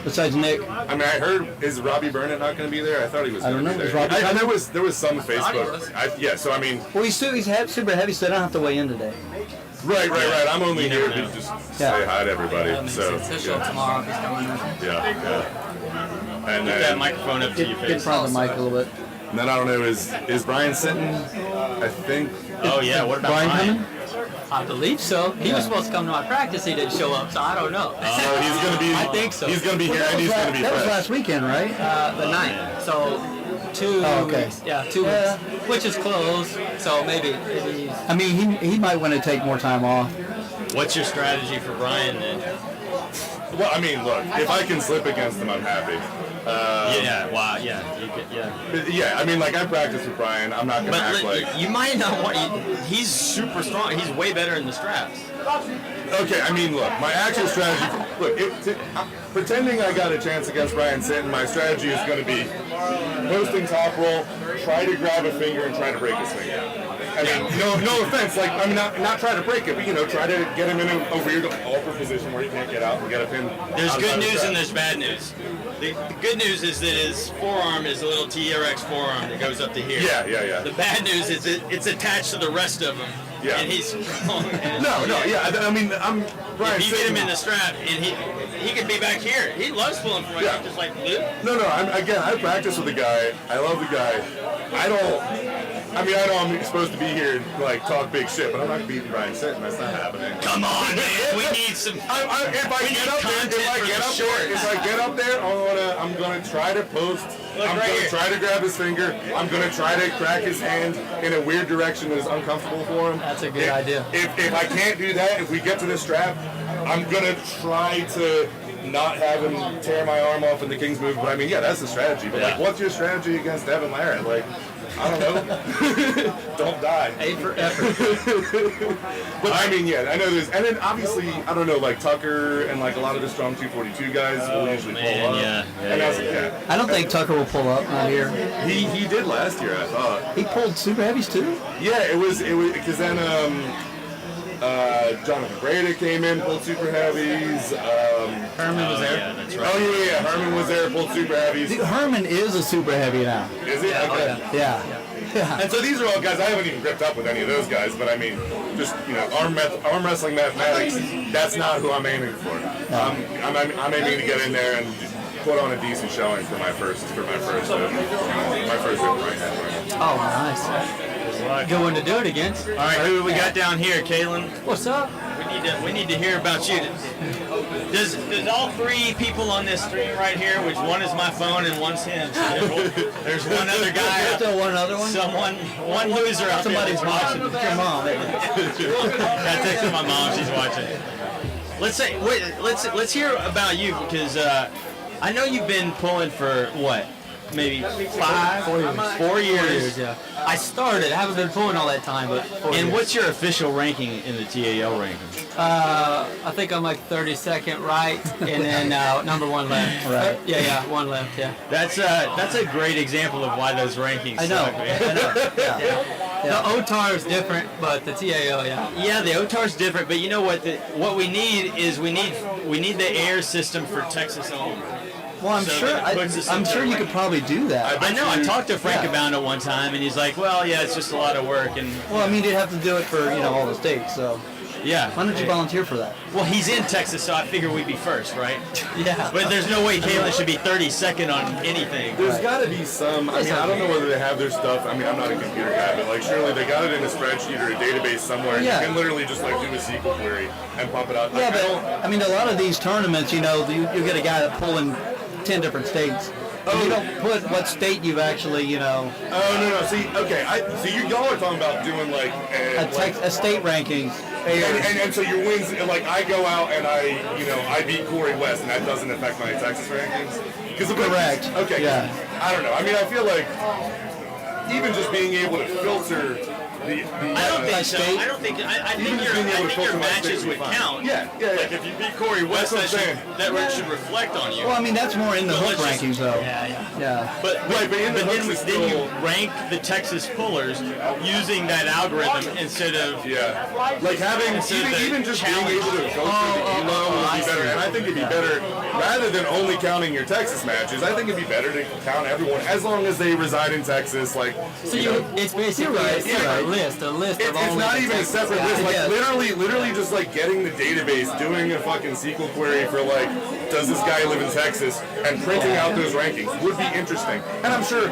besides Nick?
I mean, I heard, is Robbie Burnett not going to be there? I thought he was going to be there. And there was some Facebook. So I mean.
Well, he's super heavy, so I don't have to weigh in today.
Right. I'm only here to just say hi to everybody. So
tomorrow he's coming in.
Yeah. And
Get that microphone up to your
Get in
face.
front of the mic a little bit.
And then I don't know, is Brian Sinton? I think.
Oh yeah, what about
Brian
Brian?
coming?
I believe so. He was supposed to come to my practice. He didn't show up, so I don't know.
So he's going to be.
I think so.
He's going to be here, and he's going to be
That was
fresh.
last weekend, right?
The 9th. So 2
okay.
weeks. Yeah, 2 weeks. Which is close. So maybe he's.
I mean, he might want to take more time off.
What's your strategy for Brian then?
Well, I mean, look, if I can slip against him, I'm happy.
Wow, yeah.
But yeah, I mean, like, I practice with Brian. I'm not going to act like...
You might not want... He's super strong. He's way better in the straps.
Okay, I mean, look, my actual strategy... Look, pretending I got a chance against Brian Sinton, my strategy is going to be posting top roll, try to grab a finger, and try to break his finger. I mean, no offense, like, I mean, not try to break it, but, try to get him in a weird awkward position where he can't get out and get a pin.
There's good news and there's bad news. The good news is that his forearm is a little TRX forearm that goes up to here.
Yeah.
The bad news is it's attached to the rest of him.
Yeah.
And he's strong.
I mean, I'm Brian
If you get him
Sinton.
in the strap, and he could be back here. He loves pulling from right
Yeah.
just like Luke.
No, I practice with the guy. I love the guy. I know I'm supposed to be here and like talk big shit, but I'm not beating Brian Sinton. That's not happening.
Come on, man. We need some.
If I get up there, I'm gonna try to post. I'm gonna try to grab his finger. I'm gonna try to crack his hand in a weird direction that is uncomfortable for him.
That's a good idea.
If I can't do that, if we get to the strap, I'm gonna try to not have him tear my arm off in the King's move. But I mean, yeah, that's the strategy. But like, what's your strategy against Devin Larratt? Like, I don't know. Don't die.
A for effort.
But I mean, yeah, I know there's, and then obviously, I don't know, like Tucker and like a lot of the strong 242 guys will usually pull up.
Yeah.
I don't think Tucker will pull up out here.
He did last year, I thought.
He pulled super heavies too.
Yeah, it was because then Jonathan Breda came in, pulled super heavies.
Herman was there.
Yeah, that's right.
Oh yeah, Herman was there, pulled super heavies.
Dude, Herman is a super heavy now.
Is he? Okay.
Yeah.
And so these are all guys, I haven't even gripped up with any of those guys, but I mean, just, arm wrestling mathematics, that's not who I'm aiming for. I'm aiming to get in there and put on a decent showing for my first right now.
Oh, nice. Good one to do it against.
All right, who we got down here, Kaylin?
What's up?
We need to hear about you. Does all three people on this stream right here, which one is my phone and one's him. So there's one other guy.
Still one other one?
One loser out
Somebody's
there.
watching. Your mom.
I texted my mom. She's watching. Let's hear about you because I know you've been pulling for what? Maybe 4 years.
Yeah. I started. I haven't been pulling all that time, but 4 years.
And what's your official ranking in the TAL ranking?
I think I'm like 32nd right, and then number 1 left.
Right.
Yeah, 1 left. Yeah.
That's a great example of why those rankings
I know.
suck, man.
The OTAR is different, but the TAO, yeah.
Yeah, the OTAR's different, but you know what? What we need is we need the air system for Texas only.
Well, I'm
So
sure.
that puts us
I'm
in
sure
the
you
right-
could probably do that.
I know. I talked to Frank
Yeah.
about it one time, and he's like, "Well, yeah, it's just a lot of work." And
Well, I mean, you'd have to do it for all the states. So.
Yeah.
Why don't you volunteer for that?
Well, he's in Texas, so I figure we'd be first, right?
Yeah.
But there's no way Kalen should be 32nd on anything.
There's got to be some. I mean, I don't know whether they have their stuff. I mean, I'm not a computer guy, but like surely they got it in a spreadsheet or a database somewhere.
Yeah.
You can literally just like do a SQL query and pump it out.
Yeah, but I mean, a lot of these tournaments, you get a guy that pulling 10 different states. And you don't put what state you've actually,
Oh no. See, okay. So y'all are talking about doing like
a state rankings.
And so your wins, like I go out and I beat Corey West, and that doesn't affect my Texas rankings.
Correct.
Okay.
Yeah.
I don't know. I mean, I feel like even just being able to filter the
I don't think so. I think your matches would count.
Yeah.
Like if you beat Corey West, that should reflect on you.
Well, I mean, that's more in the hook rankings, though.
Yeah. But then you rank the Texas pullers using that algorithm instead of
like having even just being able to go through the ELO would be better. And I think it'd be better rather than only counting your Texas matches. I think it'd be better to count everyone as long as they reside in Texas. Like
it's basically a list of
it's not even a separate list. Like literally just like getting the database, doing a fucking SQL query for like, does this guy live in Texas, and printing out those rankings would be interesting. And I'm sure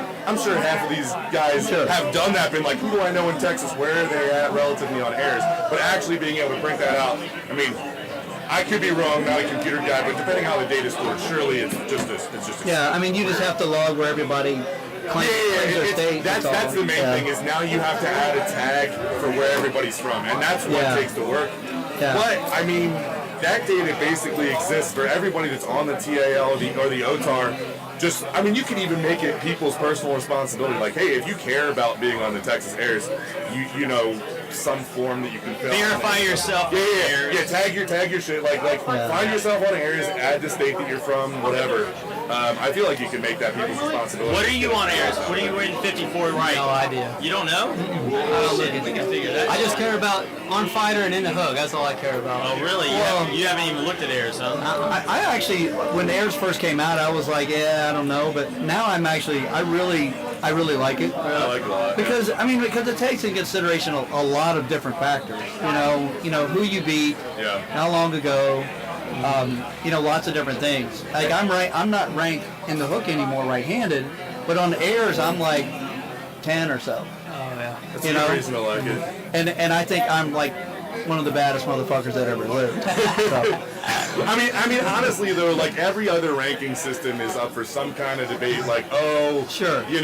half of these guys have done that, been like, who do I know in Texas? Where are they at relatively on airs? But actually being able to print that out, I mean, I could be wrong, not a computer guy, but depending how the data is stored, surely it's just this.
Yeah, I mean, you just have to log where everybody claims their state.
That's the main thing, is now you have to add a tag for where everybody's from, and that's what takes the work.
Yeah.
But, I mean, that data basically exists for everybody that's on the TAL or the OTAR. Just, I mean, you can even make it people's personal responsibility. Like, hey, if you care about being on the Texas airs, you know, some form that you can fill.
Verify yourself.
Yeah. Tag your shit. Like find yourself on airs, add the state that you're from, whatever. I feel like you can make that people's responsibility.
What are you on airs? What are you in 54 right?
No idea.
You don't know?
We can figure that. I just care about on fighter and in the hook. That's all I care about.
Oh, really? You haven't even looked at airs, huh?
I actually, when the airs first came out, I was like, I don't know. But now I really like it.
I like it a lot.
Because it takes into consideration a lot of different factors. You know who you beat, how long ago. Lots of different things. Like I'm not ranked in the hook anymore right-handed, but on the airs I'm like 10 or so.
Oh yeah. That's the reason I like it.
And I think I'm like one of the baddest motherfuckers that ever lived. So.
I mean, honestly though, like every other ranking system is up for some kind of debate. Like,
sure,
he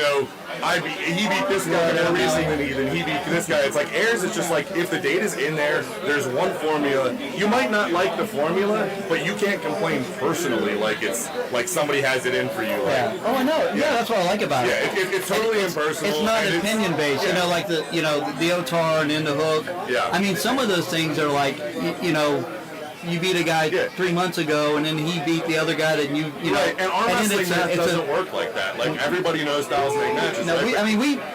beat this guy more recently than he beat this guy. It's like airs. It's just like if the data's in there, there's one formula. You might not like the formula, but you can't complain personally. Like it's like somebody has it in for you. Like,
Oh, I know. Yeah, that's what I like about it.
Yeah, it's totally impersonal.
It's not opinion based.
Yeah.
Like the OTAR and in the hook.
Yeah.
I mean, some of those things are like you beat a guy 3 months ago, and then he beat the other guy that you know.
Right, and arm wrestling doesn't work like that. Like everybody knows styles make matches.
No,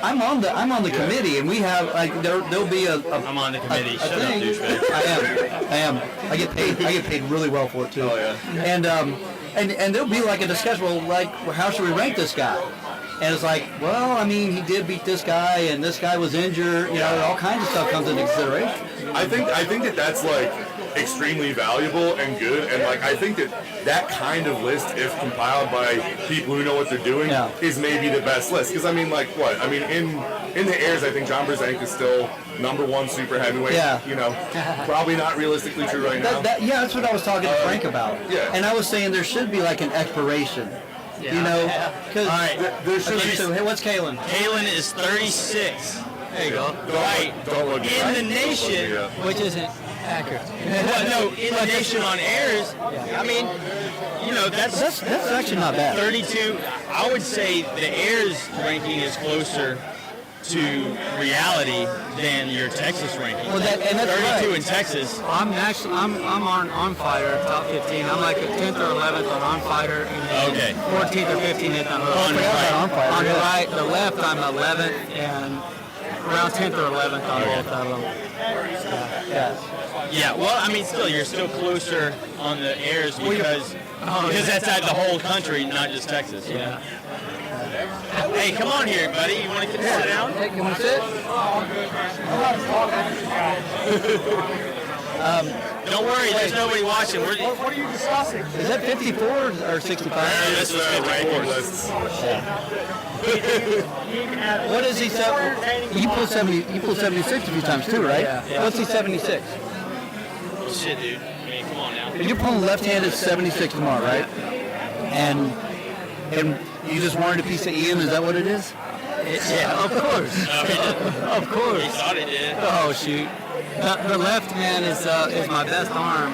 I'm on the committee, and we have like there'll be a
I'm on the committee. Shut
thing.
up, douchebag.
I am. I get paid really well for it too.
Oh yeah.
And there'll be like a discussion. Well, like, how should we rank this guy? And it's like, well, I mean, he did beat this guy, and this guy was injured. All kinds of stuff comes into consideration.
I think that's like extremely valuable and good, and like I think that kind of list, if compiled by people who know what they're doing, is maybe the best list. Because in the airs, I think John Brzenk is still #1 super heavyweight.
Yeah.
Probably not realistically true right now.
That's what I was talking to Frank about.
Yeah.
And I was saying there should be like an expiration. Because
all right,
there should be.
So, hey, what's Kalen?
Kalen is 36.
There you go.
Don't look
in the nation,
which isn't accurate.
No, in the nation on airs. I mean, that's
actually not bad.
32. I would say the airs ranking is closer to reality than your Texas ranking.
Well, and that's
32
right.
in Texas.
I'm on fighter top 15. I'm like a 10th or 11th on fighter, and then 14th or 15th at the hook. On the left, I'm 11th, and around 10th or 11th on both of them.
Yeah. Well, I mean, still, you're still closer on the airs because that's at the whole country, not just Texas.
Yeah.
Hey, come on here, buddy. You want to sit down?
Hey, you want to sit?
Don't worry, there's nobody watching.
What are you discussing?
Is that 54 or 65?
This was 54.
What is he? You pulled 70. You pulled 76 a few times too, right?
Yeah.
What's he 76?
Shit, dude. I mean, come on now.
You're pulling left-handed 76 tomorrow, right? And you just wanted a piece of Ian. Is that what it is?
Yeah, of course. Of course.
He thought he did.
Oh shoot. The left hand is my best arm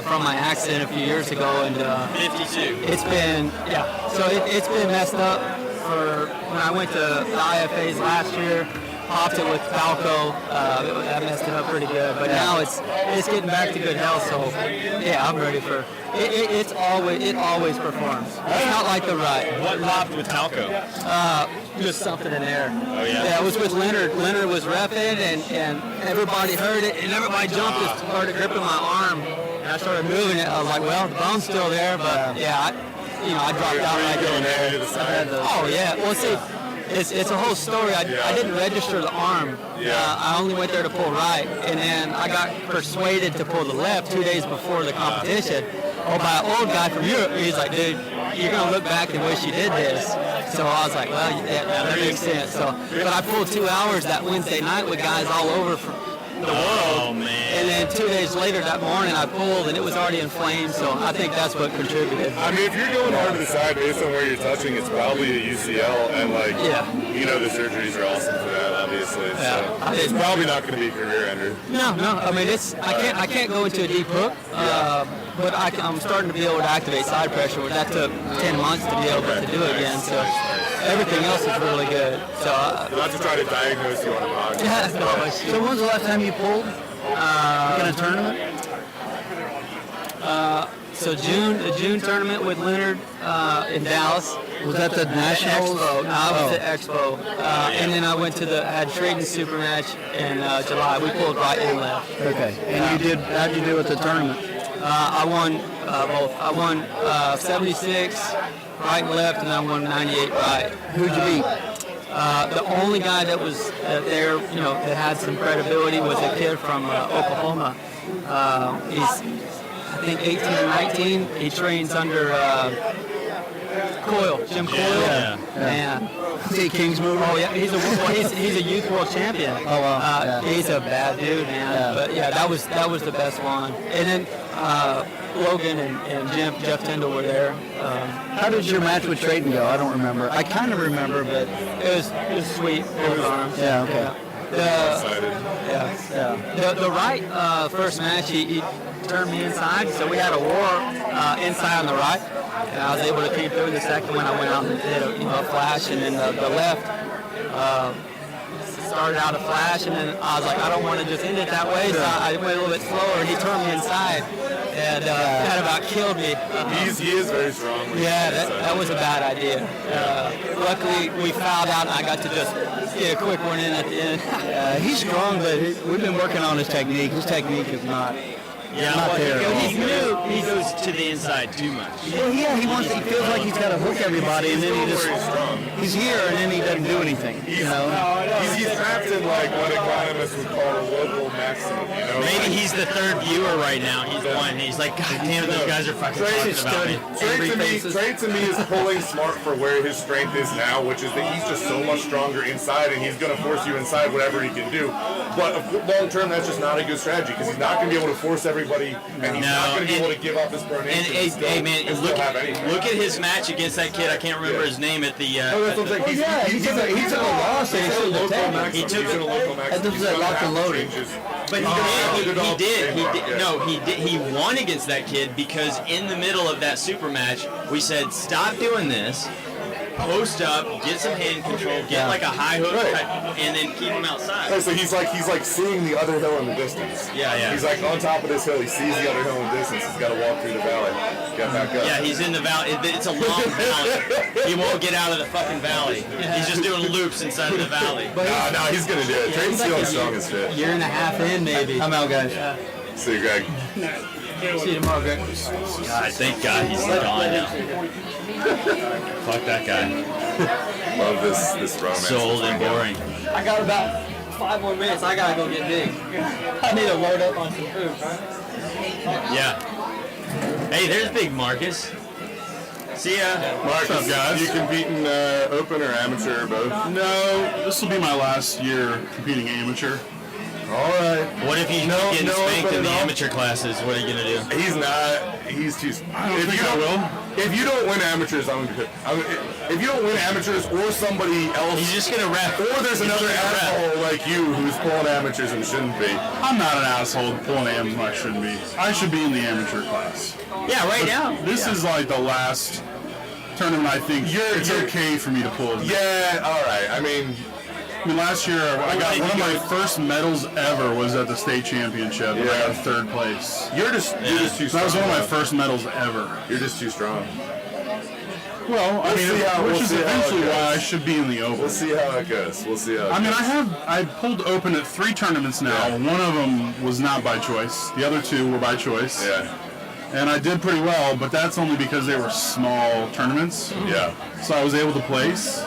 from my accident a few years ago, and
52.
it's been So it's been messed up for when I went to the IFAs last year. Popped it with Falco. That messed it up pretty good, but now it's getting back to good health. So yeah, I'm ready for. It always performs. It's not like the right.
What popped with Talco?
Just something in there.
Oh yeah.
Yeah, it was with Leonard. Leonard was repping, and everybody heard it, and everybody jumped and started gripping my arm, and I started moving it. I was like, well, the bone's still there, but I dropped out right there. Oh yeah. Well, see. It's a whole story. I didn't register the arm. I only went there to pull right, and then I got persuaded to pull the left 2 days before the competition. By an old guy from Europe. He's like, dude, you're gonna look back and wish you did this. So I was like, well, yeah, that makes sense. So, but I pulled 2 hours that Wednesday night with guys all over from the world.
Oh man.
And then 2 days later that morning I pulled and it was already inflamed. So I think that's what contributed.
I mean, if you're going hard to the side based on where you're touching, it's probably a UCL, and the surgeries are awesome for that, obviously. So it's probably not going to be a career ender.
No. I mean, I can't go into a deep hook, but I'm starting to be able to activate side pressure. Which that took 10 months to be able to do again. So everything else is really good. So
not to try to diagnose you on a podcast.
So when's the last time you pulled in a tournament?
So the June tournament with Leonard in Dallas.
Was that the Nationals?
Expo. No, I was at Expo. And then I went to had Trading Super Match in July. We pulled right and left.
Okay. And how'd you do at the tournament?
I won both. I won 76 right and left, and I won 98 right.
Who'd you beat?
The only guy that was there, that had some credibility was a kid from Oklahoma. He's, I think, 18 or 19. He trains under Coyle, Jim Coyle.
Yeah. Is he a Kings mover?
Oh yeah, he's a youth world champion.
Oh wow.
He's a bad dude, man.
Yeah.
But yeah, that was the best one. And then Logan and Jeff Tyndall were there.
How did your match with Trayton go? I don't remember. I kind of remember, but
it was sweet. Both arms.
Yeah. Okay.
The right first match, he turned me inside, so we had a war inside on the right, and I was able to keep through. The second one, I went out and did a flash, and then the left started out a flash, and then I was like, I don't want to just end it that way, so I went a little bit slower, and he turned me inside, and that about killed me.
He is very strong.
Yeah, that was a bad idea. Luckily, we fouled out, and I got to just get a quick one in at the end.
He's strong, but we've been working on his technique. His technique is not. Not there.
He's new. He goes to the inside too much.
Well, yeah, he feels like he's got to hook everybody, and then he's here, and then he doesn't do anything.
He's trapped in like what economists would call a local maximum.
Maybe he's the third viewer right now. He's the one. He's like, God damn, those guys are fucking talking about me.
Trey to me is pulling smart for where his strength is now, which is that he's just so much stronger inside, and he's going to force you inside whatever he can do. But long term, that's just not a good strategy because he's not going to be able to force everybody, and he's not going to be able to give up his pronation.
Look at his match against that kid. I can't remember his name at the.
He took a loss. He took a local match. He took a local match.
That was locked and loaded.
But he did. He won against that kid because in the middle of that super match, we said, stop doing this. Post up, get some hand control, get like a high hook, and then keep him outside.
Right, so he's like seeing the other hill in the distance.
Yeah.
He's like on top of this hill. He sees the other hill in the distance. He's got to walk through the valley. Got back up.
Yeah, he's in the valley. It's a long valley. He won't get out of the fucking valley. He's just doing loops inside of the valley.
No, he's gonna do it. Trey's still strong as shit.
Year and a half in, maybe.
I'm out, guys.
See you, Greg.
See you tomorrow, Greg.
God, thank God he's gone now. Fuck that guy.
Love this romance.
So old and boring.
I got about
5 more minutes. I gotta go get big. I need to load up on some food.
Yeah. Hey, there's Big Marcus. See ya.
Marcus,
what's up, guys?
You compete in open or amateur or both?
No, this will be my last year competing amateur.
All right.
What if you keep getting spanked in the amateur classes? What are you gonna do?
He's not. He's too.
I don't think I will.
If you don't win amateurs, if you don't win amateurs or somebody else,
He's just gonna ref.
or there's another asshole like you who's pulling amateurs and shouldn't be.
I'm not an asshole pulling am. I shouldn't be. I should be in the amateur class.
Yeah, right now.
This is like the last tournament I think it's okay for me to pull.
Yeah. All right. I mean,
last year I got one of my first medals ever was at the state championship. And I got third place.
you're just too strong.
That was one of my first medals ever.
You're just too strong.
Well, I mean,
we'll
which is
see how it
eventually
goes.
why I should be in the Open.
We'll see how it goes. We'll see how it
I mean,
goes.
I pulled Open at 3 tournaments now.
Yeah.
One of them was not by choice. The other 2 were by choice.
Yeah.
And I did pretty well, but that's only because they were small tournaments.
Yeah.
So I was able to place.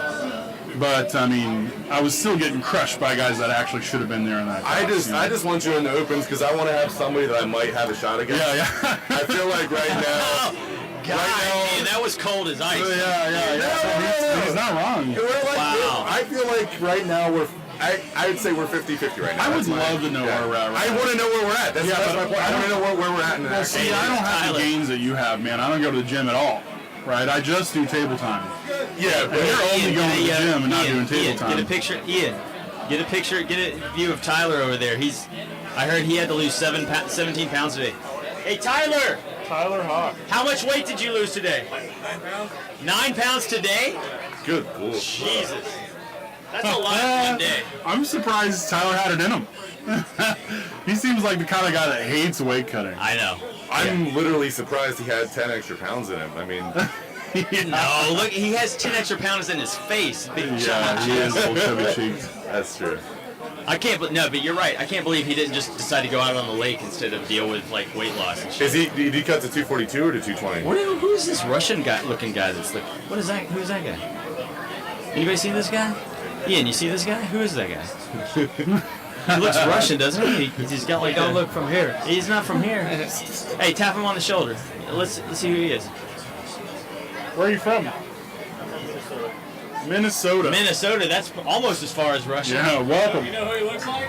But I mean, I was still getting crushed by guys that actually should have been there in that class,
I just want you in the opens because I want to have somebody that I might have a shot against.
Yeah.
I feel like right now.
God, man, that was cold as ice.
No.
He's not wrong.
Wow.
I feel like right now I would say we're 50-50 right now.
I would love to know where we're at right
I
now.
want to know where we're at. That's my point. I want to know where we're at in the
Well,
next
see,
game.
I don't have the
Tyler.
gains that you have, man. I don't go to the gym at all, right? I just do table time.
Yeah,
And you're only going to the gym and not doing table
Ian,
time.
get a picture. Ian, get a picture. Get a view of Tyler over there. I heard he had to lose 17 pounds today. Hey, Tyler.
Tyler Hawk.
How much weight did you lose today? 9 pounds today?
good. Cool.
Jesus. That's a lot in one day.
I'm surprised Tyler had it in him. He seems like the kind of guy that hates weight cutting.
I know.
I'm literally surprised he had 10 extra pounds in him. I mean,
No, look, he has 10 extra pounds in his face. Big
Yeah, he is a little chubby cheeked.
that's true.
I can't, no, but you're right. I can't believe he didn't just decide to go out on the lake instead of deal with like weight loss and shit.
Did he cut to 242 or to 220?
Who is this Russian looking guy that's like? What is that? Who is that guy? Anybody see this guy? Ian, you see this guy? Who is that guy? He looks Russian, doesn't he? He's got like.
Don't look from here.
He's not from here. Hey, tap him on the shoulder. Let's see who he is.
Where are you from? Minnesota.
Minnesota. That's almost as far as Russia.
Yeah, welcome.
You know who he looks like?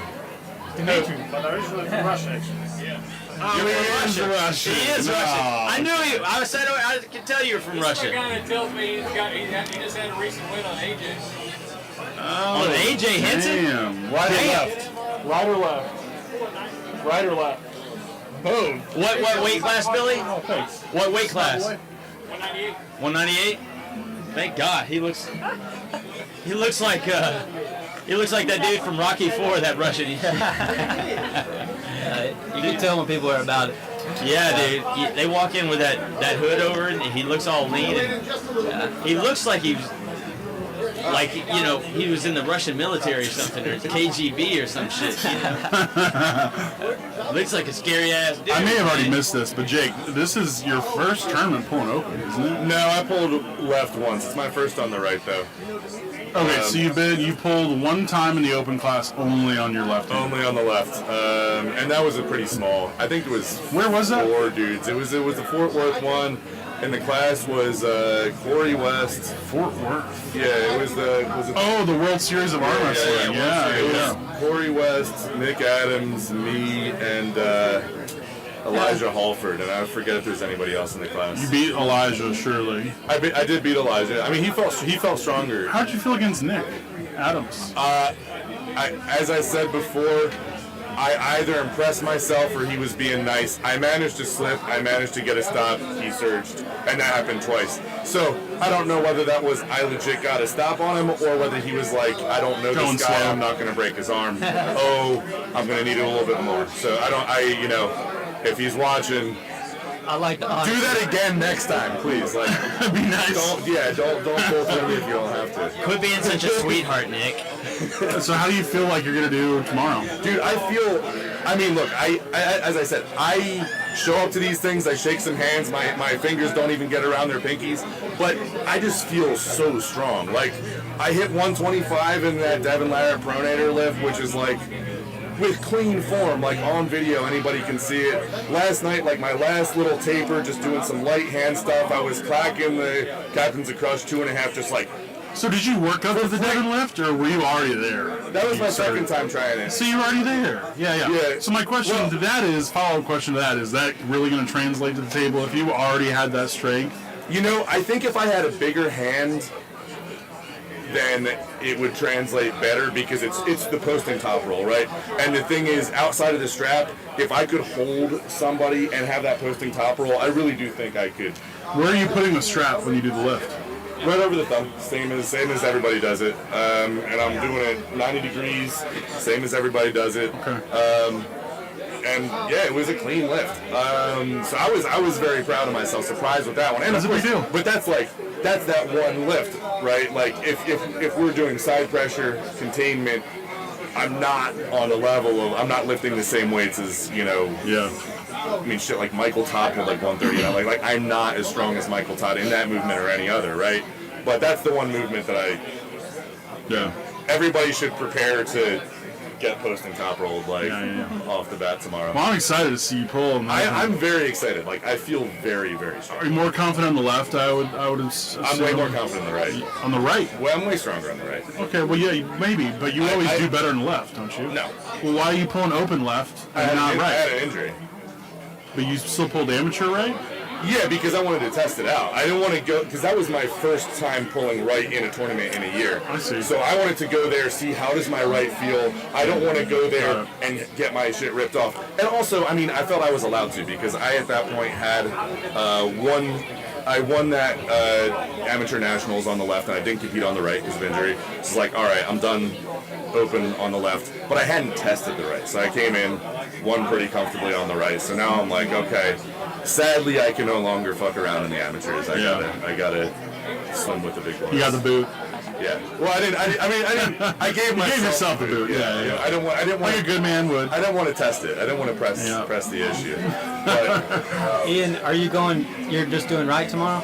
Dimitri.
But originally from Russia, actually. Yeah.
Oh,
He is
Russian.
Russian.
He is
No.
Russian. I knew he. I could tell you were from
This is
Russia.
the guy that tells me he just had a recent win on AJ.
On AJ Henson.
Damn. Right or
Damn.
left?
Right or left? Right or left?
Both.
What weight class, Billy?
Oh, thanks.
What weight class?
198.
198. Thank God. He looks like that dude from Rocky IV, that Russian.
You can tell when people are about it.
Yeah, dude. They walk in with that hood over, and he looks all lean. And, he looks like he's he was in the Russian military or something, or KGB or some shit. You know? Looks like a scary ass dude.
I may have already missed this, but Jake, this is your first tournament pulling open, isn't it?
No, I pulled left once. It's my first on the right though.
Okay, so you pulled one time in the open class only on your left hand.
Only on the left, and that was a pretty small. I think it was.
Where was that?
4 dudes. It was the Fort Worth one, and the class was Corey West.
Fort Worth.
Yeah, it was the.
Oh, the World Series of Arm Wrestling.
It
Yeah.
was Corey West, Nick Adams, me, and Elijah Halford, and I forget if there's anybody else in the class.
You beat Elijah, surely.
I did beat Elijah. I mean, he felt stronger.
How'd you feel against Nick Adams?
As I said before, I either impressed myself or he was being nice. I managed to slip. I managed to get a stop. He surged, and that happened twice. So I don't know whether that was I legit got a stop on him or whether he was like, I don't know
Going
this guy.
slow.
I'm not going to break his arm. I'm going to need it a little bit more. So if he's watching,
I like the
do that again next time, please. Like,
Be nice.
don't pull through me if you don't have to.
Quit being such a sweetheart, Nick.
So how do you feel like you're gonna do tomorrow?
Dude, I feel I mean, look, I as I said, I show up to these things, I shake some hands, my fingers don't even get around their pinkies, but I just feel so strong. Like, I hit 125 in that Devin Larratt pronator lift, which is like, with clean form, like on video, anybody can see it. Last night, like my last little taper, just doing some light hand stuff, I was clacking the Captains of Crush 2.5, just like.
So did you work up to the Devin lift, or were you already there?
That was my second time trying it.
So you were already there? Yeah. So my question to that is, follow-up question to that, is that really going to translate to the table if you already had that strength?
You know, I think if I had a bigger hand, then it would translate better because it's the posting top roll, right? And the thing is, outside of the strap, if I could hold somebody and have that posting top roll, I really do think I could.
Where are you putting the strap when you do the lift?
Right over the thumb, same as everybody does it, and I'm doing it 90 degrees, same as everybody does it.
Okay.
And yeah, it was a clean lift. So I was very proud of myself, surprised with that one. And
that's a big deal.
But that's that one lift, right? Like if we're doing side pressure containment, I'm not on the level of, I'm not lifting the same weights as, you know.
Yeah.
I mean, shit, like Michael Todd with like 130. You know, like I'm not as strong as Michael Todd in that movement or any other, right? But that's the one movement that everybody should prepare to get posting top rolled off the bat tomorrow.
Well, I'm excited to see you pull.
I'm very excited. Like I feel very, very strong.
Are you more confident on the left? I would assume.
I'm way more confident on the right.
On the right?
Well, I'm way stronger on the right.
Okay, well, yeah, maybe, but you always do better on the left, don't you?
No.
Well, why are you pulling open left and not right?
I had an injury.
But you still pulled amateur right?
Yeah, because I wanted to test it out. I didn't want to go, because that was my first time pulling right in a tournament in a year.
I see.
So I wanted to go there, see how does my right feel. I don't want to go there and get my shit ripped off. And also, I mean, I felt I was allowed to, because I at that point had I won that amateur nationals on the left, and I didn't compete on the right because of injury. So it's like, all right, I'm done open on the left, but I hadn't tested the right. So I came in, won pretty comfortably on the right. So now I'm like, okay, sadly I can no longer fuck around in the amateurs. I gotta swim with the big boys.
You got the boot.
Yeah. Well, I didn't. I gave
yourself the boot. Yeah.
I didn't want.
Like a good man would.
I didn't want to test it. I didn't want to press the issue. But,
Ian, are you going? You're just doing right tomorrow?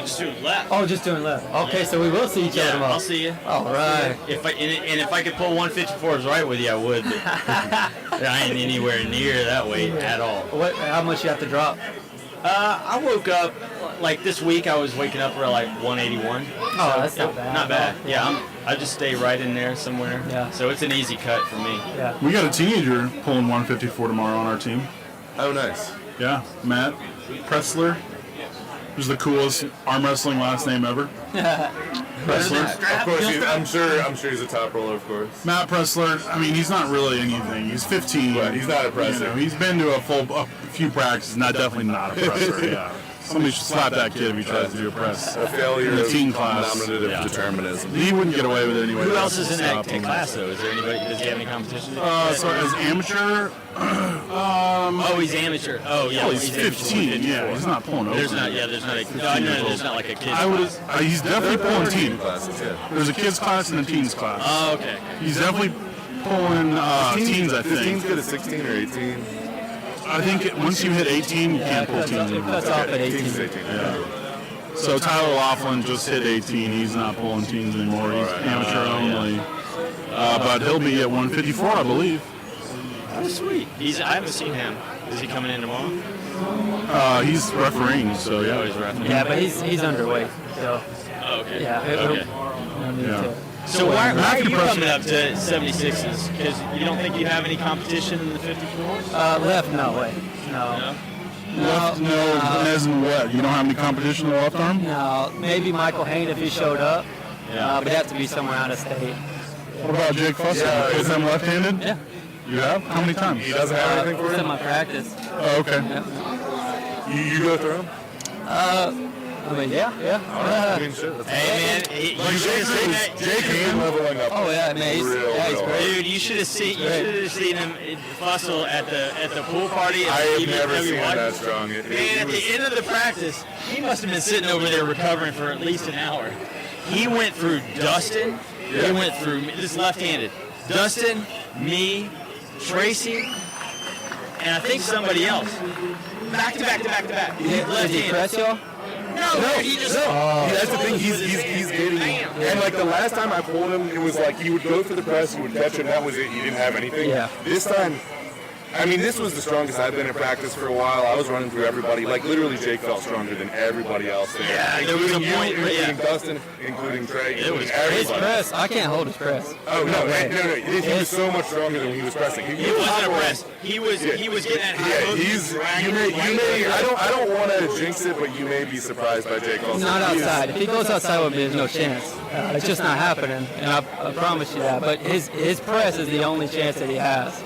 Just doing left.
Oh, just doing left. Okay, so we will see each other tomorrow.
I'll see you.
All right.
If I could pull 154s right with you, I would. But I ain't anywhere near that weight at all.
How much you have to drop?
I woke up like this week. I was waking up around like 181.
Oh, that's not bad.
Not bad. Yeah, I just stay right in there somewhere.
Yeah.
So it's an easy cut for me.
Yeah.
We got a teenager pulling 154 tomorrow on our team.
oh, nice.
Yeah, Matt Pressler. Who's the coolest arm wrestling last name ever? Pressler.
Of course, I'm sure he's a top roller, of course.
Matt Pressler. I mean, he's not really anything. He's 15.
Right, he's not a presser.
You know, he's been to a few practices. Definitely not a presser. Yeah. Somebody should slap that kid if he tries to do a press.
A failure
in the
of
teen class.
nominative determinism.
He wouldn't get away with it anyway.
Who else is in that class though? Is there anybody? Does he have any competition?
So as amateur.
Oh, he's amateur. Oh, yeah.
Well, he's 15. Yeah, he's not pulling over.
There's not like a kid.
He's definitely pulling teen.
Classes, yeah.
There's a kids class and a teens class.
Oh, okay.
He's definitely pulling teens, I think.
15's good at 16 or 18.
I think once you hit 18, you can't pull teens anymore.
That's off at 18.
18's 18.
Yeah. So Tyler Laughlin just hit 18. He's not pulling teens anymore. He's amateur only. But he'll be at 154, I believe.
Oh, sweet. I haven't seen him. Is he coming in tomorrow?
He's refereeing, so yeah.
Oh, he's refereeing.
Yeah, but he's underweight. So.
Oh, okay.
Yeah.
Okay.
Yeah.
So why are you coming up to 76s? Because you don't think you have any competition in the 54s?
Left, no way. No.
Left, no, as in what? You don't have any competition in the left arm?
No. Maybe Michael Hain if he showed up.
Yeah.
But it'd have to be somewhere out of state.
What about Jake Fussell? Is him left-handed?
Yeah.
You have? How many times?
He doesn't have anything for
It's
you?
in my practice.
Oh, okay.
Yeah.
You go through him?
I mean, yeah.
I mean, shit. That's
Hey, man. You should have seen that.
Jake is leveling up.
Oh, yeah, man. He's great.
Dude, you should have seen him Fussell at the pool party.
I have never seen him that strong.
Man, at the end of the practice, he must have been sitting over there recovering for at least an hour. He went through Dustin. He went through this left-handed. Dustin, me, Tracy, and I think somebody else. Back to back to back to back.
Did he press y'all?
No, he just.
That's the thing. He's getting. And like the last time I pulled him, it was like he would go for the press, he would catch him. That was it. He didn't have anything.
Yeah.
This time, I mean, this was the strongest I've been in practice for a while. I was running through everybody. Like literally, Jake felt stronger than everybody else there.
Yeah, there was a point.
Including Dustin, including Trey, including everybody.
His press, I can't hold his press.
Oh no! He was so much stronger than when he was pressing.
He wasn't a press. He was getting that high.
Yeah, you may. I don't want to jinx it, but you may be surprised by Jake also.
Not outside. If he goes outside with me, there's no chance. It's just not happening, and I promise you that. But his press is the only chance that he has.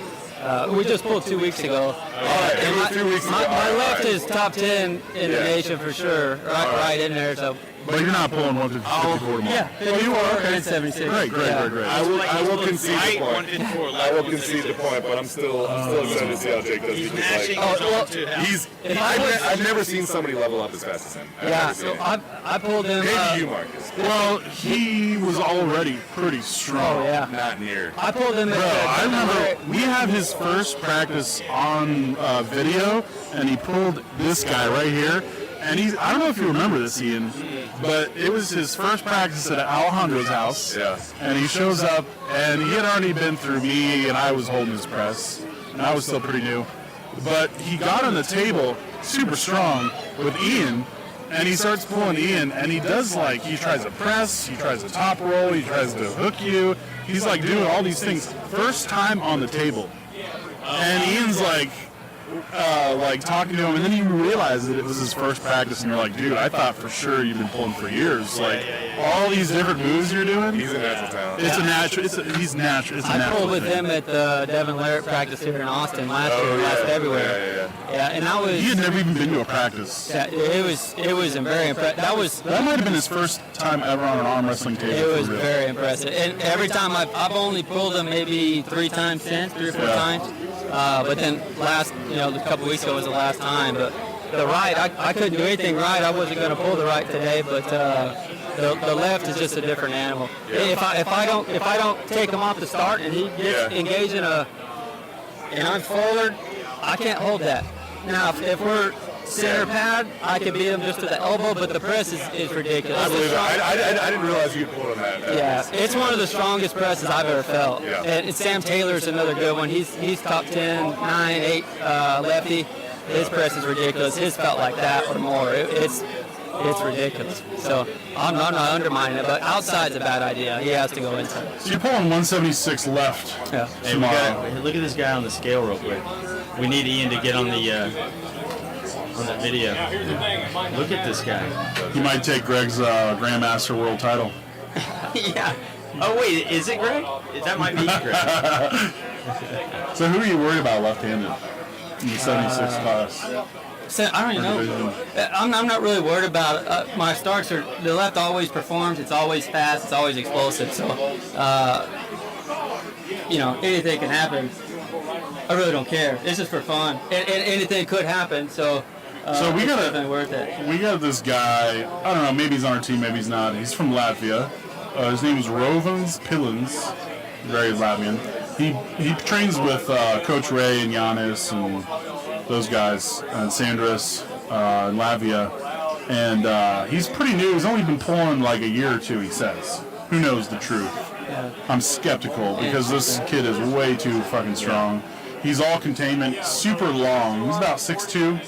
We just pulled 2 weeks ago. My left is top 10 in the nation for sure, right in there. So.
But you're not pulling 154 tomorrow.
Yeah, you are. 176.
Great.
I will concede the point. I will concede the point, but I'm still excited to see how Jake does. Because I've never seen somebody level up as fast as him.
Yeah, so I pulled him.
Maybe you, Marcus.
Well, he was already pretty strong.
Oh yeah.
Not near.
I pulled him.
Bro, I remember we have his first practice on video, and he pulled this guy right here. And I don't know if you remember this, Ian, but it was his first practice at Alejandro's house.
Yeah.
And he shows up, and he had already been through me, and I was holding his press, and I was still pretty new. But he got on the table super strong with Ian, and he starts pulling Ian, and he does he tries to press, he tries to top roll, he tries to hook you. He's like doing all these things. First time on the table. And Ian's like talking to him, and then you realize that it was his first practice, and you're like, dude, I thought for sure you've been pulling for years. Like, all these different moves you're doing.
He's a natural talent.
It's a natural. He's natural. It's a natural.
I pulled with
thing.
him at the Devin Larrett practice here in Austin last February. Yeah, and that was.
He had never even been to a practice.
Yeah, it was very impressive. That
might have been his first time ever on an arm wrestling table.
It was very impressive, and every time I've only pulled him maybe 3 times since, 3 or 4 times. But then a couple weeks ago was the last time. But the right, I couldn't do anything right. I wasn't going to pull the right today, but the left is just a different animal. Yeah. If I don't take him off the start and he gets engaged and I'm forward, I can't hold that. Now if we're center pad, I can beat him just to the elbow, but the press is ridiculous.
I believe it. I didn't realize you could pull on that.
Yeah, it's one of the strongest presses I've ever felt.
Yeah.
And Sam Taylor's another good one. He's top 10, 9, 8 lefty. His press is ridiculous. His felt like that or more. It's ridiculous. So I'm not undermining it, but outside's a bad idea. He has to go inside.
So you're pulling 176 left.
Yeah.
Hey, look at this guy on the scale real quick. We need Ian to get on the video. Look at this guy.
He might take Greg's Grandmaster World title.
Yeah. Oh wait, is it Greg? That might be Greg.
So who are you worried about left-handed in the 76 class?
So I don't even know. I'm not really worried about it. My starts are the left always performs. It's always fast. It's always explosive. So anything can happen. I really don't care. It's just for fun. And anything could happen. So
we got
definitely worth it.
We got this guy. I don't know. Maybe he's on our team. Maybe he's not. He's from Latvia. His name is Rovans Pilins. Very Latvian. He trains with Coach Ray and Giannis and those guys and Sandras in Latvia. And he's pretty new. He's only been pulling like a year or two, he says. Who knows the truth?
Yeah.
I'm skeptical because this kid is way too fucking strong. He's all containment, super long. He's about 6'2".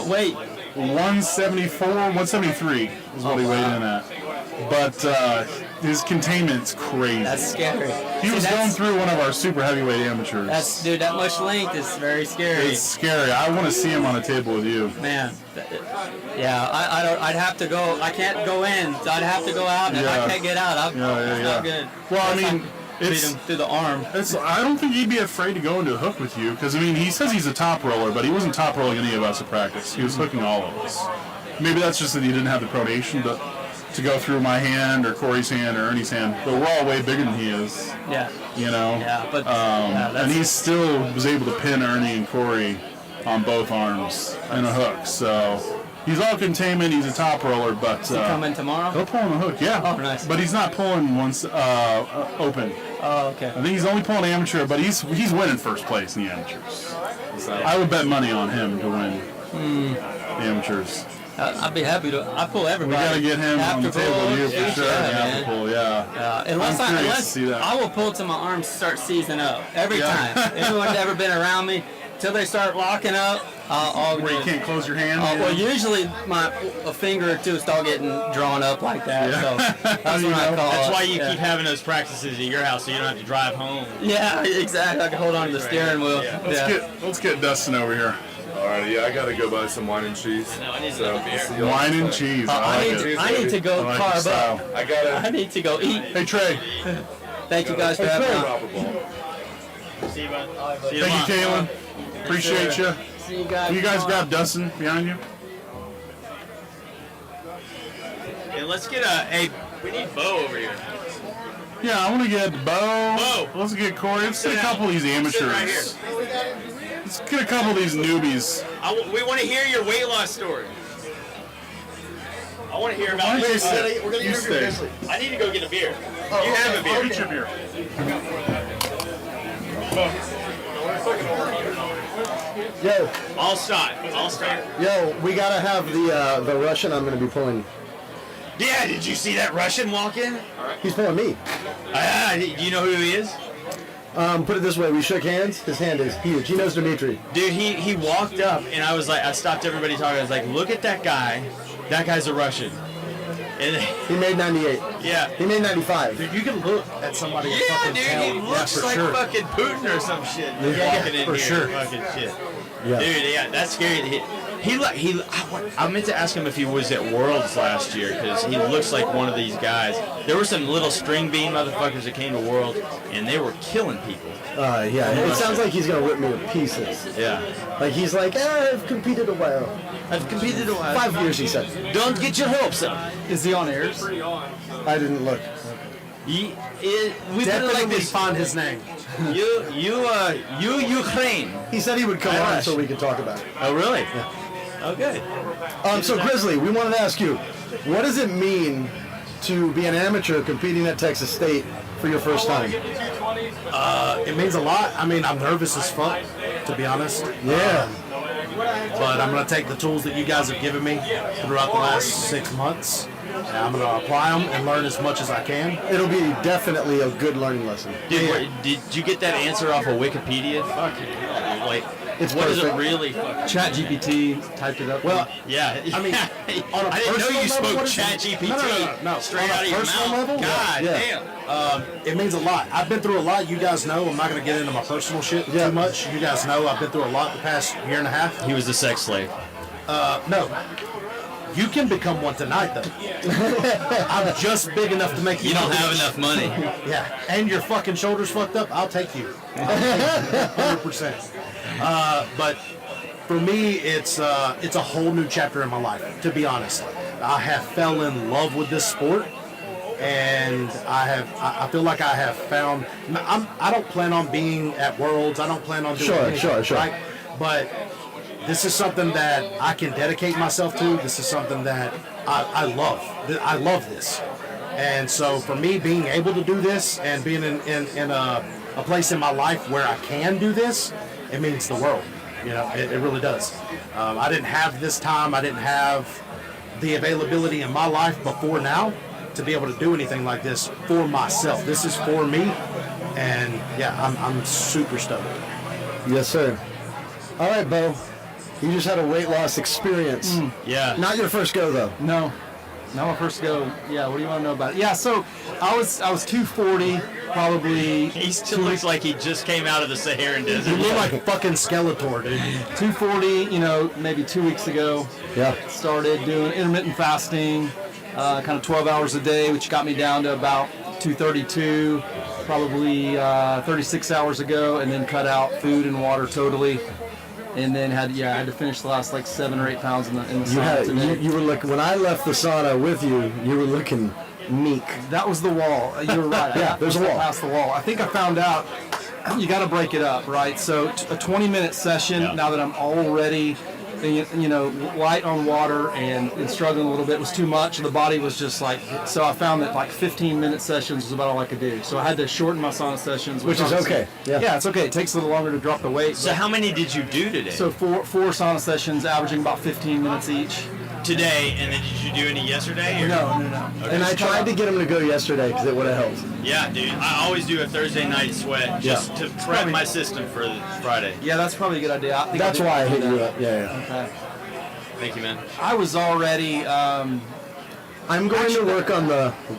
Wait.
174, 173 is what he weighed in at. But his containment's crazy.
That's scary.
He was going through one of our super heavyweight amateurs.
That much length is very scary.
It's scary. I want to see him on a table with you.
Man, yeah, I'd have to go. I can't go in, so I'd have to go out, and if I can't get out, it's not good.
Well, I mean,
beat him through the arm.
I don't think he'd be afraid to go into a hook with you, because I mean, he says he's a top roller, but he wasn't top rolling any of us at practice. He was hooking all of us. Maybe that's just that he didn't have the pronation, but to go through my hand or Corey's hand or Ernie's hand, but we're all way bigger than he is.
Yeah.
Yeah,
but
and he still was able to pin Ernie and Corey on both arms in a hook. So he's all containment. He's a top roller, but
is he coming tomorrow?
He'll pull on the hook. Yeah.
Oh, nice.
But he's not pulling once open.
Oh, okay.
I think he's only pulling amateur, but he's winning first place in the amateurs. So I would bet money on him to win the amateurs.
I'd be happy to. I pull everybody.
We gotta get him on the table here for sure.
Yeah,
pull,
unless I will pull till my arms start seizing up every time. Anyone's ever been around me, till they start locking up,
where you can't close your hand.
Well, usually a finger or two start getting drawn up like that. So that's what I call
That's
it.
why you keep having those practices at your house, so you don't have to drive home.
Yeah, exactly. I can hold on to the steering wheel.
Let's get Dustin over here.
Alright, I gotta go buy some wine and cheese.
Wine and cheese.
I need to go carb up. I need to go eat.
Hey Trey.
Thank you guys for having me.
See you, bud.
Thank you, Caitlin. Appreciate you.
See you guys.
Will you guys grab Dustin behind you?
And let's get we need Bo over here.
Yeah, I want to get Bo. Let's get Corey. Let's get a couple of these amateurs.
Right here.
Let's get a couple of these newbies.
We want to hear your weight loss story. I want to hear about it.
We're going to interview Grizzly.
I need to go get a beer. You have a beer.
Get your beer.
Yo.
I'll start.
Yo, we got to have the Russian I'm going to be pulling.
Yeah, did you see that Russian walk in?
He's pulling me.
Do you know who he is?
Put it this way, we shook hands. His hand is huge. He knows Dimitri.
Dude, he walked up, and I was like, I stopped everybody talking. I was like, look at that guy. That guy's a Russian. And
he made 98.
Yeah.
He made 95.
Dude, you can look at somebody and fucking
dude,
tell.
he looks like fucking Putin or some shit. Walking in
for
here,
sure.
fucking shit.
Yeah.
Dude, yeah, that's scary. I meant to ask him if he was at Worlds last year, because he looks like one of these guys. There were some little string bean motherfuckers that came to Worlds, and they were killing people.
Yeah, it sounds like he's going to rip me to pieces.
Yeah.
Like he's like, I've competed a while. 5 years, he said.
Don't get your hopes up.
Is he on airs?
I didn't look.
We
Definitely find his name.
You Ukraine.
He said he would come on so we could talk about it.
Oh, really?
Yeah.
Oh, good.
So Grizzly, we wanted to ask you, what does it mean to be an amateur competing at Texas State for your first time?
It means a lot. I mean, I'm nervous as fuck, to be honest.
Yeah.
But I'm going to take the tools that you guys have given me throughout the last 6 months, and I'm going to apply them and learn as much as I can.
It'll be definitely a good learning lesson.
Did you get that answer off of Wikipedia? Fucking hell, dude. Like,
it's
what
perfect.
is it really?
Chat GPT typed it up.
Well,
yeah.
I mean, on a
I didn't know you
personal
spoke
level, what is
Chat
it?
GPT
No.
straight
On a
out of your
personal
mouth.
level?
God
Yeah.
damn.
It means a lot. I've been through a lot. You guys know. I'm not going to get into my personal shit too much. You guys know I've been through a lot the past year and a half.
He was a sex slave.
No. You can become one tonight, though. I'm just big enough to make you.
You don't have enough money.
Yeah, and your fucking shoulders fucked up. I'll take you. 100%. But for me, it's a whole new chapter in my life. To be honest, I have fell in love with this sport, and I feel like I have found. I don't plan on being at Worlds. I don't plan on doing anything,
Sure.
right? But this is something that I can dedicate myself to. This is something that I love. I love this. And so for me, being able to do this and being in a place in my life where I can do this, it means the world. You know, it really does. I didn't have this time. I didn't have the availability in my life before now to be able to do anything like this for myself. This is for me. And yeah, I'm super stoked.
Yes, sir. All right, Bo. You just had a weight loss experience.
Yeah.
Not your first go, though.
No, not my first go. Yeah, what do you want to know about it? Yeah, so I was 240, probably.
He still looks like he just came out of the Saharan
He
desert.
looked like a fucking Skeletor, dude. 240, maybe 2 weeks ago.
Yeah.
Started doing intermittent fasting, kind of 12 hours a day, which got me down to about 232, probably 36 hours ago, and then cut out food and water totally. And then I had to finish the last like 7 or 8 pounds in the sauna today.
You were looking, when I left the sauna with you, you were looking meek.
That was the wall. You were right.
Yeah, there's a wall.
Past the wall. I think I found out you got to break it up, right? So a 20-minute session, now that I'm already light on water and struggling a little bit was too much. The body was just like, so I found that like 15-minute sessions was about all I could do. So I had to shorten my sauna sessions.
Which is okay.
Yeah, it's okay. It takes a little longer to drop the weight.
So how many did you do today?
So four sauna sessions averaging about 15 minutes each.
Today, and then did you do any yesterday? Or?
No.
Okay.
And I tried to get him to go yesterday because it would have helped.
Yeah, dude. I always do a Thursday night sweat just to prep my system for Friday.
Yeah, that's probably a good idea.
That's why I hit you up. Yeah.
Okay.
Thank you, man.
I was already.
I'm going to work on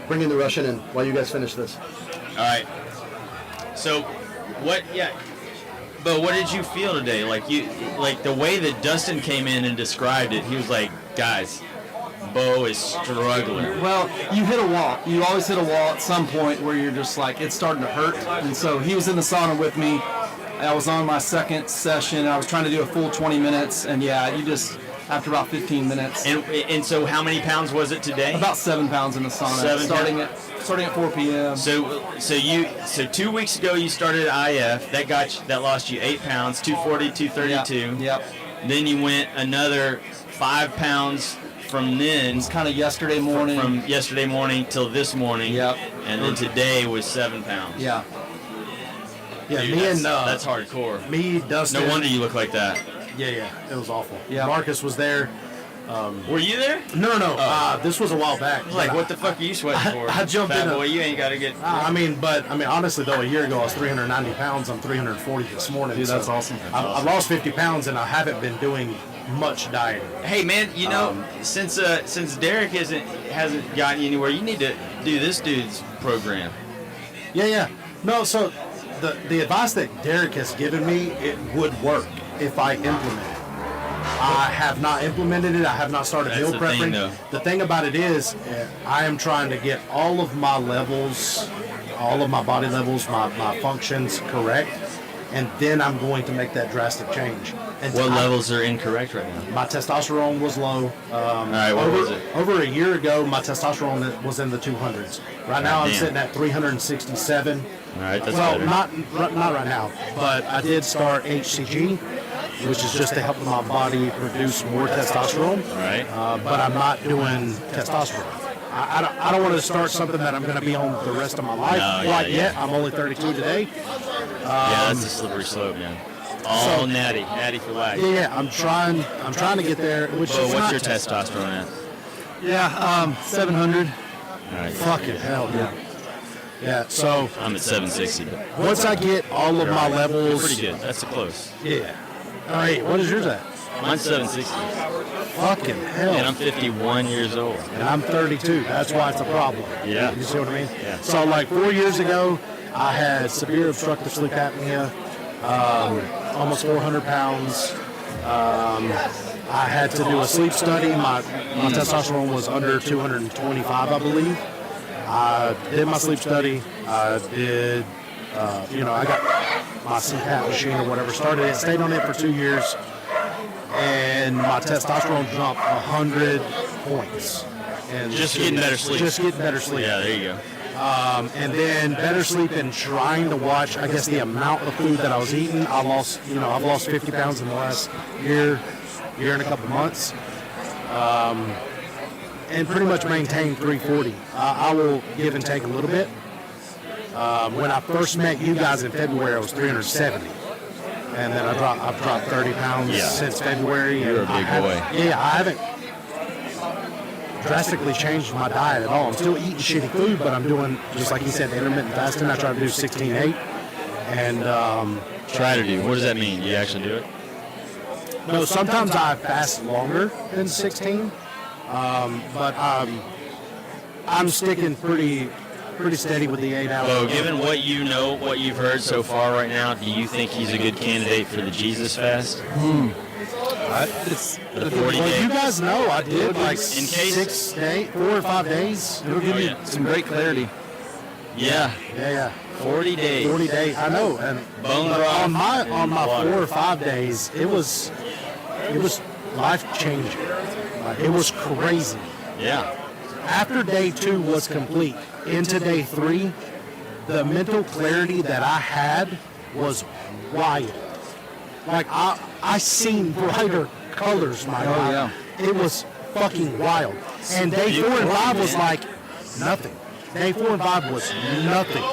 bringing the Russian in while you guys finish this.
All right. So, what? Yeah. But what did you feel today? Like the way that Dustin came in and described it, he was like, "Guys, Bo is struggling."
Well, you hit a wall. You always hit a wall at some point where you're just like, it's starting to hurt. And so he was in the sauna with me. I was on my second session. I was trying to do a full 20 minutes, and after about 15 minutes.
And so how many pounds was it today?
About 7 pounds in the sauna. Starting at 4 p.m.
So 2 weeks ago you started IF. That lost you 8 pounds, 240, 232.
Yep.
Then you went another 5 pounds from then.
It's kind of yesterday morning.
From yesterday morning till this morning.
Yep.
And then today was 7 pounds.
Yeah.
Yeah,
Dude, that's hardcore.
Me, Dustin.
No wonder you look like that.
Yeah, it was awful.
Yeah.
Marcus was there.
Were you there?
No. This was a while back.
Like, what the fuck are you sweating for?
I jumped in.
Boy, you ain't got to get.
Honestly, though, a year ago I was 390 pounds. I'm 340 this morning.
Dude, that's awesome.
I lost 50 pounds, and I haven't been doing much dieting.
Hey, man, since Derek hasn't gotten you anywhere, you need to do this dude's program.
Yeah. No, so the advice that Derek has given me, it would work if I implement it. I have not implemented it. I have not started meal prepping. The thing about it is, I am trying to get all of my levels, all of my body levels, my functions correct, and then I'm going to make that drastic change. And
what levels are incorrect right now?
My testosterone was low.
All right, what was it?
Over a year ago, my testosterone was in the 200s. Right now, I'm sitting at 367.
All right, that's
well,
better.
not right now, but I did start HCG, which is just to help my body produce more testosterone.
Right.
But I'm not doing testosterone. I don't want to start something that I'm going to be on the rest of my life. Yet. I'm only 32 today.
That's a slippery slope, man. All natty for life.
Yeah, I'm trying to get there. What's
your testosterone at?
Yeah, 700.
All right.
Fucking hell, yeah. Yeah, so
I'm at 760. But
once I get all of my levels,
you're pretty good. That's close.
Yeah. All right, what is yours at?
Mine's 760.
Fucking hell.
And I'm 51 years old.
And I'm 32. That's why it's a problem.
Yeah.
You see what I mean?
Yeah.
So like 4 years ago, I had severe obstructive sleep apnea, almost 400 pounds. I had to do a sleep study. My testosterone was under 225, I believe. I did my sleep study. I did, I got my CPAP machine or whatever. Stayed on it for 2 years, and my testosterone jumped 100 points. And
just getting better sleep.
Just getting better sleep.
Yeah, there you go.
And then better sleep and trying to watch, I guess, the amount of food that I was eating. I've lost 50 pounds in the last year and a couple months. And pretty much maintain 340. I will give and take a little bit. When I first met you guys in February, I was 370. And then I've dropped 30 pounds since February.
You're a big boy.
Yeah, I haven't drastically changed my diet at all. I'm still eating shitty food, but I'm doing, just like you said, intermittent fasting. I try to do 16-8. And
try to do. What does that mean? Do you actually do it?
No, sometimes I fast longer than 16. But I'm sticking pretty steady with the 8 hours.
Well, given what you know, what you've heard so far right now, do you think he's a good candidate for the Jesus fast?
The 40 days. You guys know I did like 4 or 5 days.
It'll give you some great clarity.
Yeah. 40 days.
40 days. I know. And
bone broth
on my 4 or 5 days, it was life changing. It was crazy.
Yeah.
After day 2 was complete, into day 3, the mental clarity that I had was wild. Like I seen brighter colors, my
Oh,
God.
yeah.
It was fucking wild. And day 4 and 5 was like nothing. Day 4 and 5 was nothing.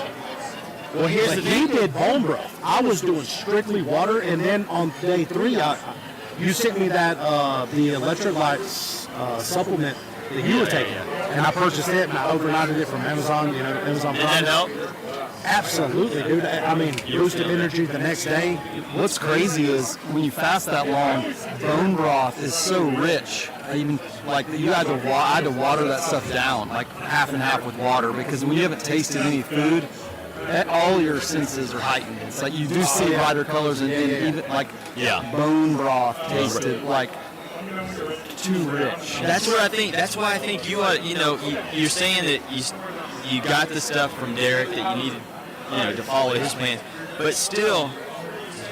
Well, here's the
He
thing.
did bone broth. I was doing strictly water, and then on day 3, you sent me that the electrolytes supplement that you were taking, and I purchased it and I overnighted it from Amazon. Amazon
Did
Prime.
that help?
Absolutely, dude. I mean, boosted energy the next day.
What's crazy is when you fast that long, bone broth is so rich. Even like you had to I had to water that stuff down, like half and half with water, because when you haven't tasted any food, all your senses are heightened. It's like you do see brighter colors, and even like bone broth tasted like too rich.
That's why I think you are. You're saying that you got the stuff from Derek that you needed, to follow his plan. But still,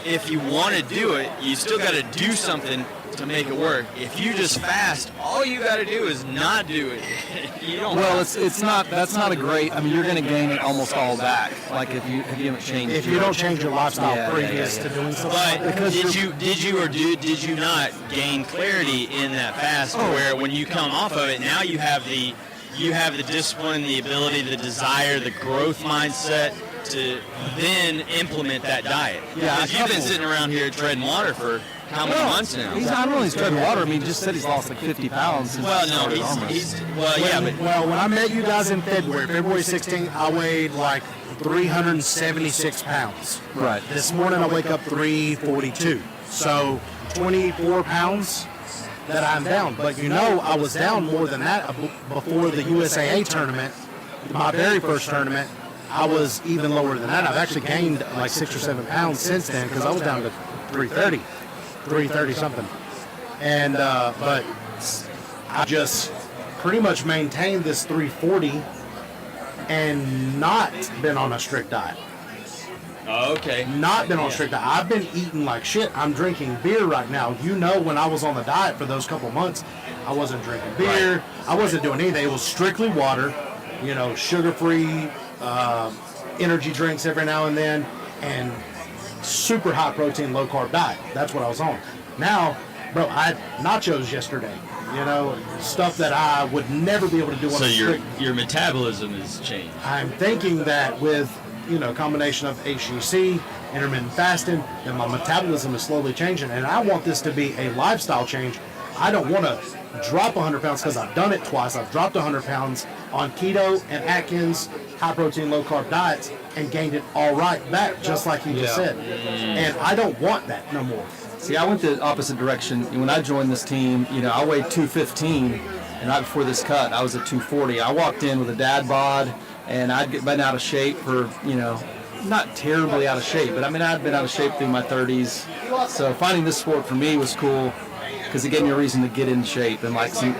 if you want to do it, you still got to do something to make it work. If you just fast, all you got to do is not do it. You don't.
Well, it's not. That's not a great. I mean, you're going to gain it almost all back. Like if you haven't changed.
If you don't change your lifestyle previous to doing something.
But did you not gain clarity in that fast where when you come off of it, now you have the discipline, the ability, the desire, the growth mindset to then implement that diet?
Yeah,
because you've been sitting around here treading water for how many months now?
He's not only treading water. I mean, he just said he's lost like 50 pounds. Since
Well,
he
no,
started
he's
almost.
Well, when I met you guys in February 16th, I weighed like 376 pounds.
Right.
This morning I wake up 342. So 24 pounds that I'm down. But I was down more than that before the USAA tournament, my very first tournament. I was even lower than that. I've actually gained like 6 or 7 pounds since then because I was down to 330 something. And but I just pretty much maintained this 340 and not been on a strict diet.
Oh, okay.
Not been on a strict diet. I've been eating like shit. I'm drinking beer right now. When I was on the diet for those couple months, I wasn't drinking beer. I wasn't doing anything. It was strictly water, sugar-free, energy drinks every now and then, and super high protein, low carb diet. That's what I was on. Now, bro, I had nachos yesterday. Stuff that I would never be able to do on
So
a
your
strict.
metabolism has changed.
I'm thinking that with combination of HGC, intermittent fasting, and my metabolism is slowly changing, and I want this to be a lifestyle change. I don't want to drop 100 pounds because I've done it twice. I've dropped 100 pounds on keto and Atkins, high protein, low carb diets, and gained it all right back, just like you just said. And I don't want that no more.
See, I went the opposite direction. When I joined this team, I weighed 215, and right before this cut, I was at 240. I walked in with a dad bod, and I'd been out of shape for, not terribly out of shape, but I'd been out of shape through my 30s. So finding this sport for me was cool because it gave me a reason to get in shape and like some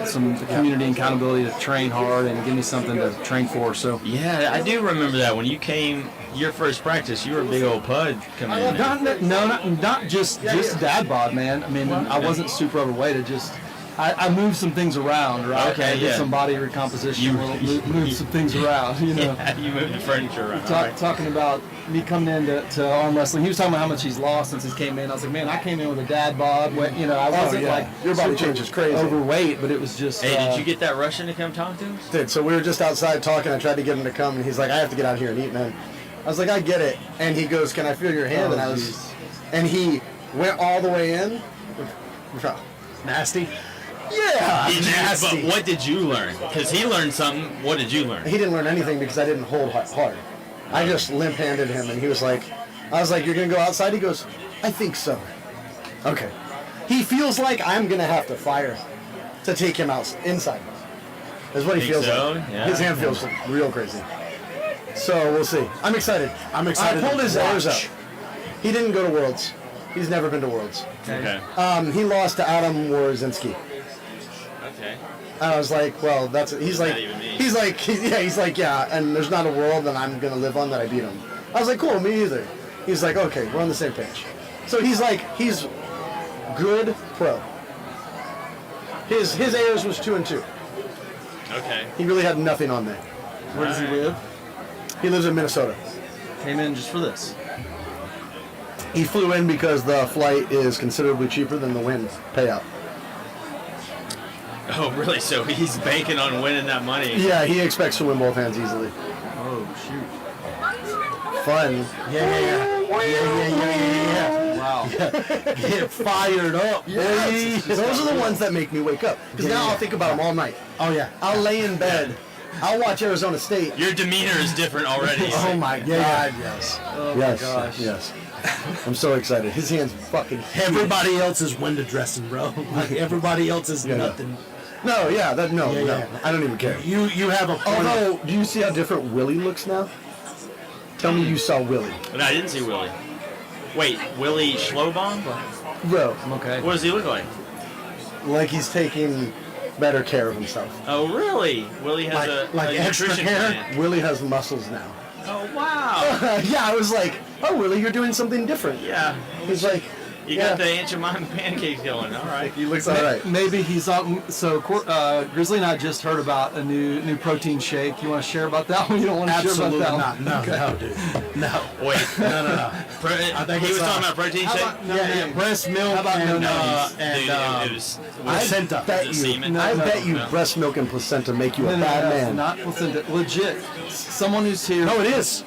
community and accountability to train hard and give me something to train for. So
yeah, I do remember that when you came your first practice, you were a big old pud coming in there.
Not just dad bod, man. I mean, I wasn't super overweight. I moved some things around, right?
Okay,
I did some body recomposition. Moved some things around,
Yeah, you moved the furniture around.
Talking about me coming into arm wrestling, he was talking about how much he's lost since he came in. I was like, man, I came in with a dad bod. I wasn't like
your body
super
changes crazy.
overweight, but it was just.
Hey, did you get that Russian to come talk to us?
Dude, so we were just outside talking. I tried to get him to come, and he's like, I have to get out here and eat, man. I was like, I get it. And he goes, can I feel your hand? And he went all the way in.
Nasty.
Yeah, nasty.
But what did you learn? Because he learned something. What did you learn?
He didn't learn anything because I didn't hold hard. I just limp-handed him, and he was like, I was like, you're going to go outside? He goes, I think so. Okay. He feels like I'm going to have to fire to take him out inside. That's what he feels like.
Yeah.
His hand feels real crazy. So we'll see. I'm excited. I pulled his ears up. He didn't go to Worlds. He's never been to Worlds.
Okay.
He lost to Adam Worozinski.
Okay.
I was like, well, he's like, and there's not a world that I'm gonna live on that I beat him. I was like, cool, me either. He's like, okay, we're on the same page. So he's good pro. His Ayers was 2-2.
Okay.
He really had nothing on there.
Where does he live?
He lives in Minnesota.
Came in just for this.
He flew in because the flight is considerably cheaper than the win payout.
Oh, really? So he's banking on winning that money?
Yeah, he expects to win both hands easily.
Oh, shoot.
Fun.
Yeah. Wow. Get fired up.
Yes. Those are the ones that make me wake up. Because now I'll think about them all night.
Oh, yeah.
I'll lay in bed. I'll watch Arizona State.
Your demeanor is different already.
Oh, my God, yes.
Oh,
yes,
my gosh.
yes. I'm so excited. His hand's fucking huge.
Everybody else is window dressing, bro. Like, everybody else is nothing.
No, yeah, no.
Yeah.
I don't even care.
You have a point.
Although, do you see how different Willie looks now? Tell me you saw Willie.
No, I didn't see Willie. Wait, Willie Schlobaum?
Bro.
Okay. What does he look like?
Like he's taking better care of himself.
Oh, really? Willie has a
extra
nutrition
care?
plan.
Willie has muscles now.
Oh, wow.
Yeah, I was like, oh, Willie, you're doing something different.
Yeah.
He's like,
You got the Aunt Jemima pancakes going. All right.
He looks all right.
Maybe he's on. So Grizzly and I just heard about a new protein shake. You want to share about that one? You don't want to share
Absolutely
about
not.
that one?
No, dude. No.
Wait.
No.
I think he was talking about protein shake.
Yeah. Breast milk
How about
and
It was
I bet you,
semen.
I bet you breast milk and placenta make you a bad man.
Not placenta. Legit. Someone who's here.
No, it is.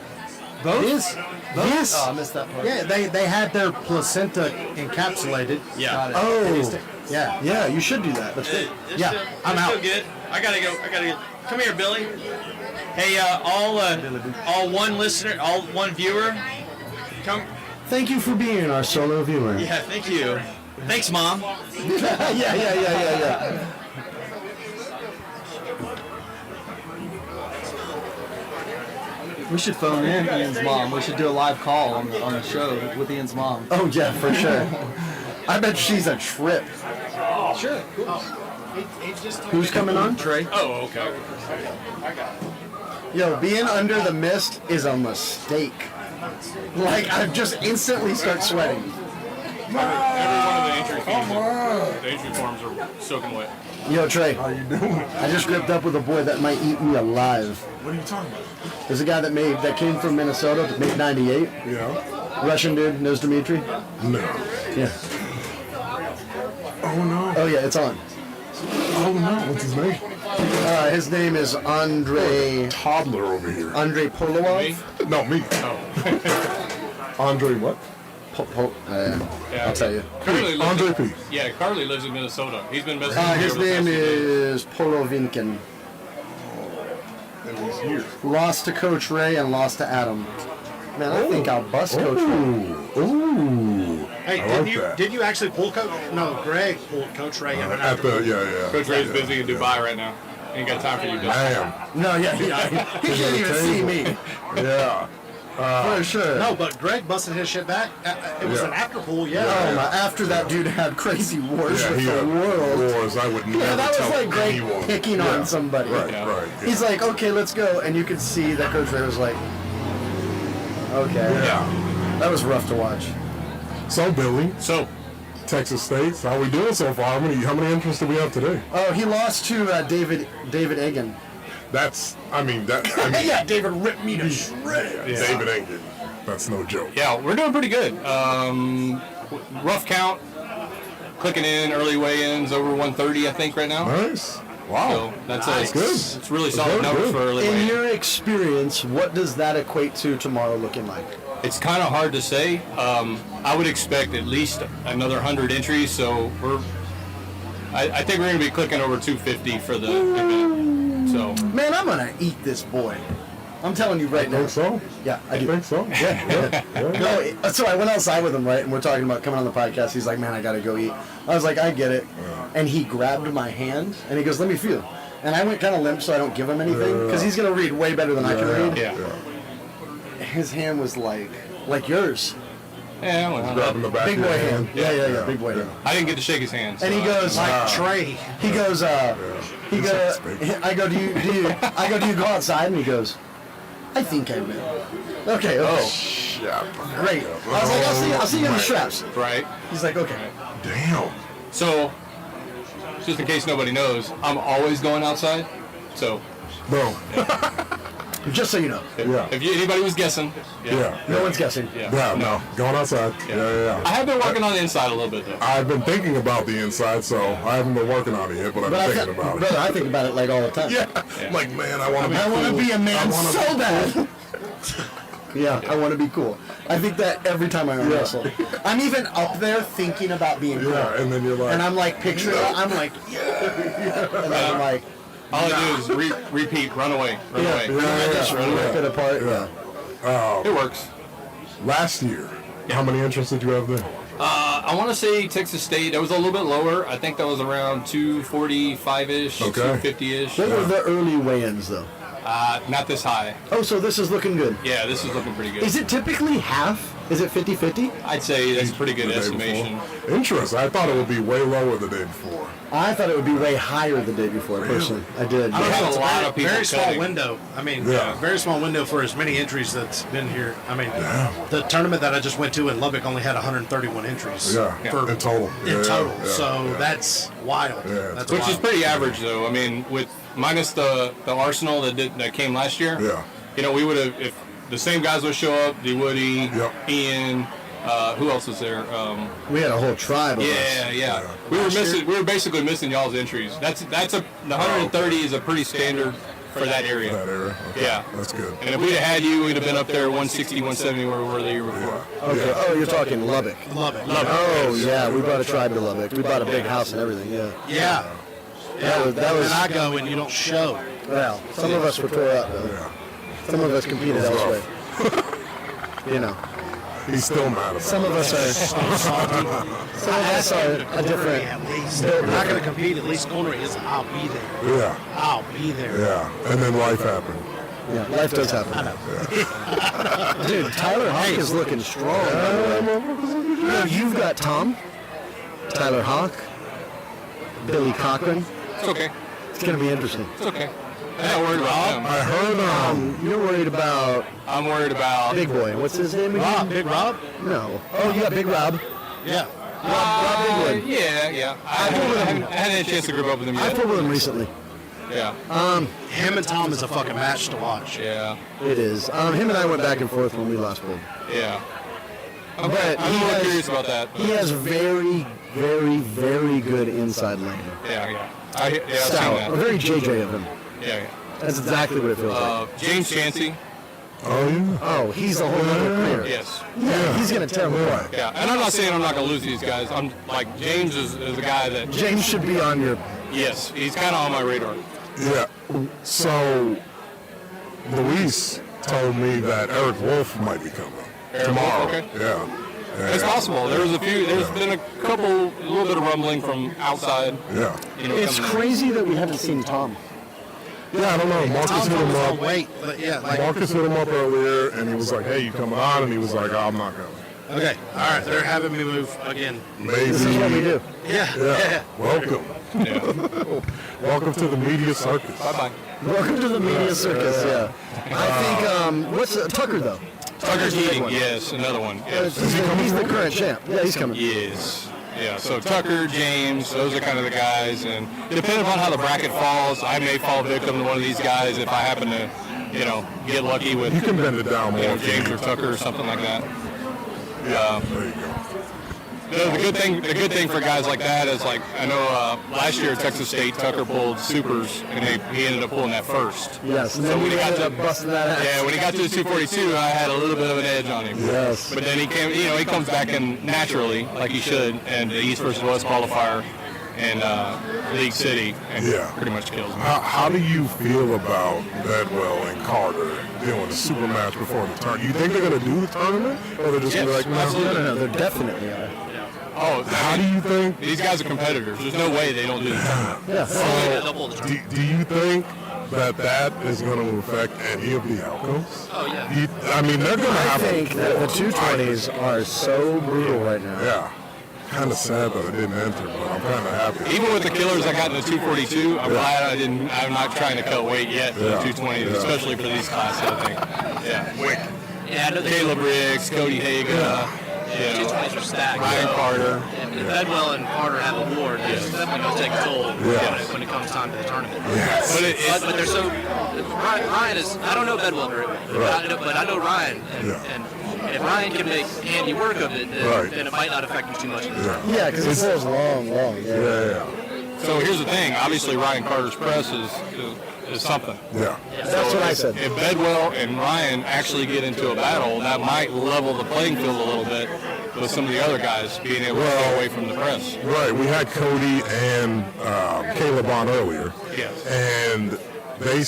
Both?
It is. Yes.
Oh, I missed that part.
Yeah, they had their placenta encapsulated.
Yeah.
Got it.
Oh,
Yeah.
yeah, you should do that. That's good.
Yeah, I'm
Still
out.
good. I gotta go. Come here, Billy. Hey, all one listener, all one viewer. Come.
Thank you for being our solo viewer.
Yeah, thank you. Thanks, Mom.
yeah.
We should phone in Ian's mom. We should do a live call on the show with Ian's mom.
Oh, yeah, for sure. I bet she's a trip.
Sure.
Who's coming on?
Trey.
Oh, okay.
Yo, being under the mist is a mistake. Like, I just instantly start sweating.
Every one of the entry forms are soaking wet.
Yo, Trey. How you doing? I just gripped up with a boy that might eat me alive.
What are you talking about?
There's a guy that came from Minnesota, that made 98.
Yeah.
Russian dude, knows Dimitri.
No.
Yeah.
Oh no.
Oh yeah, it's on.
Oh no. What's his name?
His name is Andre.
Toddler over here.
Andre Polowov.
No, me.
Oh.
Andre what?
I'll tell you.
Andre P.
Yeah, Carly lives in Minnesota. He's been messaging me
His
over the
name
past few days.
is Polovinkin.
And he's here.
Lost to Coach Ray and lost to Adam. Man, I think I'll bust Coach Ray.
Ooh.
Hey, did you actually pull Coach? No, Greg pulled Coach Ray.
At the yeah.
Coach Ray's busy in Dubai right now. Ain't got time for you, Dustin.
Damn.
No, yeah. He can't even see me.
Yeah.
For sure.
No, but Greg busted his shit back. It was an after pool,
Oh, my, after that dude had crazy wars
Yeah,
with
he
the
had
world.
wars I would never
Yeah, that was
tell
like Greg
anyone.
picking on somebody.
Right,
Yeah.
right. Yeah.
He's like, okay, let's go. And you could see that Coach Ray was like, okay.
Yeah.
That was rough to watch.
So Billy,
So,
Texas State, how we doing so far? How many entries do we have today?
Oh, he lost to David Egan.
Yeah, David ripped me to shreds.
David Engen. That's no joke.
yeah, we're doing pretty good. Rough count. Clicking in, early weigh-ins, over 130, I think, right now.
Nice. Wow.
So that's
good.
It's really solid
Good,
numbers
good.
for early
In
weigh-in.
your experience, what does that equate to tomorrow looking like?
It's kind of hard to say. I would expect at least another 100 entries, so I think we're going to be clicking over 250 for the event. So
Man, I'm going to eat this boy. I'm telling you right now.
Think so?
Yeah, I do.
Think so?
Yeah. No, so I went outside with him, right, and we're talking about coming on the podcast. He's like, man, I got to go eat. I was like, I get it. And he grabbed my hand, and he goes, let me feel. And I went kind of limp so I don't give him anything, because he's going to read way better than I can read.
yeah.
His hand was like yours.
Yeah, well,
Grabbing the back
Big
of
boy
your
hand. Yeah, big boy hand.
I didn't get to shake his hand.
And he goes,
Trey.
he goes, I go, do you go outside? And he goes, I think I will. Okay.
Yeah.
Great. I was like, I'll see you in the straps.
Right.
He's like, okay.
Damn.
So, just in case nobody knows, I'm always going outside. So,
Bro.
Just so you know.
Yeah.
If anybody was guessing.
No one's guessing.
Yeah, no. Going outside. Yeah.
I have been working on the inside a little bit, though.
I've been thinking about the inside, so I haven't been working on it yet, but I've been thinking about it.
Brother, I think about it like all the time.
Yeah. Like, man, I want to be cool.
I want to be a man so bad. Yeah, I want to be cool. I think that every time I arm wrestle. I'm even up there thinking about being cool.
Yeah, and then you're like...
And I'm like, picturing it. I'm like, yeah. And then I'm like...
All I do is repeat, run away, run away.
Just rip it apart. Yeah.
It works.
Last year, how many entrants did you have then?
I want to say Texas State. That was a little bit lower. I think that was around 245-ish, 250-ish.
What were the early weigh-ins, though?
Not this high.
Oh, so this is looking good.
Yeah, this is looking pretty good.
Is it typically half? Is it 50-50?
I'd say that's a pretty good estimation.
Interesting. I thought it would be way lower the day before.
I thought it would be way higher the day before, personally. I did.
I don't know, it's
a lot of people
very small
cutting.
window. I mean,
Yeah.
very small window for as many entries that's been here. I mean, the tournament that I just went to in Lubbock only had 131 entries.
Yeah, in total.
In total. So that's wild.
Yeah,
That's
Which
wild.
is pretty average, though. I mean, with minus the Arsenal that came last year.
Yeah.
You know, we would have, if the same guys would show up, D. Woody, Ian, who else was there?
We had a whole tribe of us.
Yeah. We were basically missing y'all's entries. The 130 is a pretty standard for that area.
Okay.
Yeah.
That's good.
And if we'd have had you, we'd have been up there 160, 170 where we were the year before.
Okay. Oh, you're talking Lubbock.
Lubbock.
Oh, yeah. We brought a tribe to Lubbock. We bought a big house and everything, yeah.
Yeah.
That was
and I go and you don't show.
Well, some of us were tore up, though.
Yeah.
Some of us competed elsewhere. You know.
He's still mad about
Some of us are... Some of us are a different...
We're not going to compete. At least corner is I'll be there.
Yeah.
I'll be there.
Yeah. And then life happened.
Yeah, life does happen.
I know.
Dude, Tyler Hawk is looking strong. You've got Tom, Tyler Hawk, Billy Cochran.
It's okay.
It's going to be interesting.
It's okay. I'm not worried about them.
I heard
You're worried about
I'm worried about
Big Boy. What's his name again?
Rob, Big Rob?
No. Oh, you got Big Rob.
Yeah.
Rob Bigwood.
Yeah. I hadn't had a chance to group up with him
I
yet.
pulled with him recently.
Yeah.
Him and Tom is a fucking match to watch.
Yeah.
It is. Him and I went back and forth when we last pulled.
Yeah.
But
I'm a little curious about that.
He has very, very, very good inside lane.
Yeah. I've seen
Style.
that.
Very JJ of him.
Yeah.
That's exactly what it feels like.
James Chansey.
Oh, he's a whole other career.
Yes.
Yeah, he's going to tear him apart.
Yeah, and I'm not saying I'm not going to lose these guys. I'm like, James is a guy that...
James should be on your...
Yes, he's kind of on my radar.
Yeah. So, Luis told me that Eric Wolf might be coming tomorrow.
Okay.
Yeah.
It's possible. There's been a little bit of rumbling from outside.
Yeah.
It's crazy that we haven't seen Tom.
Yeah, I don't know. Marcus hit him up.
Like,
Marcus hit him up earlier, and he was like, "Hey, you coming on?" And he was like, "I'm not coming."
okay. All right. They're having me move again.
Maybe.
This is what we do.
Yeah.
Welcome.
Yeah.
Welcome to the media circus.
Bye-bye.
Welcome to the media circus, yeah. I think, what's Tucker, though?
Tucker Keating, yes, another one. Yes.
He's the current champ. Yeah, he's coming.
Yes. Yeah, so Tucker, James, those are kind of the guys, and depending upon how the bracket falls, I may fall victim to one of these guys if I happen to, get lucky with.
You can bend it down more.
James or Tucker or something like that.
Yeah, there you go.
The good thing for guys like that is, like, I know last year at Texas State, Tucker pulled supers, and he ended up pulling that first.
Yes, and
So
then
when
we
he got
ended
to
up busting that ass.
Yeah, when he got to the 242, I had a little bit of an edge on him.
Yes.
But then he came, he comes back in naturally, like he should, and the East versus West qualifier in League City, and pretty much kills him.
How do you feel about Bedwell and Carter doing a super match before the tournament? You think they're going to do the tournament, or they're just going to be like,
No, they definitely are.
Oh,
how do you think?
These guys are competitors. There's no way they don't do the tournament.
Yeah.
So, do you think that is going to affect any of the outcomes?
Oh, yeah.
I mean, they're going to have
I think that the 220s are so brutal right now.
Yeah. Kind of sad that I didn't enter, but I'm kind of happy.
Even with the killers I got in the 242, I'm glad I'm not trying to cut weight yet for the 220s, especially for these classes, I think. Yeah.
Yeah, I know
Caleb Riggs, Cody Haga.
220s are stacked.
Ryan Carter.
Bedwell and Carter have a war. There's
it's definitely going to take a toll when it comes time to the tournament.
Yes.
But they're so Ryan is. I don't know Bedwell very well, but I know Ryan, and if Ryan can make handy work of it, then it might not affect him too much.
Yeah, because it goes long.
Yeah.
So here's the thing. Obviously, Ryan Carter's press is something.
Yeah.
That's what I said.
If Bedwell and Ryan actually get into a battle, that might level the playing field a little bit with some of the other guys being able to stay away from the press.
Right. We had Cody and Caleb on earlier.
Yes.
And they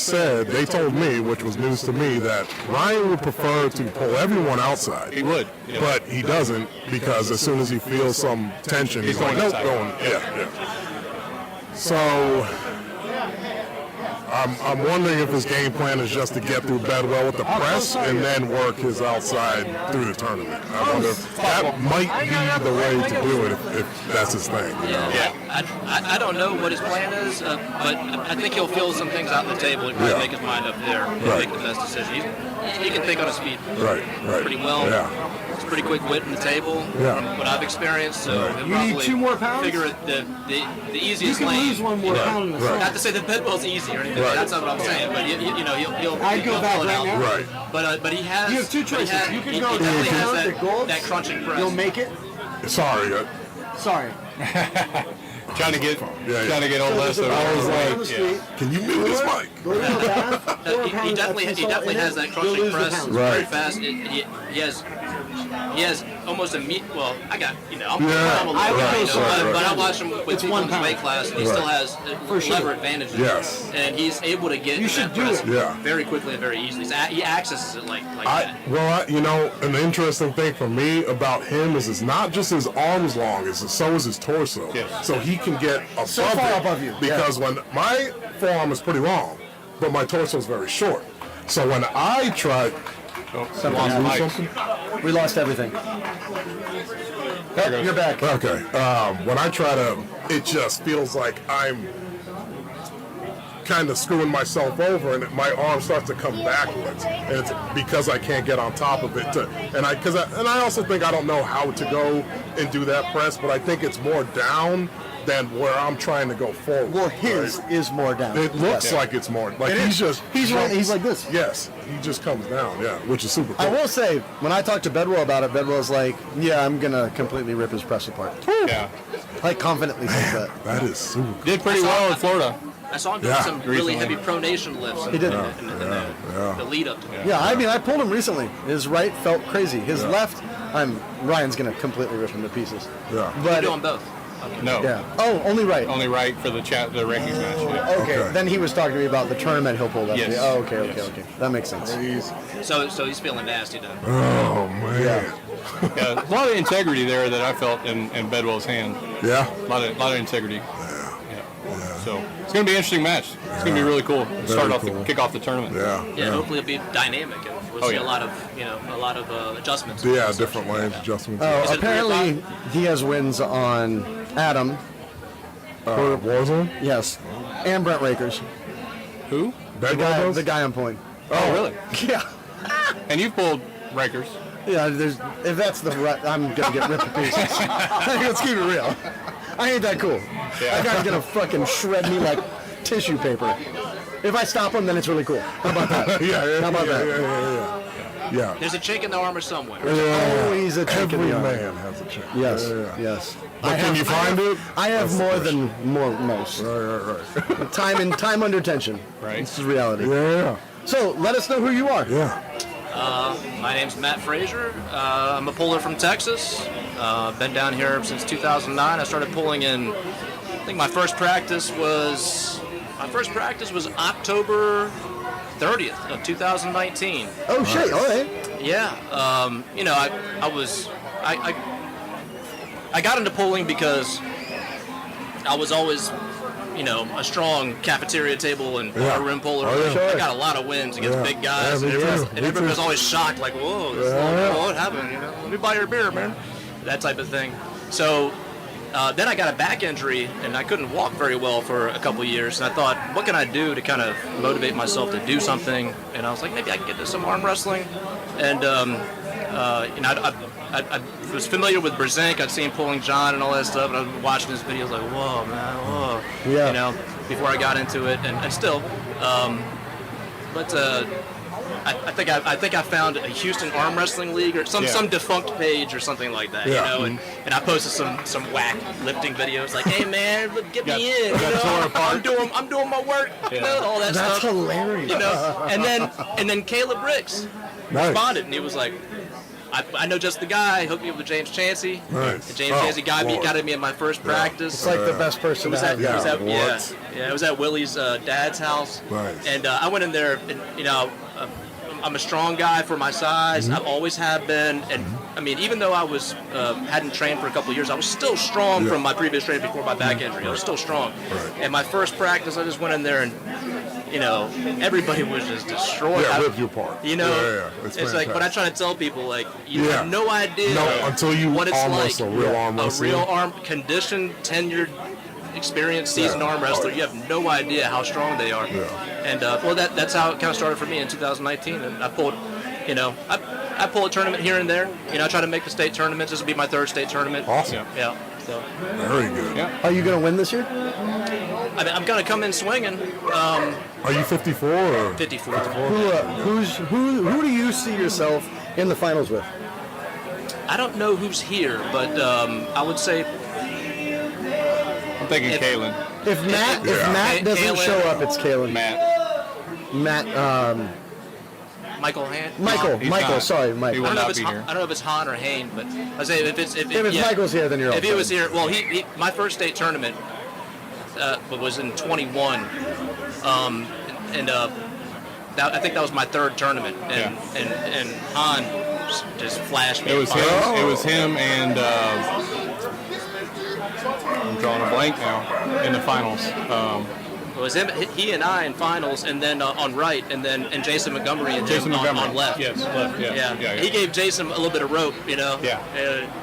told me, which was news to me, that Ryan would prefer to pull everyone outside.
He would.
Yeah. But he doesn't, because as soon as he feels some tension, he's like, nope, going. Yeah. So I'm wondering if his game plan is just to get through Bedwell with the press and then work his outside through the tournament. I wonder if that might be the way to do it if that's his thing.
I don't know what his plan is, but I think he'll feel some things out on the table and probably make his mind up there and make the best decision. He can think on his feet pretty well.
Yeah.
It's pretty quick wit in the table from what I've experienced. So he'll
You
probably
need 2 more pounds?
figure it the easiest
You can
lane.
lose 1 more pound in the summer.
Not to say that Bedwell's easy or anything. That's not what I'm saying. But he'll
I'd go back
pull it
right
out.
now.
Right.
But he has.
You have 2 choices. You can go
he definitely
down
has
to gold.
that crunching press.
You'll make it.
Sorry.
Sorry.
Trying to get old Lester.
I was like, can you mute this mic?
He definitely has that crushing press very fast. He has almost a I'm a little but I watch him with people in his weight class, and he still has lever advantages.
Yes.
And he's able to get that press very quickly and very easily. He accesses it like that.
Well, an interesting thing for me about him is it's not just his arms long, so is his torso.
Yes.
So he can get
above you.
Because when my forearm is pretty long, but my torso is very short. So when I tried...
We lost everything. You're back.
Okay. When I try to, it just feels like I'm kind of screwing myself over, and my arm starts to come backwards, and it's because I can't get on top of it. And I also think I don't know how to go and do that press, but I think it's more down than where I'm trying to go forward.
Well, his is more down.
It looks like it's more like he's
like this.
Yes, he just comes down. Yeah, which is super cool.
I will say, when I talked to Bedwell about it, Bedwell's like, "Yeah, I'm gonna completely rip his press apart."
Yeah,
like confidently says that.
That is super cool.
Did pretty well in Florida.
I saw him doing some really heavy pronation lifts.
He did.
The lead up to it.
Yeah, I mean, I pulled him recently. His right felt crazy. His left, Ryan's gonna completely rip him to pieces.
Yeah,
but doing both.
No.
Yeah. Oh, only right.
Only right for the rankings match. Yeah.
Okay. Then he was talking to me about the tournament he'll pull that.
Yes.
Oh, okay. That makes sense.
So he's feeling nasty then.
Oh man.
Yeah. A lot of integrity there that I felt in Bedwell's hand.
Yeah.
A lot of integrity. Yeah. So it's going to be an interesting match. It's going to be really cool. Kick off the tournament.
Yeah. Hopefully it'll be dynamic, and we'll see a lot of adjustments.
Yeah, different lanes adjustments.
Oh, apparently he has wins on Adam.
Warzone?
Yes. And Brent Rakers.
Who?
The guy on point.
Oh, really?
Yeah.
And you pulled Rakers.
Yeah, if that's the right, I'm gonna get ripped to pieces. Let's keep it real. I ain't that cool. That guy's gonna fucking shred me like tissue paper. If I stop him, then it's really cool. How about that?
Yeah.
How about that?
Yeah.
There's a chink in the armor somewhere.
Always a chink in the armor.
Every man has a chink.
Yes.
But can you find it?
I have more than most.
Right.
Time under tension.
Right.
This is reality.
Yeah.
So let us know who you are.
Yeah.
My name's Matt Frazier. I'm a puller from Texas. Been down here since 2009. I started pulling in. I think my first practice was October 30th of 2019.
Oh shit! All right.
Yeah. I got into pulling because I was always, a strong cafeteria table and bar room puller. I got a lot of wins against big guys, and everybody was always shocked, like, "Whoa, what happened? Let me buy your beer, man." That type of thing. So then I got a back injury, and I couldn't walk very well for a couple years. And I thought, what can I do to kind of motivate myself to do something? And I was like, maybe I can get to some arm wrestling. And I I was familiar with Brzezinski. I'd seen Pulling John and all that stuff, and I was watching his videos like, whoa, man, whoa.
Yeah.
You know, before I got into it, and still. I think I found a Houston Arm Wrestling League or some defunct page or something like that, you know, and I posted some whack lifting videos like, hey man, get me in, you know, I'm doing my work, you know, all that stuff.
That's hilarious.
You know, and then Caleb Ricks responded and he was like, I know just the guy. Hooked me up with James Chansey.
Nice.
And James Chansey got me in my first practice.
It's like the best person to have.
It was at Willie's dad's house.
Nice.
And I went in there, and you know, I'm a strong guy for my size. I always have been. And I mean, even though I was hadn't trained for a couple of years, I was still strong from my previous training before my back injury. I was still strong. And my first practice, I just went in there and, you know, everybody was just destroyed.
Yeah, rip you apart.
You know, it's like, but I try to tell people, like, you have no idea
until you
what it's
arm
like.
wrestle, real arm wrestling.
A real arm, conditioned, tenured, experienced, seasoned arm wrestler. You have no idea how strong they are. And, well, that's how it kind of started for me in 2019. And I pulled, you know, I pull a tournament here and there. You know, I try to make the state tournaments. This will be my third state tournament.
Awesome.
Yeah. So.
Very good.
Yeah.
Are you going to win this year?
I mean, I'm going to come in swinging.
Are you 54 or?
54.
Who do you see yourself in the finals with?
I don't know who's here, but I would say.
I'm thinking Kalen.
If Matt doesn't show up, it's Kalen. Matt.
Michael Han.
Michael. Sorry, Mike.
I don't know if it's Han or Hain, but I say if it's
Michael's here, then you're.
If he was here, well, he my first state tournament was in 21, and I think that was my third tournament, and Han just flashed me.
It was him and I'm drawing a blank now in the finals.
It was him, he and I in finals, and then on right, and Jason Montgomery and him on left.
Yes, left. Yeah.
He gave Jason a little bit of rope, you know.
Yeah.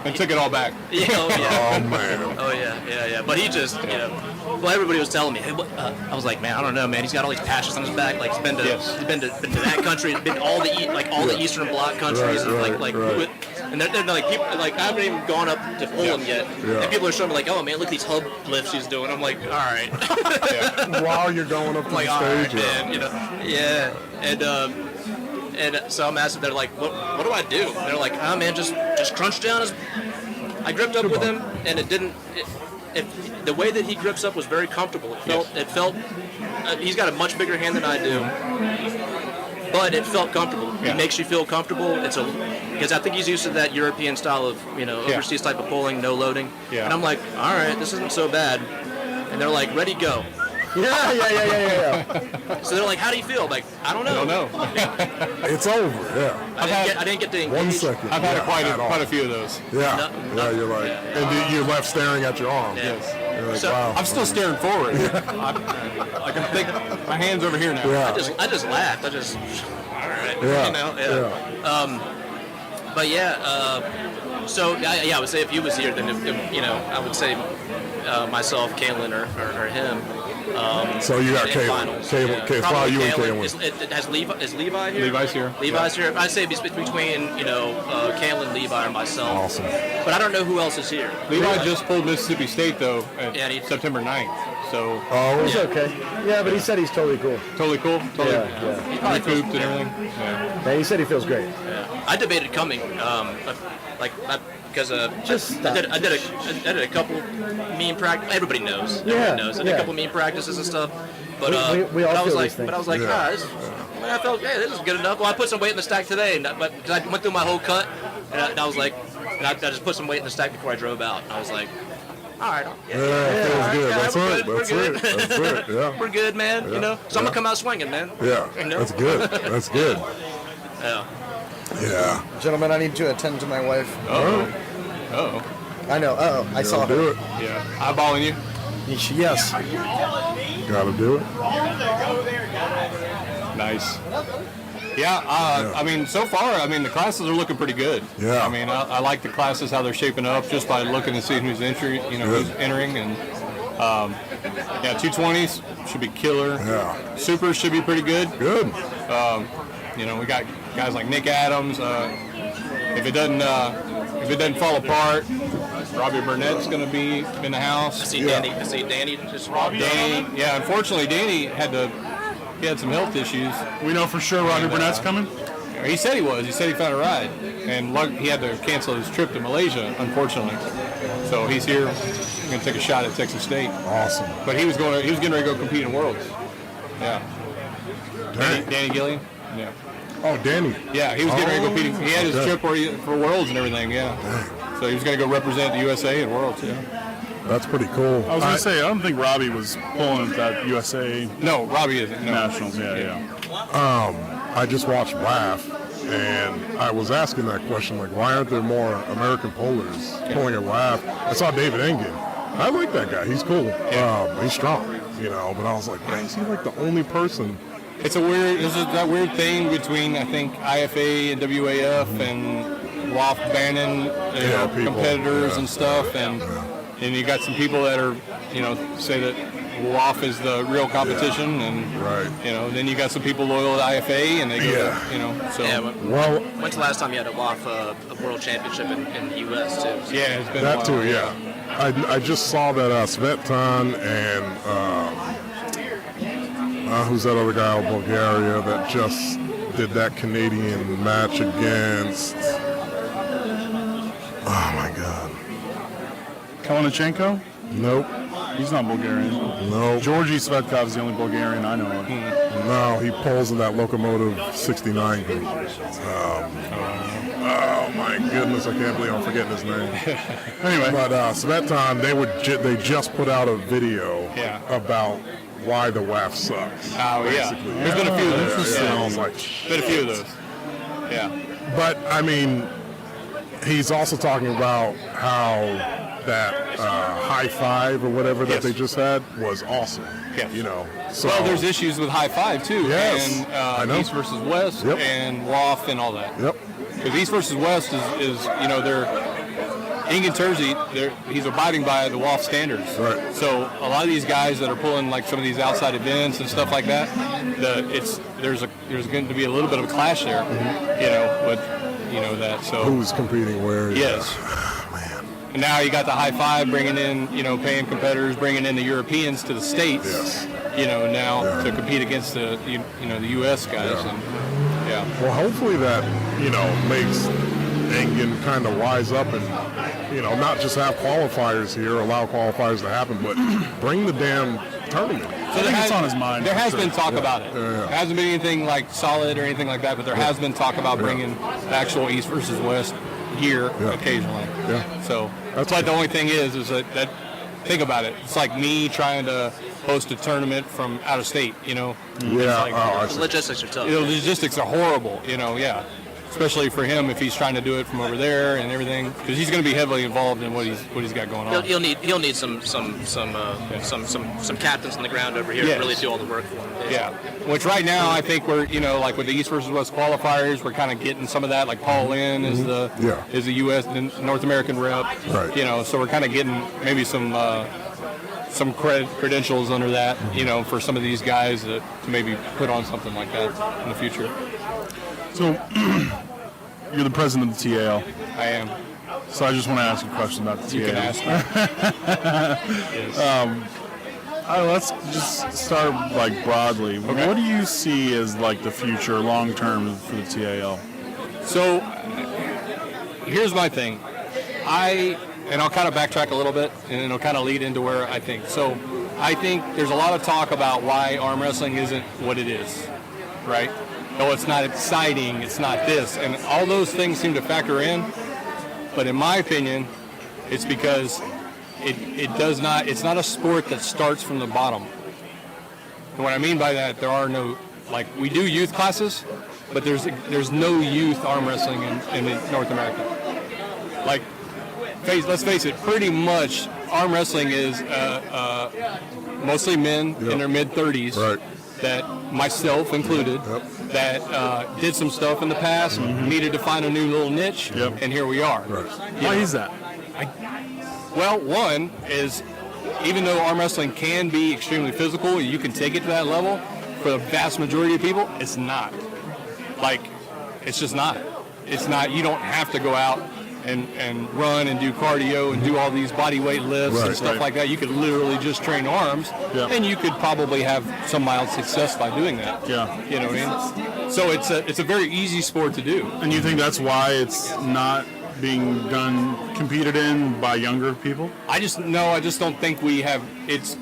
And took it all back.
Yeah. Oh yeah.
Oh man.
Oh yeah. But he just, you know. Well, everybody was telling me. Hey, I was like, man, I don't know, man. He's got all these patches on his back. Like he's been to that country, been to all the Eastern Bloc countries, and they're like people like I haven't even gone up to pull him yet, and people are showing me like, oh man, look at these hub lifts he's doing. I'm like, all right.
While you're going up to
like,
the
all
stage,
right, man, you know, and so I'm asking, they're like, what do I do? They're like, oh man, just crunch down his. I gripped up with him, and it didn't. The way that he grips up was very comfortable. It felt. He's got a much bigger hand than I do, but it felt comfortable. It makes you feel comfortable. Because I think he's used to that European style of overseas type of pulling, no loading. Yeah. And I'm like, all right, this isn't so bad. And they're like, ready, go. Yeah. So they're like, how do you feel? I'm like, I don't know.
It's over. Yeah.
I didn't get to engage.
1 second.
I've had quite a few of those.
Yeah. You're right. And you're left staring at your arm.
Yes.
You're like,
So-
wow.
I'm still staring forward. I can think my hand's over here now.
Yeah.
I just laughed. All right.
Yeah.
You know. But yeah. So I would say if he was here, then I would say myself, Kalen, or him.
So you got Kalen.
Probably
You and Kalen.
Is Levi here?
Levi's here.
Levi's here. I'd say it's between Kalen, Levi, and myself.
Awesome.
But I don't know who else is here.
Levi just pulled Mississippi State though at September 9th. So
he's okay. Yeah, but he said he's totally cool.
Totally cool. Totally
He probably feels
recouped and everything.
Yeah, he said he feels great.
Yeah. I debated coming, because I did a couple mean practice. Everybody knows. Everybody knows. I did a couple mean practices and stuff. But
we all
I was
feel
like,
these things.
I felt, hey, this is good enough. Well, I put some weight in the stack today, but because I went through my whole cut, and I was like, I just put some weight in the stack before I drove out. And I was like, all right.
Feels good. That's it. That's it. Yeah.
We're good, man. You know. So I'm gonna come out swinging, man.
Yeah.
You know?
That's good. That's good.
Yeah.
Yeah.
Gentlemen, I need to attend to my wife.
Uh-oh.
I know. I saw her.
Do it.
Yeah. Eyeballing you?
Yes.
Gotta do it.
Nice. Yeah, I mean, so far, the classes are looking pretty good.
Yeah.
I mean, I like the classes, how they're shaping up, just by looking and seeing who's entering, who's entering, and 220s should be killer.
Yeah.
Supers should be pretty good.
Good.
We got guys like Nick Adams. If it if it doesn't fall apart, Robbie Burnett's going to be in the house.
I see Danny just
Danny, yeah, unfortunately, Danny he had some health issues.
We know for sure Robbie Burnett's coming?
He said he was. He said he found a ride. And he had to cancel his trip to Malaysia, unfortunately. So he's here. He's going to take a shot at Texas State.
Awesome.
But he was getting ready to go compete in Worlds. Yeah. Danny Gillian? Yeah.
Oh, Danny.
Yeah, he was getting ready to go compete. He had his trip for Worlds and everything, yeah. So he was going to go represent the USA at Worlds, yeah.
That's pretty cool.
I was going to say, I don't think Robbie was pulling that USA.
No, Robbie isn't. No.
Nationals, yeah.
I just watched WAF, and I was asking that question, like, why aren't there more American pullers pulling at WAF? I saw David Engen. I like that guy. He's cool. He's strong, but I was like, why is he like the only person?
It's that weird thing between, I think, IFA and WAF and WAF banning competitors and stuff, and you got some people that are, say that WAF is the real competition, and then you got some people loyal to IFA, and they go, so.
Yeah, when's the last time you had a WAF a world championship in the U.S. too? So.
Yeah, it's been
that
a while,
too. Yeah, I just saw that Svetan and who's that other guy out of Bulgaria that just did that Canadian match against? Oh my God.
Kalinichenko?
Nope.
He's not Bulgarian.
No.
Georgi Svetkov is the only Bulgarian I know of.
No, he pulls in that Locomotive 69 group. Oh my goodness, I can't believe I'm forgetting his name.
Anyway.
But Svetan, they just put out a video about why the WAF sucks.
Oh,
basically.
There's been a few of those.
Yeah, I was like,
been a few of those. Yeah.
But, I mean, he's also talking about how that high five or whatever that they just had was awesome.
Yes.
So,
well, there's issues with high five too.
Yes.
And
I know.
East versus West and WAF and all that.
Yep.
Because East versus West is they're Ingen Terzi, he's abiding by the WAF standards.
Right.
So a lot of these guys that are pulling like some of these outside events and stuff like that, there's going to be a little bit of a clash there. But that. So
who's competing where?
Yes. And now you got the high five bringing in, paying competitors, bringing in the Europeans to the States, to compete against the U.S. guys.
Yeah. And, Well, hopefully that, makes Engen kind of wise up and, not just have qualifiers here, allow qualifiers to happen, but bring the damn tournament.
So I think it's on his mind.
There has been talk about it. There hasn't been anything like solid or anything like that, but there has been talk about bringing the actual East versus West here occasionally. Yeah. So that's like the only thing is that think about it. It's like me trying to host a tournament from out of state.
The logistics are tough.
The logistics are horrible. Especially for him if he's trying to do it from over there and everything, because he's going to be heavily involved in what he's got going on.
He'll need some captains on the ground over here to really do all the work for him.
Yeah, which right now I think we're like with the East versus West qualifiers, we're kind of getting some of that. Like Paul Lynn is the U.S. North American rep.
Right.
So we're kind of getting maybe some credentials under that. For some of these guys to maybe put on something like that in the future.
So, you're the president of the TAL.
I am.
So I just want to ask you a question about the TAL.
You can ask me.
Yes. Let's just start broadly. Okay. What do you see as the future, long term for the TAL?
So, here's my thing. I'll kind of backtrack a little bit, and it'll kind of lead into where I think. So, I think there's a lot of talk about why arm wrestling isn't what it is, right? No, it's not exciting, it's not this. And all those things seem to factor in. But in my opinion, it's because it's not a sport that starts from the bottom. And what I mean by that, there are no, we do youth classes, but there's no youth arm wrestling in North America. Let's face it, pretty much arm wrestling is mostly men in their mid-30s.
Right.
That myself included, that did some stuff in the past, needed to find a new little niche, and here we are.
Right.
Why is that?
Well, one is, even though arm wrestling can be extremely physical, you can take it to that level, for the vast majority of people, it's not. It's just not. It's not. You don't have to go out and run and do cardio and do all these body weight lifts and stuff like that. You could literally just train arms, and you could probably have some mild success by doing that.
Yeah.
You know what I mean? So it's a very easy sport to do.
And you think that's why it's not being competed in by younger people?
I just don't think we have. It's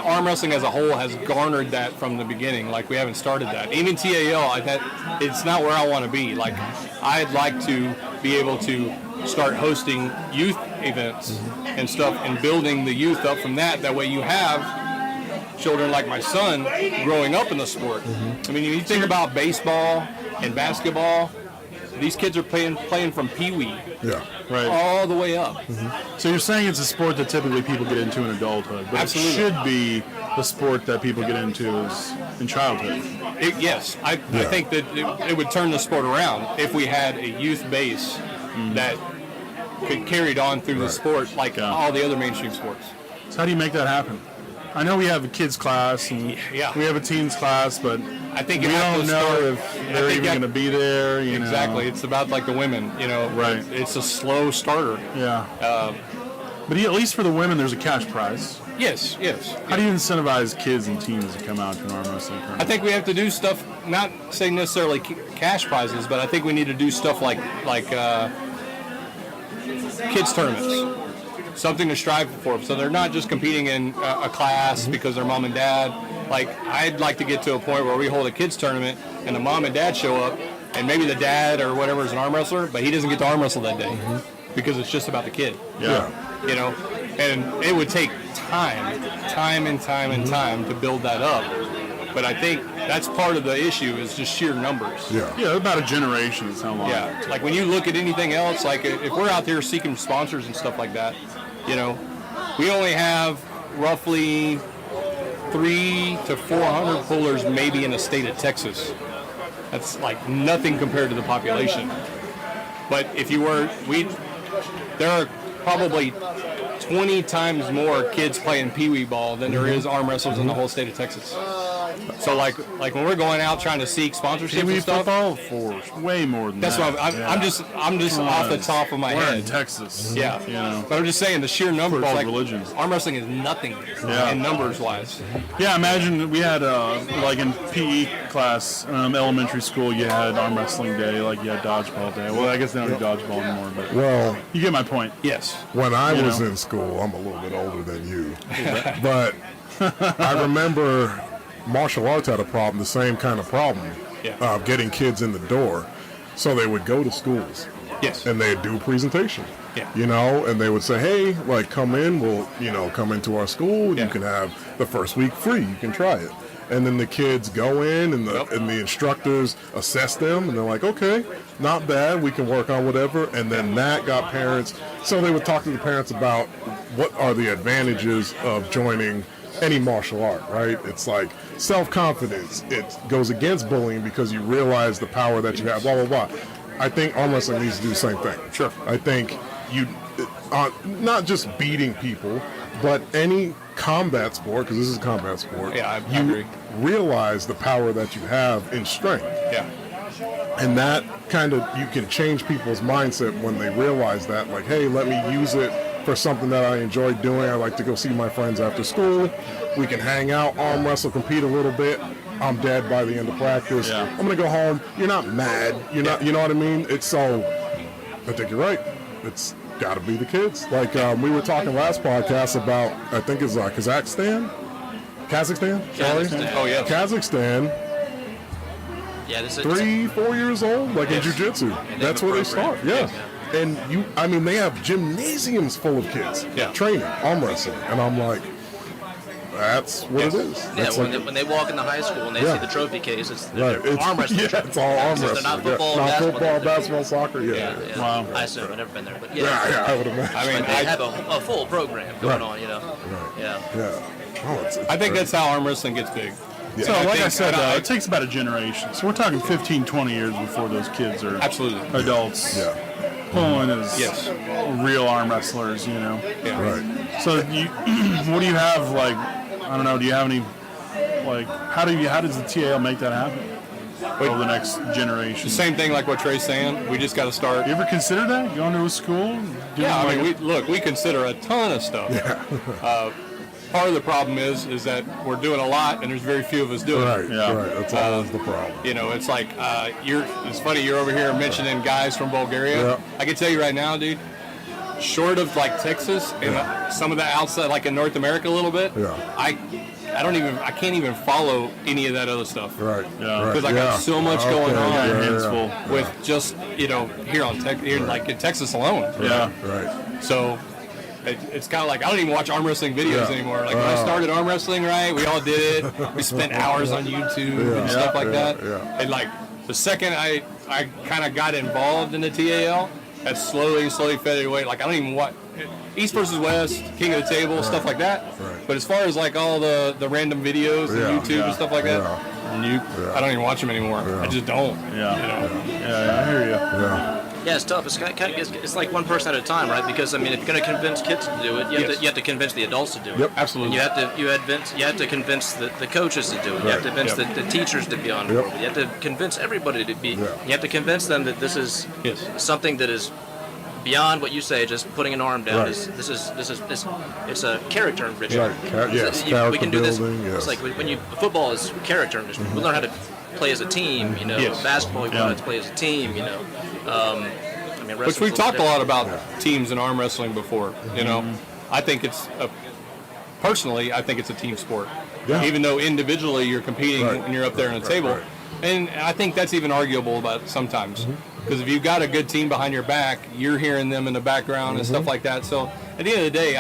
arm wrestling as a whole has garnered that from the beginning. Like, we haven't started that. Even TAL, it's not where I want to be. Like, I'd like to be able to start hosting youth events and stuff and building the youth up from that. That way you have children like my son growing up in the sport. I mean, you think about baseball and basketball, these kids are playing from peewee all the way up.
So you're saying it's a sport that typically people get into in adulthood, but
Absolutely.
It should be the sport that people get into in childhood.
Yes, I think that it would turn the sport around if we had a youth base that could carry it on through the sport like all the other mainstream sports.
So how do you make that happen? I know we have a kids class and we have a teens class, but
I think
we don't know if they're even going to be there.
Exactly. It's about like the women,
Right.
It's a slow starter.
Yeah. But at least for the women, there's a cash prize.
Yes.
How do you incentivize kids and teens to come out to an arm wrestling tournament?
I think we have to do stuff, not saying necessarily cash prizes, but I think we need to do stuff like kids tournaments. Something to strive for. So they're not just competing in a class because they're mom and dad. Like, I'd like to get to a point where we hold a kids tournament and the mom and dad show up, and maybe the dad or whatever is an arm wrestler, but he doesn't get to arm wrestle that day because it's just about the kid.
Yeah.
And it would take time to build that up. But I think that's part of the issue is just sheer numbers.
Yeah, about a generation is how long.
Yeah, like when you look at anything else, like if we're out there seeking sponsors and stuff like that, we only have roughly 300 to 400 pullers maybe in the state of Texas. That's like nothing compared to the population. But if there are probably 20 times more kids playing peewee ball than there is arm wrestlers in the whole state of Texas. So like when we're going out trying to seek sponsorships and stuff,
football for way more than
that's
that.
what I'm just off the top of my
we're
head.
In Texas,
yeah. But I'm just saying the sheer numbers. Like
religions.
Arm wrestling is nothing, in numbers wise.
Yeah, imagine we had like in PE class, elementary school, you had arm wrestling day, like you had dodgeball day. Well, I guess they don't do dodgeball anymore, but you get my point.
Yes.
When I was in school, I'm a little bit older than you, but I remember martial arts had a problem, the same kind of problem, of getting kids in the door. So they would go to schools, and they'd do a presentation, and they would say, hey, like, come in, we'll, come into our school, you can have the first week free, you can try it. And then the kids go in, and the instructors assess them, and they're like, okay, not bad, we can work on whatever. And then that got parents, so they would talk to the parents about what are the advantages of joining any martial art, right? It's like self-confidence. It goes against bullying because you realize the power that you have, blah, blah, blah. I think arm wrestling needs to do the same thing.
Sure.
I think not just beating people, but any combat sport, because this is a combat sport,
I
you
agree.
realize the power that you have in strength.
Yeah.
And that kind of, you can change people's mindset when they realize that, like, hey, let me use it for something that I enjoy doing. I like to go see my friends after school. We can hang out, arm wrestle, compete a little bit. I'm dead by the end of practice. I'm going to go home. You're not mad. You're not, you know what I mean? It's so, I think you're right. It's got to be the kids. Like we were talking last podcast about, I think it's Kazakhstan? Sorry?
Oh, yeah.
Kazakhstan.
Yeah, this is
3-4 years old, like in jiu-jitsu. That's where they start. Yeah. And they have gymnasiums full of kids training arm wrestling. And I'm like, that's what it is.
Yeah, when they walk into high school and they see the trophy case, it's arm wrestling.
It's all arm wrestling.
They're not football,
not basketball, soccer. Yeah.
Wow. I assume I've never been there, but
I would imagine.
I mean, they have a full program going on, Yeah.
Oh,
I think that's how arm wrestling gets big.
Yeah. So, like I said, it takes about a generation. So we're talking 15, 20 years before those kids are adults. Pulling as real arm wrestlers,
Right.
So what do you have, like, I don't know, do you have any, like, how does the TAL make that happen? over the next generation.
The same thing like what Trey's saying. We just got to start.
You ever consider that? Going to a school?
Yeah, I mean, we consider a ton of stuff.
Yeah.
Part of the problem is that we're doing a lot, and there's very few of us doing
Right,
it.
right. That's always the problem.
You know, it's like it's funny you're over here mentioning guys from Bulgaria.
Yeah.
I can tell you right now, dude. Short of like Texas and some of the outside, like in North America a little bit.
Yeah.
I can't even follow any of that other stuff.
Right.
Yeah.
Because I got so much going on
hands full.
with just here like in Texas alone.
Yeah.
Right.
So it's kind of like I don't even watch arm wrestling videos anymore. Like when I started arm wrestling, right? We all did it. We spent hours on YouTube and stuff like that.
Yeah.
And like the second I kind of got involved in the TAL, that slowly faded away. Like I don't even watch East versus West, King of the Table, stuff like that.
Right.
But as far as like all the random videos on YouTube and stuff like that, I don't even watch them anymore. I just don't.
Yeah.
You know?
Yeah, I hear you.
Yeah.
Yeah, it's tough. It's like one person at a time, right? Because I mean, if you're going to convince kids to do it, you have to convince the adults to do it.
Yep,
absolutely.
You have to convince the coaches to do it. You have to convince the teachers to be on board. You have to convince everybody to be. You have to convince them that this is something that is beyond what you say. Just putting an arm down it's a character enrichment.
Right. Yes.
We can do this.
Building, yes.
It's like football is character enrichment. We learn how to play as a team. You know, basketball we learn how to play as a team. You know. I mean,
which we've talked a lot about teams in arm wrestling before. You know, I think personally, I think it's a team sport.
Yeah.
Even though individually you're competing and you're up there on a table. And I think that's even arguable about sometimes. Because if you've got a good team behind your back, you're hearing them in the background and stuff like that. So at the end of the day,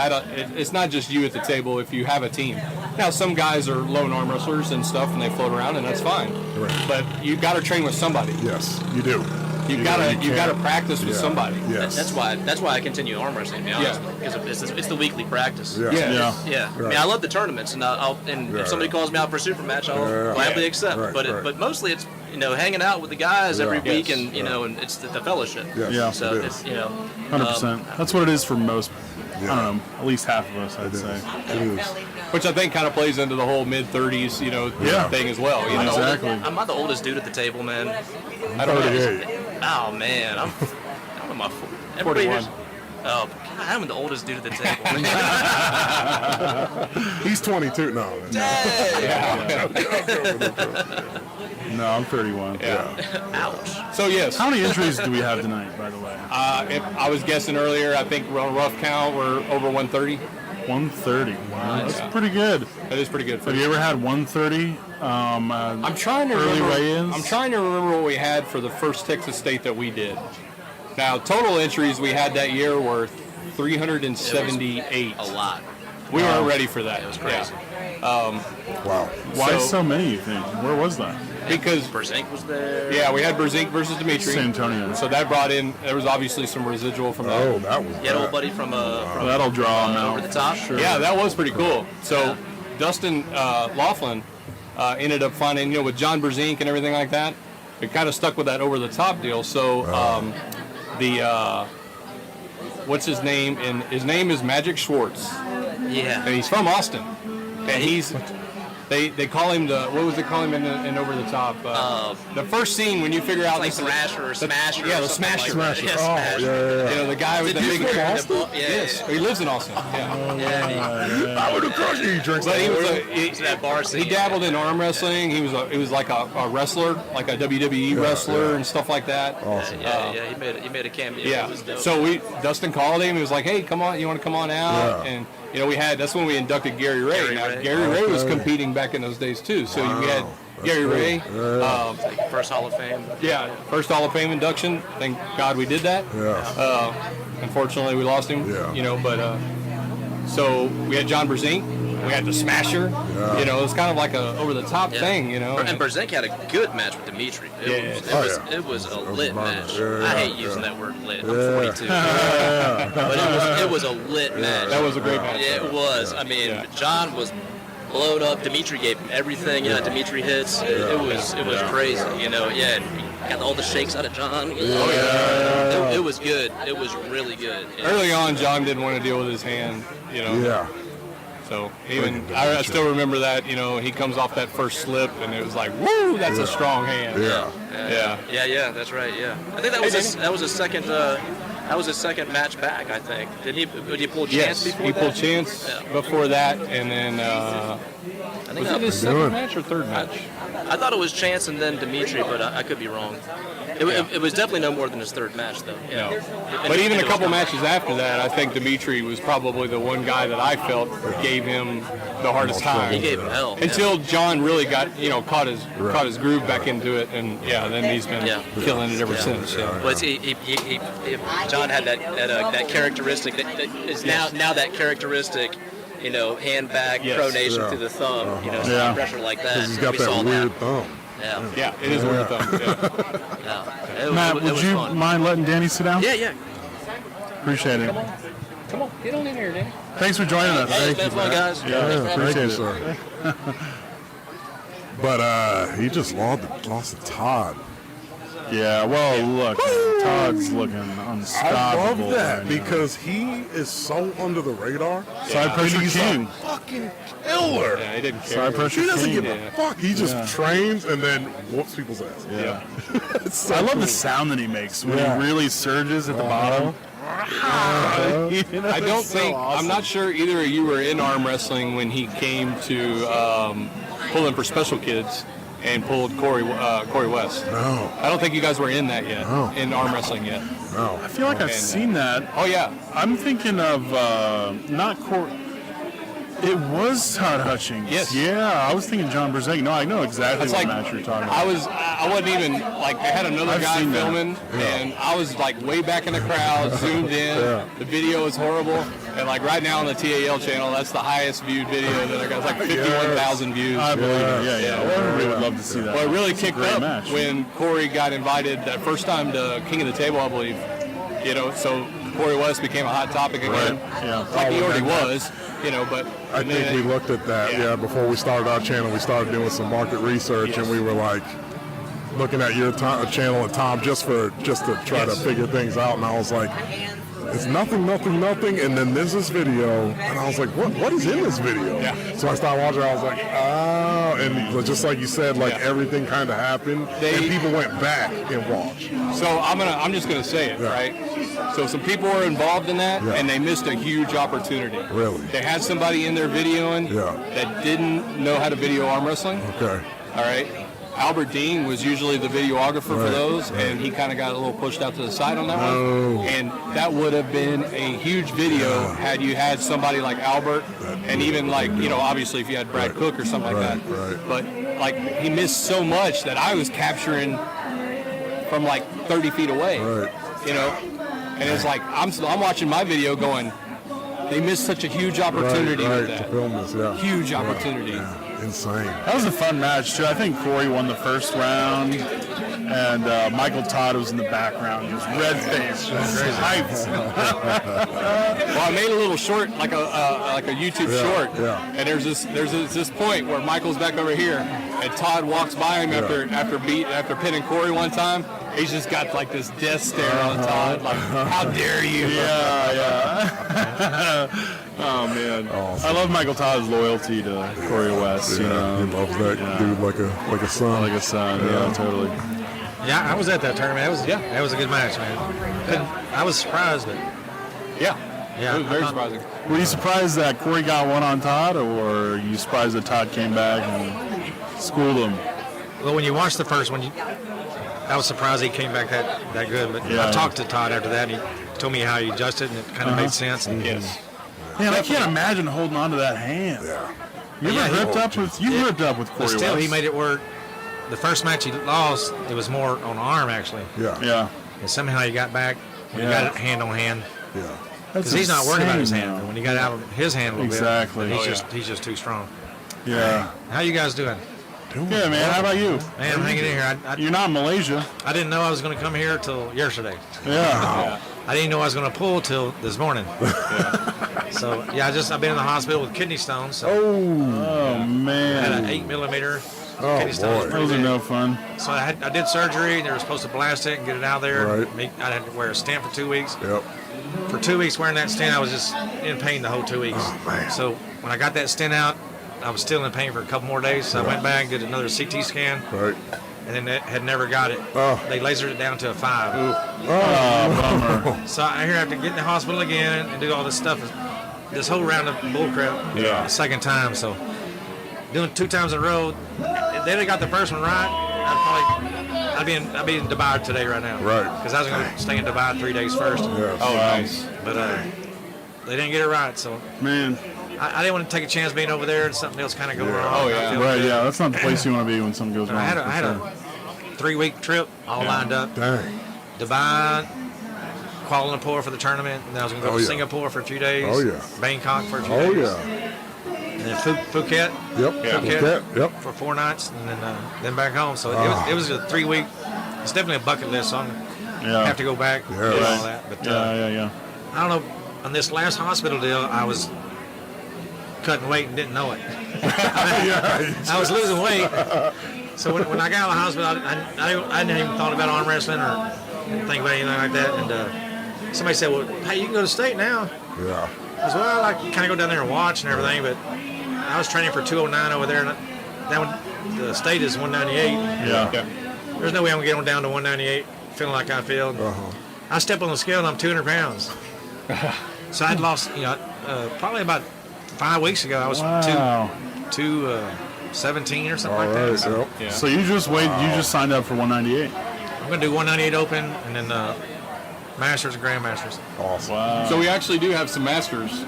it's not just you at the table if you have a team. Now, some guys are lone arm wrestlers and stuff, and they float around, and that's fine.
Right.
But you've got to train with somebody.
Yes, you do.
You've got to practice with somebody.
Yes.
That's why I continue arm wrestling, to be honest, because it's the weekly practice.
Yeah.
Yeah. I mean, I love the tournaments, and if somebody calls me out for a super match, I'll gladly accept. But mostly it's hanging out with the guys every week, and and it's the fellowship.
Yes.
Yeah.
So it's
100%. That's what it is for most. I don't know, at least half of us, I'd say.
It is.
Which I think kind of plays into the whole mid-30s, thing as well. You know?
Exactly.
I'm not the oldest dude at the table, man.
I don't know.
38.
Oh man, I'm in my
41.
Oh, God, I'm the oldest dude at the table.
He's 22. No.
No, I'm 31.
Yeah.
Ouch.
So yes.
How many entries do we have tonight, by the way?
If I was guessing earlier, I think on a rough count we're over 130.
130. Wow, that's pretty good.
That is pretty good.
Have you ever had 130?
I'm trying to
early
remember.
weigh-ins?
I'm trying to remember what we had for the first Texas state that we did. Now, total entries we had that year were 378.
A lot.
We weren't ready for that.
It was crazy.
Wow.
Why so many, you think? Where was that?
Because
Berzink was there.
Yeah, we had Berzink versus Dimitri.
San Antonio.
So that brought in. There was obviously some residual from that.
Oh, that was.
You had old buddy from
that'll draw him out
over the top.
Sure.
Yeah, that was pretty cool. So Dustin Laughlin ended up finding, with John Berzink and everything like that, we kind of stuck with that over the top deal. So what's his name? And his name is Magic Schwartz.
Yeah.
And he's from Austin. And he's. They call him what was they call him in Over the Top? The first scene when you figure out
like Thrasher or Smasher.
Yeah,
or
the Smasher.
Like
Smasher. Oh,
the guy with the big
Austin?
Yes, he lives in Austin. Yeah.
I would have crushed you. He drinks
But he was
that bar scene.
he dabbled in arm wrestling. He was like a wrestler, like a WWE wrestler and stuff like that.
Awesome.
He made a cameo.
Yeah.
It was dope.
So Dustin called him. He was like, "Hey, come on, you want to come on out?" And that's when we inducted Gary Ray. Gary Ray was competing back in those days too. So we had Gary Ray.
First Hall of Fame.
Yeah, first Hall of Fame induction. Thank God we did that.
Yeah.
Unfortunately, we lost him.
Yeah.
But so we had John Berzink. We had the Smasher.
Yeah.
It was kind of like a over-the-top thing,
And Berzink had a good match with Dimitri. It was a lit match. I hate using that word lit. I'm 42. But it was a lit match.
That was a great match.
Yeah, it was. I mean, John was blowed up. Dimitri gave him everything. Dimitri hits. It was crazy. Got all the shakes out of John. It was good. It was really good.
Early on, John didn't want to deal with his hand.
Yeah.
So even I still remember that. You know, he comes off that first slip, and it was like, woo, that's a strong hand.
Yeah. That's right. Yeah, I think that was his second match back. I think did he pull Chance before?
He pulled Chance before that, and then
I think
was it his second match or third match?
I thought it was Chance and then Dimitri, but I could be wrong. It was definitely no more than his third match, though. Yeah.
No. But even a couple matches after that, I think Dimitri was probably the one guy that I felt gave him the hardest time.
He gave him hell.
Until John really got, caught his groove back into it, and then he's been killing it ever since. Yeah.
Well, John had that characteristic that is now that characteristic. Hand back, pronation through the thumb. Pressure like that.
He's got that weird thumb.
Yeah, it is a weird thumb.
Matt, would you mind letting Danny sit down?
Yeah.
Appreciate it.
Come on, get on in here, Danny.
Thanks for joining us.
Thank you, guys.
Appreciate it.
Sir. But he just lost to Todd.
Yeah, well, look, Todd's looking unstoppable.
I love that
right
because he is so under the radar.
Side pressure
he's
king.
a fucking killer.
Yeah, he didn't care.
Side pressure
He doesn't
king.
give a fuck. He just trains and then whoops people's ass.
Yeah.
So
I love
cool.
the sound that he makes when he really surges at the bottom.
I don't think, I'm not sure either of you were in arm wrestling when he came to pulling for Special Kids and pulled Corey West.
No.
I don't think you guys were in that yet, in arm wrestling yet.
No.
I feel like I've seen that.
Oh, yeah.
I'm thinking of not Corey. It was Todd Hutchings.
Yes.
Yeah, I was thinking John Berzeg. No, I know exactly what match you're talking about.
I wasn't even, they had another guy filming, and I was, way back in the crowd, zoomed in. The video is horrible. And, right now on the TAL channel, that's the highest viewed video that I got. It's 51,000 views.
I believe it. Yeah. Everybody would love to see that.
Well, it really kicked up
match.
when Corey got invited that first time to King of the Table, I believe. So Corey West became a hot topic again.
Yeah.
He already was, but...
I think we looked at that, before we started our channel. We started doing some market research, and we were looking at your channel and Tom just to try to figure things out. And I was like, it's nothing. And then there's this video, and I was like, what is in this video?
Yeah.
So I started watching. I was like, oh, and just like you said, everything kind of happened, and people went back and watched.
So I'm just gonna say it, right? So some people were involved in that, and they missed a huge opportunity.
Really?
They had somebody in there videoing that didn't know how to video arm wrestling.
Okay.
All right. Albert Dean was usually the videographer for those, and he kind of got a little pushed out to the side on that one. And that would have been a huge video had you had somebody like Albert, and even obviously if you had Brad Cook or something like that. But he missed so much that I was capturing from 30 feet away. And it's I'm watching my video going, they missed such a huge opportunity with that.
To film this,
Huge opportunity.
Insane.
That was a fun match, too. I think Corey won the first round, and Michael Todd was in the background, just red-faced, just hyped.
Well, I made a little short, like a YouTube short, and there's this point where Michael's back over here, and Todd walks by him after pinning Corey one time. He's just got this death stare on Todd, how dare you? Oh man,
awesome.
I love Michael Todd's loyalty to Corey West.
He loves that dude like a son.
Like a son, totally.
Yeah, I was at that tournament. That was a good match, man. I was surprised, but
it was very surprising.
Were you surprised that Corey got one on Todd, or were you surprised that Todd came back and schooled him?
Well, when you watched the first one, I was surprised he came back that good. But I talked to Todd after that, and he told me how he adjusted, and it kind of made sense. And
Man, I can't imagine holding on to that hand. You ever ripped up with Corey
But still,
West?
he made it work. The first match he lost, it was more on arm, actually.
Yeah.
And somehow he got back when he got it hand on hand.
Yeah.
Because he's not worried about his hand. But when he got out of his hand a little bit, he's just too strong.
Yeah.
How you guys doing?
Good, man. How about you?
Man, I'm hanging in here.
You're not in Malaysia.
I didn't know I was going to come here till yesterday.
Yeah.
I didn't know I was going to pull till this morning. So I've been in the hospital with kidney stones. So
oh man.
I had an 8 millimeter kidney stone.
Those are no fun.
So I did surgery, and they were supposed to blast it and get it out of there.
Right.
I had to wear a stent for 2 weeks.
Yep.
For 2 weeks wearing that stent, I was just in pain the whole 2 weeks.
Oh, man.
So
when I got that stent out, I was still in pain for a couple more days. So I went back, did another CT scan.
Right.
And then had never got it. They lasered it down to a 5.
Bummer.
So I here have to get in the hospital again and do all this stuff, this whole round of bullcrap. The second time. So doing 2 times in a row. If they'd have got the first one right, I'd be in Dubai today right now.
Right.
Because I was going to stay in Dubai 3 days first.
Yeah.
Oh, nice.
But they didn't get it right. So
man,
I didn't want to take a chance being over there and something else kind of going wrong.
Oh yeah. Right. Yeah. That's not the place you want to be when something goes wrong.
I had a 3-week trip all lined up.
Dang.
Dubai, Kuala Lumpur for the tournament, and then I was going to go to Singapore for a few days.
Oh, yeah.
Bangkok for a few
Oh,
days.
yeah.
And then Phuket.
Yep.
Phuket.
Yep.
For 4 nights, and then back home. So it was a 3-week. It's definitely a bucket list. So I'm gonna have to go back and do all that. But
yeah.
I don't know. On this last hospital deal, I was cutting weight and didn't know it. I was losing weight. So when I got out of the hospital, I didn't even thought about arm wrestling or think about anything like that. And somebody said, "Well, hey, you can go to state now."
Yeah.
I said, "Well, I can kind of go down there and watch and everything." But I was training for 209 over there, and that one, the state is 198.
Yeah.
There's no way I'm gonna get on down to 198, feeling like I feel. I step on the scale and I'm 200 pounds. So I'd lost, probably about 5 weeks ago. I was 217 or something like that. So,
So you just You just signed up for 198.
I'm gonna do 198 Open and then Masters and Grandmasters.
Awesome.
Wow.
So we actually do have some Masters.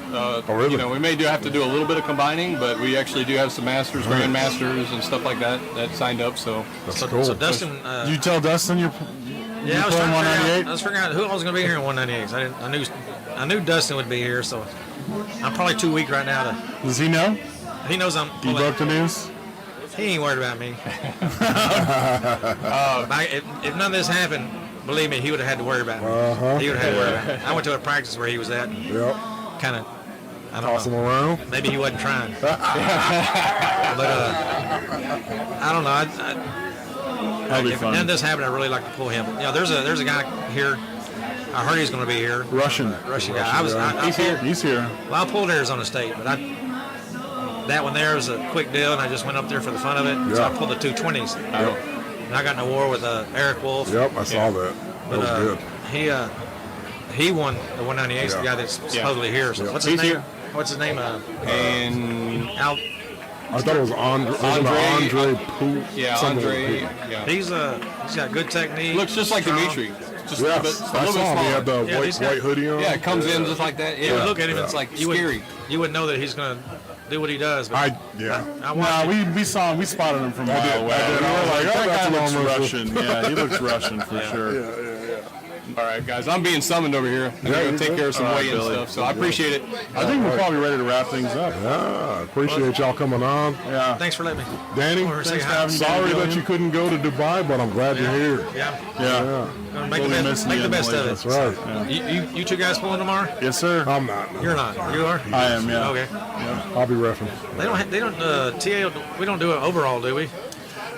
Really?
You know, we may have to do a little bit of combining, but we actually do have some Masters, Grandmasters, and stuff like that signed up. So
that's cool.
So Dustin,
Did you tell Dustin you're
I was
playing
trying to
198?
I was figuring out who I was going to be here in 198. I knew Dustin would be here, so I'm probably too weak right now to.
Does he know?
He knows I'm.
You broke the news?
He ain't worried about me. If none of this happened, believe me, he would have had to worry about me. He would have had to worry about me. I went to a practice where he was at.
Yep.
Kind of. I don't
Toss
know.
him around.
Maybe he wasn't trying. But I don't know.
That'll be
If
fun.
none of this happened, I'd really like to pull him. There's a guy here. I heard he's going to be here.
Russian
guy.
He's here.
Well, I pulled Arizona State, but that one there was a quick deal, and I just went up there for the fun of it. So I pulled the 220s. And I got in a war with Eric Wolf.
Yep, I saw that. That was good.
He won the 198. The guy that's supposedly here. So what's his name?
Here.
What's his name?
And
I thought it was Andre Poo.
Yeah, Andre. Yeah.
He's got good technique.
Looks just like
strong.
Dimitri. Just
Yes,
a little bit
I saw him. He had the
Yeah, these
white hoodie on.
Yeah, it comes in just like that. Yeah,
Look at him.
It's like
You
scary.
You wouldn't know that he's going to do what he does. But I watched
No, we saw him. We spotted him from a mile away.
I did.
We
I
were
was
like,
like,
that
that's
guy
an
looks
arm wrestler.
Russian. Yeah, he looks Russian for sure.
Yeah.
All right, guys, I'm being summoned over here. I'm going to take care of some
All right,
weight and
Billy.
stuff, so I appreciate it.
I think we're probably ready to wrap things up.
Yeah, appreciate y'all coming on.
Yeah.
Thanks for letting me.
Danny,
Thanks for
having me.
sorry
Danny
that you couldn't go to Dubai, but I'm glad you're here.
Yeah.
Yeah.
Make the best of it.
That's right.
You two guys pulling tomorrow?
Yes, sir.
I'm not. No.
You're not. You are?
I am, yeah.
Okay.
I'll be reffing.
They don't, TA, we don't do it overall, do we?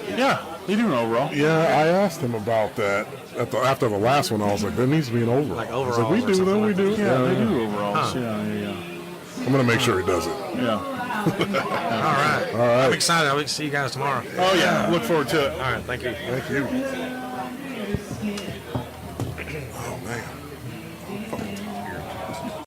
Yeah, they do an overall.
Yeah, I asked him about that. After the last one, I was like, there needs to be an overall.
Like
I was
overalls
like,
or
we do,
something
then we
like
do.
Yeah, they do overalls.
Huh.
Yeah.
I'm going to make sure he does it.
Yeah.
All right.
All right.
I'm excited. I'll see you guys tomorrow.
Oh, yeah. Look forward to it.
All right. Thank you.
Thank you.